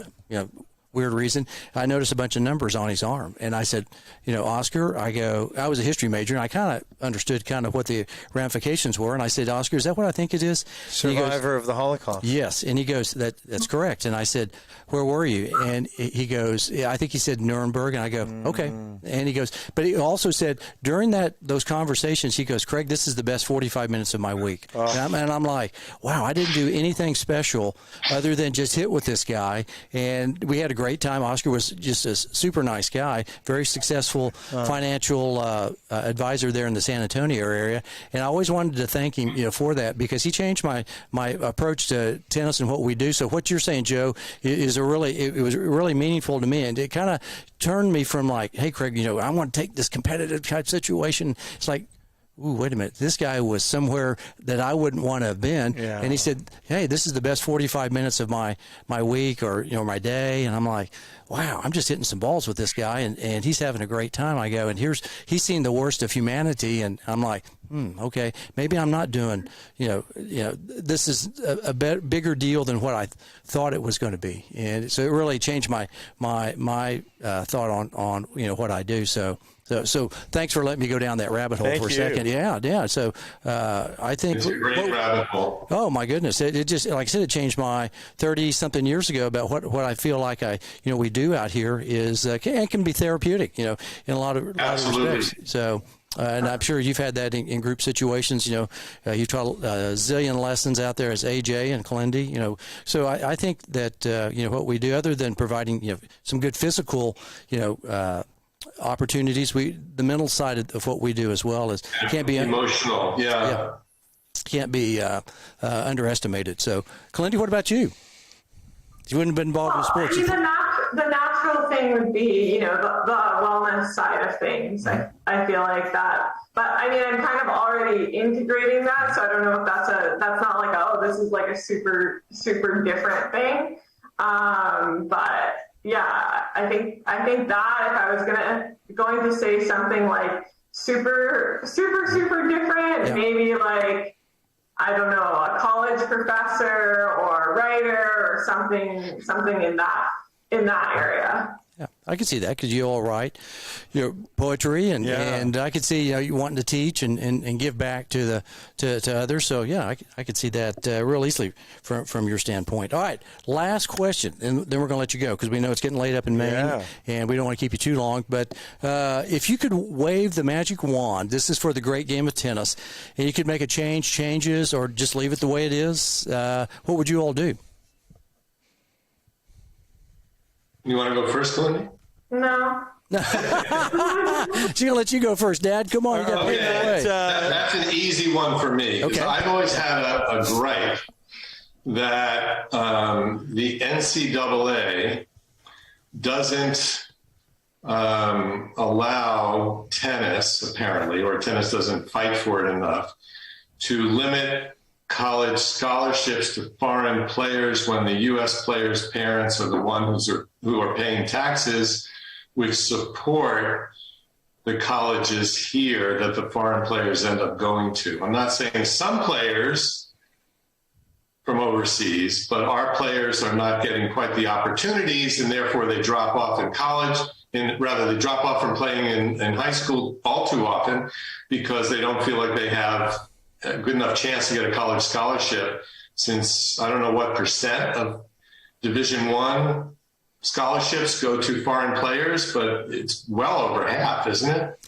[SPEAKER 1] weird reason, I noticed a bunch of numbers on his arm. And I said, Oscar, I was a history major, and I kind of understood kind of what the ramifications were. And I said, Oscar, is that what I think it is?
[SPEAKER 3] Survivor of the Holocaust.
[SPEAKER 1] Yes. And he goes, that's correct. And I said, where were you? And he goes, I think he said Nuremberg. And I go, okay. And he goes, but he also said during those conversations, he goes, Craig, this is the best 45 minutes of my week. And I'm like, wow, I didn't do anything special other than just hit with this guy. And we had a great time. Oscar was just a super nice guy, very successful financial advisor there in the San Antonio area. And I always wanted to thank him, for that, because he changed my approach to tennis and what we do. So what you're saying, Joe, is it was really meaningful to me, and it kind of turned me from like, hey, Craig, I want to take this competitive type situation. It's like, ooh, wait a minute, this guy was somewhere that I wouldn't want to have been. Yeah. And he said, hey, this is the best 45 minutes of my week, or my day. And I'm like, wow, I'm just hitting some balls with this guy, and he's having a great time. I go, and he's seen the worst of humanity, and I'm like, okay, maybe I'm not doing, this is a bigger deal than what I thought it was going to be. And so it really changed my thought on what I do. So thanks for letting me go down that rabbit hole for a second. Yeah. So I think
[SPEAKER 5] it's a great rabbit hole.
[SPEAKER 1] Oh my goodness! It just, like I said, it changed my 30-something years ago about what I feel like we do out here is it can be therapeutic, in a lot of respects. So And I'm sure you've had that in group situations. You know, you've taught a zillion lessons out there as AJ and Kalindi. You know, so I think that you know, what we do, other than providing, you know, some good physical, you know, opportunities, the mental side of what we do as well is can't be
[SPEAKER 5] emotional.
[SPEAKER 1] Can't be underestimated. So, Kalindi, what about you? You wouldn't have been involved with sports.
[SPEAKER 4] I mean, the natural thing would be, you know, the wellness side of things. I feel like that. But I mean, I'm kind of already integrating that, so I don't know if that's not like, oh, this is like a super different thing. But yeah, I think that if I was going to say something like super different, maybe like, I don't know, a college professor or a writer or something in that area.
[SPEAKER 1] Yeah, I could see that because you all write, you know, poetry and I could see, you know, you wanting to teach and give back to others. So yeah, I could see that real easily from your standpoint. All right, last question, and then we're going to let you go because we know it's getting late up in Maine and we don't want to keep you too long. But if you could wave the magic wand, this is for the great game of tennis, and you could make changes, or just leave it the way it is, what would you all do?
[SPEAKER 5] You want to go first, Kalindi?
[SPEAKER 4] No.
[SPEAKER 1] She's going to let you go first, Dad. Come on. You got to pay the way.
[SPEAKER 5] That's an easy one for me. Okay. I've always had a gripe that the NCAA doesn't allow tennis, apparently, or tennis doesn't fight for it enough, to limit college scholarships to foreign players when the U.S. players' parents are the ones who are paying taxes, which support the colleges here that the foreign players end up going to. I'm not saying some players from overseas, but our players are not getting quite the opportunities, and therefore they drop off in college, and rather they drop off from playing in high school all too often because they don't feel like they have a good enough chance to get a college scholarship, since I don't know what percent of Division I scholarships go to foreign players, but it's well over half, isn't it?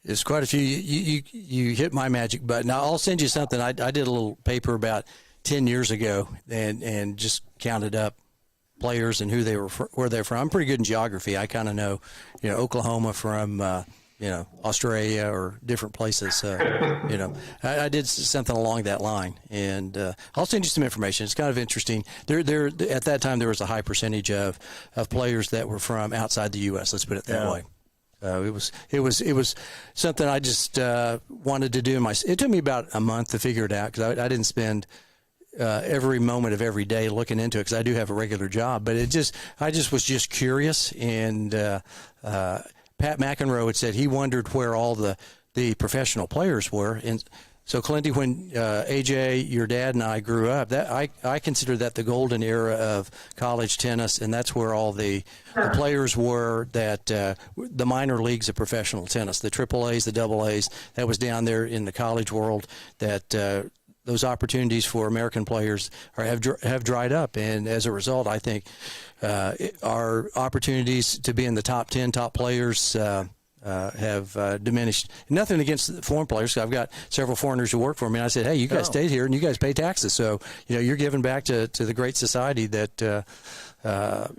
[SPEAKER 1] It's quite a few. You hit my magic button. I'll send you something. I did a little paper about 10 years ago and just counted up players and who they were, where they're from. I'm pretty good in geography. I kind of know, you know, Oklahoma from, you know, Australia or different places. You know, I did something along that line, and I'll send you some information. It's kind of interesting. There at that time there was a high percentage of players that were from outside the U.S. Let's put it that way. It was something I just wanted to do. It took me about a month to figure it out because I didn't spend every moment of every day looking into it because I do have a regular job. But I just was curious, and Pat McEnroe had said he wondered where all the professional players were. And so, Kalindi, when AJ, your dad, and I grew up, that I consider that the golden era of college tennis, and that's where all the players were that the minor leagues of professional tennis, the AAAs, the AAs, that was down there in the college world, that those opportunities for American players have dried up. And as a result, I think our opportunities to be in the top 10 top players have diminished. Nothing against the foreign players. I've got several foreigners who work for me. And I said, hey, you guys stayed here and you guys pay taxes. So, you know, you're giving back to the great society that,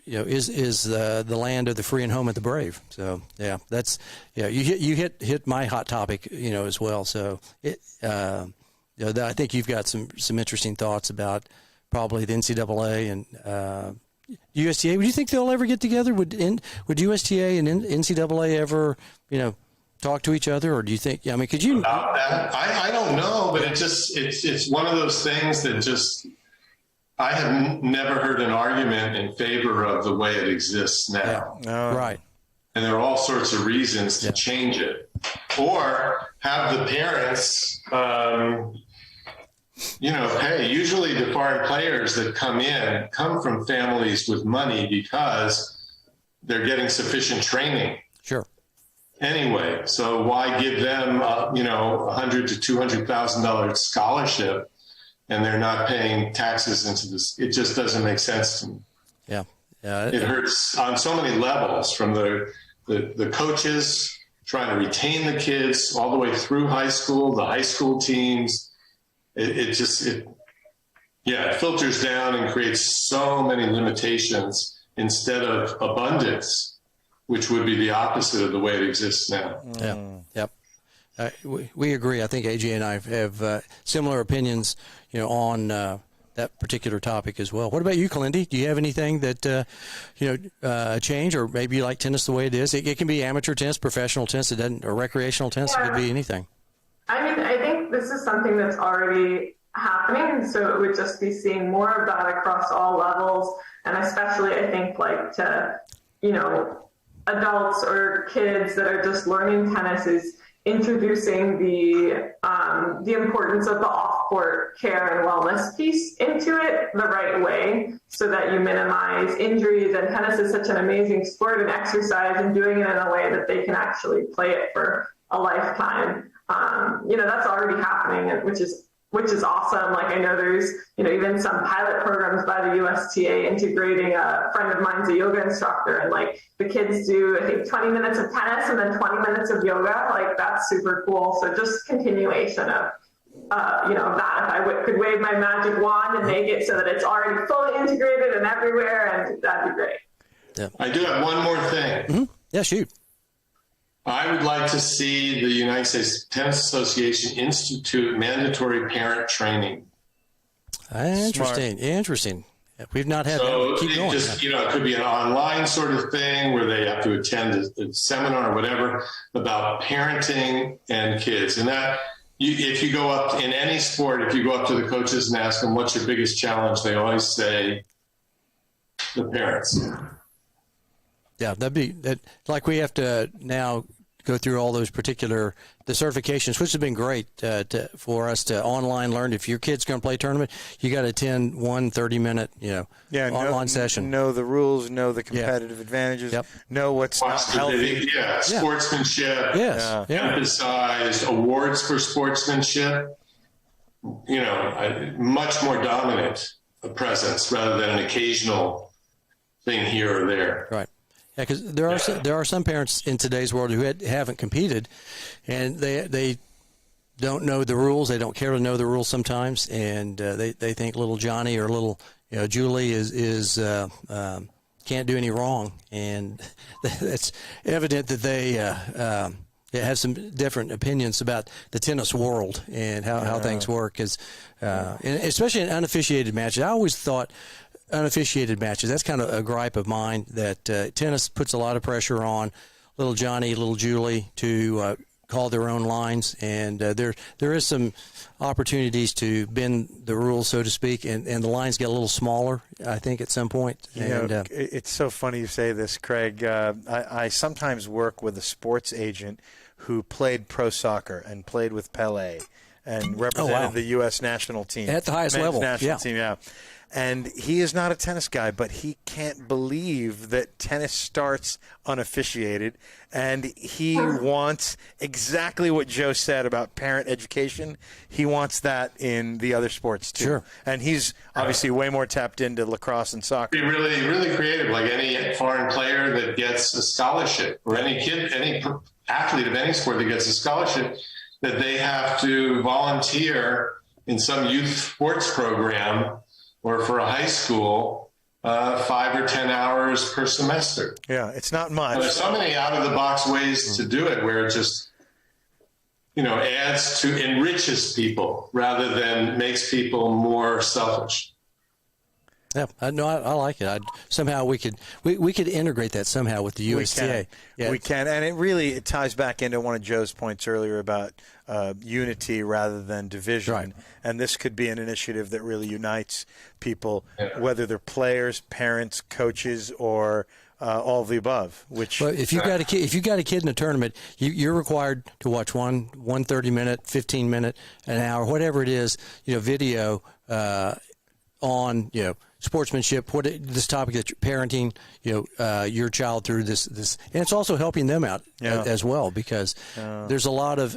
[SPEAKER 1] you know, is the land of the free and home of the brave. So, yeah, that's, yeah, you hit my hot topic, you know, as well. So, you know, I think you've got some interesting thoughts about probably the NCAA and USTA. Would you think they'll ever get together? Would USTA and NCAA ever, you know, talk to each other, or do you think? I mean, could you?
[SPEAKER 5] About that, I don't know, but it's one of those things that just I have never heard an argument in favor of the way it exists now.
[SPEAKER 1] Yeah. Right.
[SPEAKER 5] And there are all sorts of reasons to change it, or have the parents. You know, hey, usually the foreign players that come from families with money because they're getting sufficient training.
[SPEAKER 1] Sure.
[SPEAKER 5] Anyway, so why give them, you know, $100,000 to $200,000 scholarship, and they're not paying taxes into this? It just doesn't make sense to me.
[SPEAKER 1] Yeah.
[SPEAKER 5] It hurts on so many levels, from the coaches trying to retain the kids all the way through high school, the high school teams. It filters down and creates so many limitations instead of abundance, which would be the opposite of the way it exists now.
[SPEAKER 1] Yeah. Yep. We agree. I think AJ and I have similar opinions, on that particular topic as well. What about you, Kalindi? Do you have anything that change, or maybe you like tennis the way it is? It can be amateur tennis, professional tennis, or recreational tennis. It could be anything.
[SPEAKER 4] I mean, I think this is something that's already happening, so it would just be seeing more of that across all levels, and especially I think to adults or kids that are just learning tennis is introducing the importance of the off-court care and wellness piece into it the right way, so that you minimize injuries. And tennis is such an amazing sport and exercise, and doing it in a way that they can actually play it for a lifetime. That's already happening, which is awesome. Like, I know there's, even some pilot programs by the USTA integrating. A friend of mine's a yoga instructor, and like the kids do, I think 20 minutes of tennis and then 20 minutes of yoga. Like, that's super cool. So just continuation of, that. If I could wave my magic wand and make it so that it's already fully integrated and everywhere, and that'd be great.
[SPEAKER 1] Yeah.
[SPEAKER 5] I do have one more thing.
[SPEAKER 1] Mm-hmm. Yeah, shoot.
[SPEAKER 5] I would like to see the United States Tennis Association institute mandatory parent training.
[SPEAKER 1] Interesting. Interesting. We've not had that. Keep going.
[SPEAKER 5] It could be an online sort of thing where they have to attend a seminar or whatever about parenting and kids. And that, if you go up in any sport, if you go up to the coaches and ask them, what's your biggest challenge? They always say the parents.
[SPEAKER 1] Yeah, that'd be that. Like, we have to now go through all those the certifications, which has been great for us to online learn. If your kid's going to play a tournament, you got to attend 1 30-minute, online session.
[SPEAKER 3] Know the rules, know the competitive advantages, know what's not healthy.
[SPEAKER 5] Sportsmanship.
[SPEAKER 1] Yes.
[SPEAKER 5] Emphasize awards for sportsmanship. A much more dominant presence rather than an occasional thing here or there.
[SPEAKER 1] Right. Yeah, because there are some parents in today's world who haven't competed, and they don't know the rules. They don't care to know the rules sometimes, and they think little Johnny or little Julie is can't do any wrong, and it's evident that they have some different opinions about the tennis world and how things work. Because especially in unofficiated matches, I always thought. Unofficiated matches, that's kind of a gripe of mine, that tennis puts a lot of pressure on little Johnny, little Julie to call their own lines, and there is some opportunities to bend the rules, so to speak, and the lines get a little smaller, I think, at some point.
[SPEAKER 3] It's so funny you say this, Craig. I sometimes work with a sports agent who played pro soccer and played with Pelé and represented the U.S. national team.
[SPEAKER 1] At the highest level.
[SPEAKER 3] National team, yeah. And he is not a tennis guy, but he can't believe that tennis starts unofficiated. And he wants exactly what Joe said about parent education. He wants that in the other sports, too.
[SPEAKER 1] Sure.
[SPEAKER 3] And he's obviously way more tapped into lacrosse and soccer.
[SPEAKER 5] Be really, really creative, like any foreign player that gets a scholarship, or any athlete of any sport that gets a scholarship, that they have to volunteer in some youth sports program or for a high school, 5 or 10 hours per semester.
[SPEAKER 3] Yeah, it's not much.
[SPEAKER 5] There's so many out-of-the-box ways to do it where it just, enriches people rather than makes people more selfish.
[SPEAKER 1] Yeah, no, I like it. Somehow we could integrate that somehow with the USTA.
[SPEAKER 3] We can, and it ties back into one of Joe's points earlier about unity rather than division.
[SPEAKER 1] Right.
[SPEAKER 3] And this could be an initiative that really unites people, whether they're players, parents, coaches, or all of the above.
[SPEAKER 1] But if you got a kid in a tournament, you're required to watch one 30-minute, 15-minute, an hour, whatever it is, video on sportsmanship, this topic that you're parenting, your child through this, and it's also helping them out as well, because there's a lot of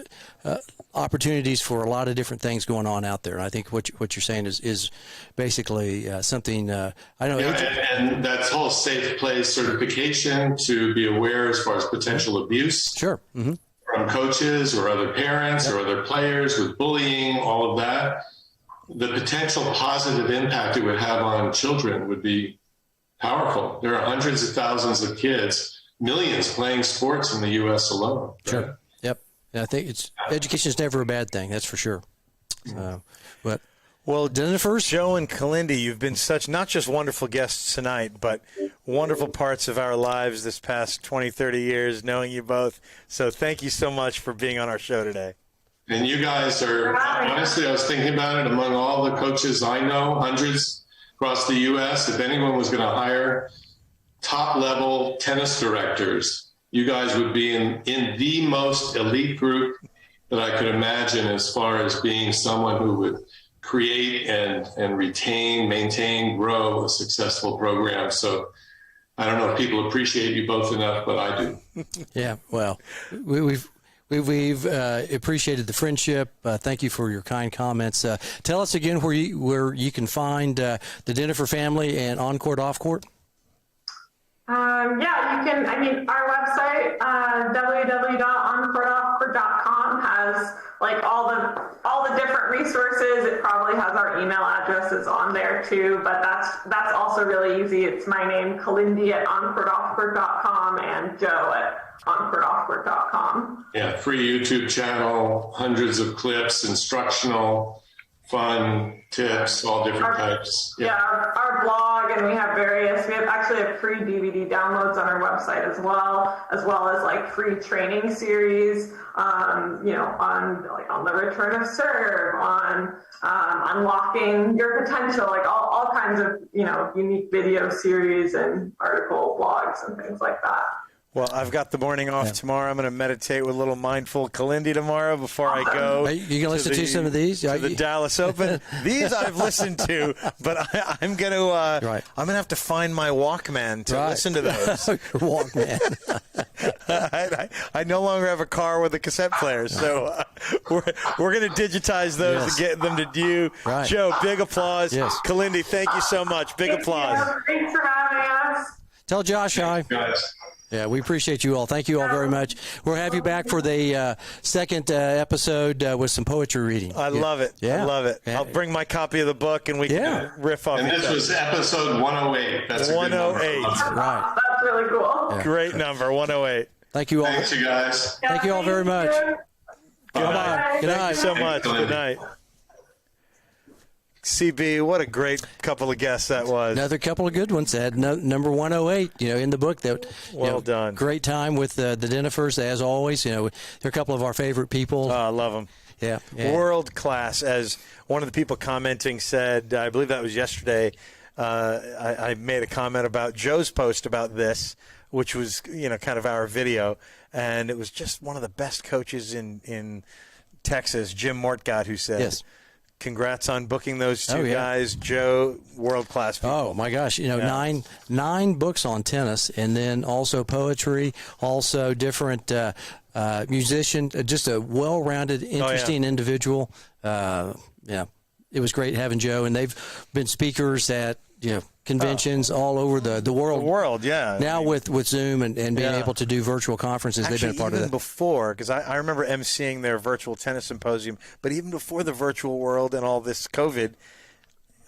[SPEAKER 1] opportunities for a lot of different things going on out there. And I think what you're saying is basically something I know.
[SPEAKER 5] And that's whole safe play certification to be aware as far as potential abuse.
[SPEAKER 1] Sure. Mm-hmm.
[SPEAKER 5] From coaches or other parents or other players with bullying, all of that. The potential positive impact it would have on children would be powerful. There are hundreds of thousands of kids, millions playing sports in the U.S. alone. Right?
[SPEAKER 1] Sure. Yep. And I think education is never a bad thing. That's for sure. Well, Dinoffer,
[SPEAKER 3] Joe and Kalindi, you've been such not just wonderful guests tonight, but wonderful parts of our lives this past 20, 30 years, knowing you both. So thank you so much for being on our show today.
[SPEAKER 5] And you guys are, honestly, I was thinking about it, among all the coaches I know, hundreds across the U.S., if anyone was going to hire top-level tennis directors, you guys would be in the most elite group that I could imagine, as far as being someone who would create and retain, maintain, grow a successful program. So I don't know if people appreciate you both enough, but I do.
[SPEAKER 1] Yeah, well, We've appreciated the friendship. Thank you for your kind comments. Tell us again where you can find the Dinoffer family and Oncourt, Offcourt.
[SPEAKER 4] You can. I mean, our website www.oncourtoffcourt.com has like all the different resources. It probably has our email addresses on there too. But that's also really easy. It's my name, Kalindi at oncourtoffcourt.com, and Joe at oncourtoffcourt.com.
[SPEAKER 5] Yeah, free YouTube channel, hundreds of clips, instructional, fun tips, all different types.
[SPEAKER 4] Our blog, and we have actually have free DVD downloads on our website as well as like free training series, on the return of serve, on unlocking your potential, like all kinds of, unique video series and article blogs and things like that.
[SPEAKER 3] Well, I've got the morning off tomorrow. I'm going to meditate with a little mindful Kalindi tomorrow before I go.
[SPEAKER 1] Are you going to listen to some of these?
[SPEAKER 3] To the Dallas Open. These I've listened to, but I'm going to I'm going to have to find my Walkman to listen to those.
[SPEAKER 1] Your Walkman.
[SPEAKER 3] I no longer have a car with a cassette player, so we're going to digitize those and get them to you.
[SPEAKER 1] Right.
[SPEAKER 3] Joe, big applause.
[SPEAKER 1] Yes.
[SPEAKER 3] Kalindi, thank you so much. Big applause.
[SPEAKER 4] Thanks for having us.
[SPEAKER 1] Tell Josh hi.
[SPEAKER 5] Guys.
[SPEAKER 1] Yeah, we appreciate you all. Thank you all very much. We'll have you back for the second episode with some poetry reading.
[SPEAKER 3] I love it.
[SPEAKER 1] Yeah.
[SPEAKER 3] I love it.
[SPEAKER 1] Yeah.
[SPEAKER 3] I'll bring my copy of the book, and we can riff off
[SPEAKER 5] And this was episode 108. That's
[SPEAKER 3] 108.
[SPEAKER 1] Right.
[SPEAKER 4] That's really cool.
[SPEAKER 1] Yeah.
[SPEAKER 3] Great number, 108.
[SPEAKER 1] Thank you all.
[SPEAKER 5] Thanks, you guys.
[SPEAKER 1] Thank you all very much. Bye-bye. Good
[SPEAKER 3] Thank
[SPEAKER 1] night.
[SPEAKER 3] you so much. Good night. CB, what a great couple of guests that was.
[SPEAKER 1] Another couple of good ones. Had number 108, in the book. That
[SPEAKER 3] well done.
[SPEAKER 1] Great time with the Dinoffers, as always. They're a couple of our favorite people.
[SPEAKER 3] I love them.
[SPEAKER 1] Yeah.
[SPEAKER 3] World class, as one of the people commenting said. I believe that was yesterday. I made a comment about Joe's post about this, which was kind of our video, and it was just one of the best coaches in Texas, Jim Mortgott, who said.
[SPEAKER 1] Yes.
[SPEAKER 3] Congrats on booking those two guys. Joe, world-class people.
[SPEAKER 1] Oh, my gosh. 9 books on tennis, and then also poetry, also different musician, just a well-rounded, interesting individual. It was great having Joe, and they've been speakers at, conventions all over the world.
[SPEAKER 3] The world, yeah.
[SPEAKER 1] Now with Zoom and being able to do virtual conferences,
[SPEAKER 3] Actually,
[SPEAKER 1] they've been a part of that.
[SPEAKER 3] Even before, because I remember emceeing their virtual tennis symposium, but even before the virtual world and all this COVID,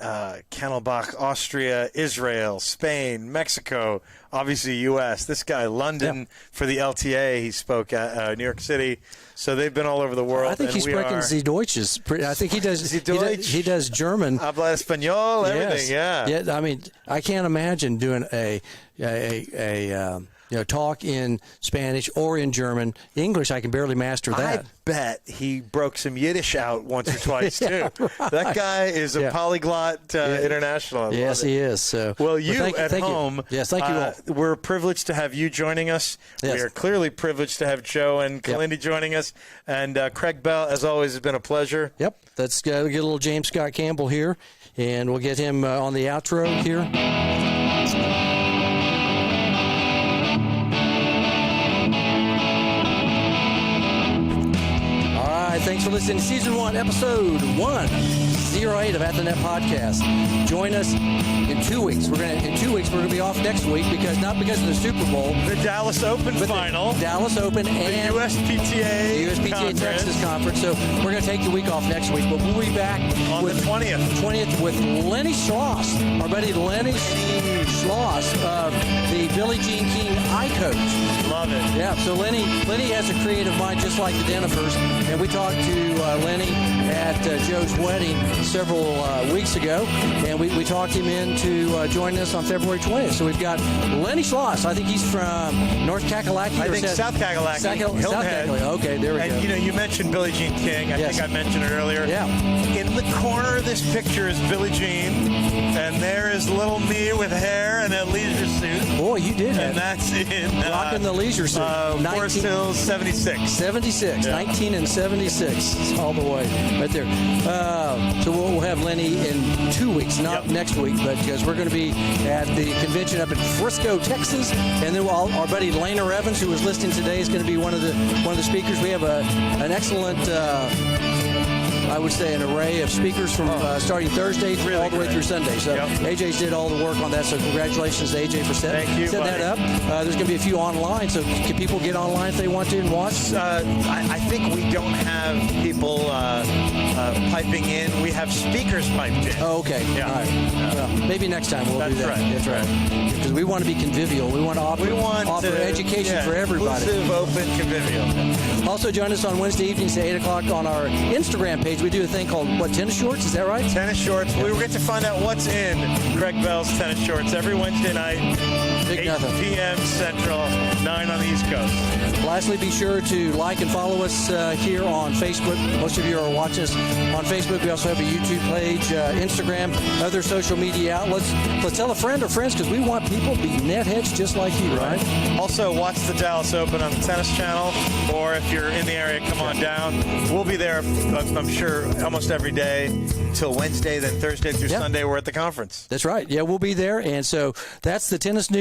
[SPEAKER 3] Kennelbach, Austria, Israel, Spain, Mexico, obviously U.S. This guy, London, for the LTA, he spoke at New York City. So they've been all over the world.
[SPEAKER 1] I think he's sprechen Sie Deutsches. I think he does. He does German.
[SPEAKER 3] Habla español, everything.
[SPEAKER 1] Yeah. I mean, I can't imagine doing a talk in Spanish or in German. English, I can barely master that.
[SPEAKER 3] I bet he broke some Yiddish out once or twice, too. Right. That guy is a polyglot international.
[SPEAKER 1] Yes, he is. So,
[SPEAKER 3] well, at home.
[SPEAKER 1] Yes, thank you all.
[SPEAKER 3] we're privileged to have you joining us.
[SPEAKER 1] Yes.
[SPEAKER 3] We are clearly privileged to have Joe and Kalindi joining us. And Craig Bell, as always, has been a pleasure.
[SPEAKER 1] Yep. Let's get a little James Scott Campbell here, and we'll get him on the outro here. All right. Thanks for listening to Season 1, Episode 108 of At the Net Podcast. Join us in 2 weeks. In 2 weeks, we're going to be off next week not because of the Super Bowl.
[SPEAKER 3] The Dallas Open final.
[SPEAKER 1] The Dallas Open and
[SPEAKER 3] the USPTA
[SPEAKER 1] USPTA Texas Conference. So we're going to take the week off next week, but we'll be back
[SPEAKER 3] on the 20th
[SPEAKER 1] with Lenny Schloss, our buddy Lenny Schloss of the Billie Jean King I Coach.
[SPEAKER 3] Love it.
[SPEAKER 1] Yeah, so Lenny has a creative mind just like the Dinoffers, and we talked to Lenny at Joe's wedding several weeks ago, and we talked him into joining us on February 20th. So we've got Lenny Schloss. I think he's from North Kakalaki.
[SPEAKER 3] I think South Kakalaki.
[SPEAKER 1] South Kakalaki. Okay, there we go.
[SPEAKER 3] And you mentioned Billie Jean King. I think I mentioned it earlier.
[SPEAKER 1] Yeah.
[SPEAKER 3] In the corner of this picture is Billie Jean, and there is little me with hair and a leisure suit.
[SPEAKER 1] Boy, you did that.
[SPEAKER 3] And that's in
[SPEAKER 1] rocking the leisure suit.
[SPEAKER 3] Forest Hills 76.
[SPEAKER 1] 76, yeah. 19 and 76, all the way right there. So we'll have Lenny in 2 weeks, not next week, but because we're going to be at the convention up in Frisco, Texas, and then our buddy Lena Evans, who was listening today, is going to be one of the speakers. We have an excellent. I would say an array of speakers from starting Thursday all the way through Sunday. So AJ's did all the work on that. So congratulations to AJ for setting that up. There's going to be a few online. So can people get online if they want to and watch?
[SPEAKER 3] I think we don't have people piping in. We have speakers piped in.
[SPEAKER 1] Oh, okay.
[SPEAKER 3] Yeah.
[SPEAKER 1] All right. Well, maybe next time we'll do that.
[SPEAKER 3] That's right.
[SPEAKER 1] Because we want to be convivial. We want to offer education for everybody.
[SPEAKER 3] Inclusive, open, convivial.
[SPEAKER 1] Also join us on Wednesday evenings at 8 o'clock on our Instagram page. We do a thing called, tennis shorts? Is that right?
[SPEAKER 3] Tennis shorts. We will get to find out what's in Craig Bell's tennis shorts every Wednesday night, 8 p.m. Central, 9 on the East Coast.
[SPEAKER 1] Lastly, be sure to like and follow us here on Facebook. Most of you are watching us on Facebook. We also have a YouTube page, Instagram, other social media outlets. Let's tell a friend or friends because we want people to be net heads just like you, right?
[SPEAKER 3] Also, watch the Dallas Open on the Tennis Channel, or if you're in the area, come on down. We'll be there, I'm sure, almost every day until Wednesday, then Thursday through Sunday we're at the conference.
[SPEAKER 1] That's right. Yeah, we'll be there. And so that's the tennis news.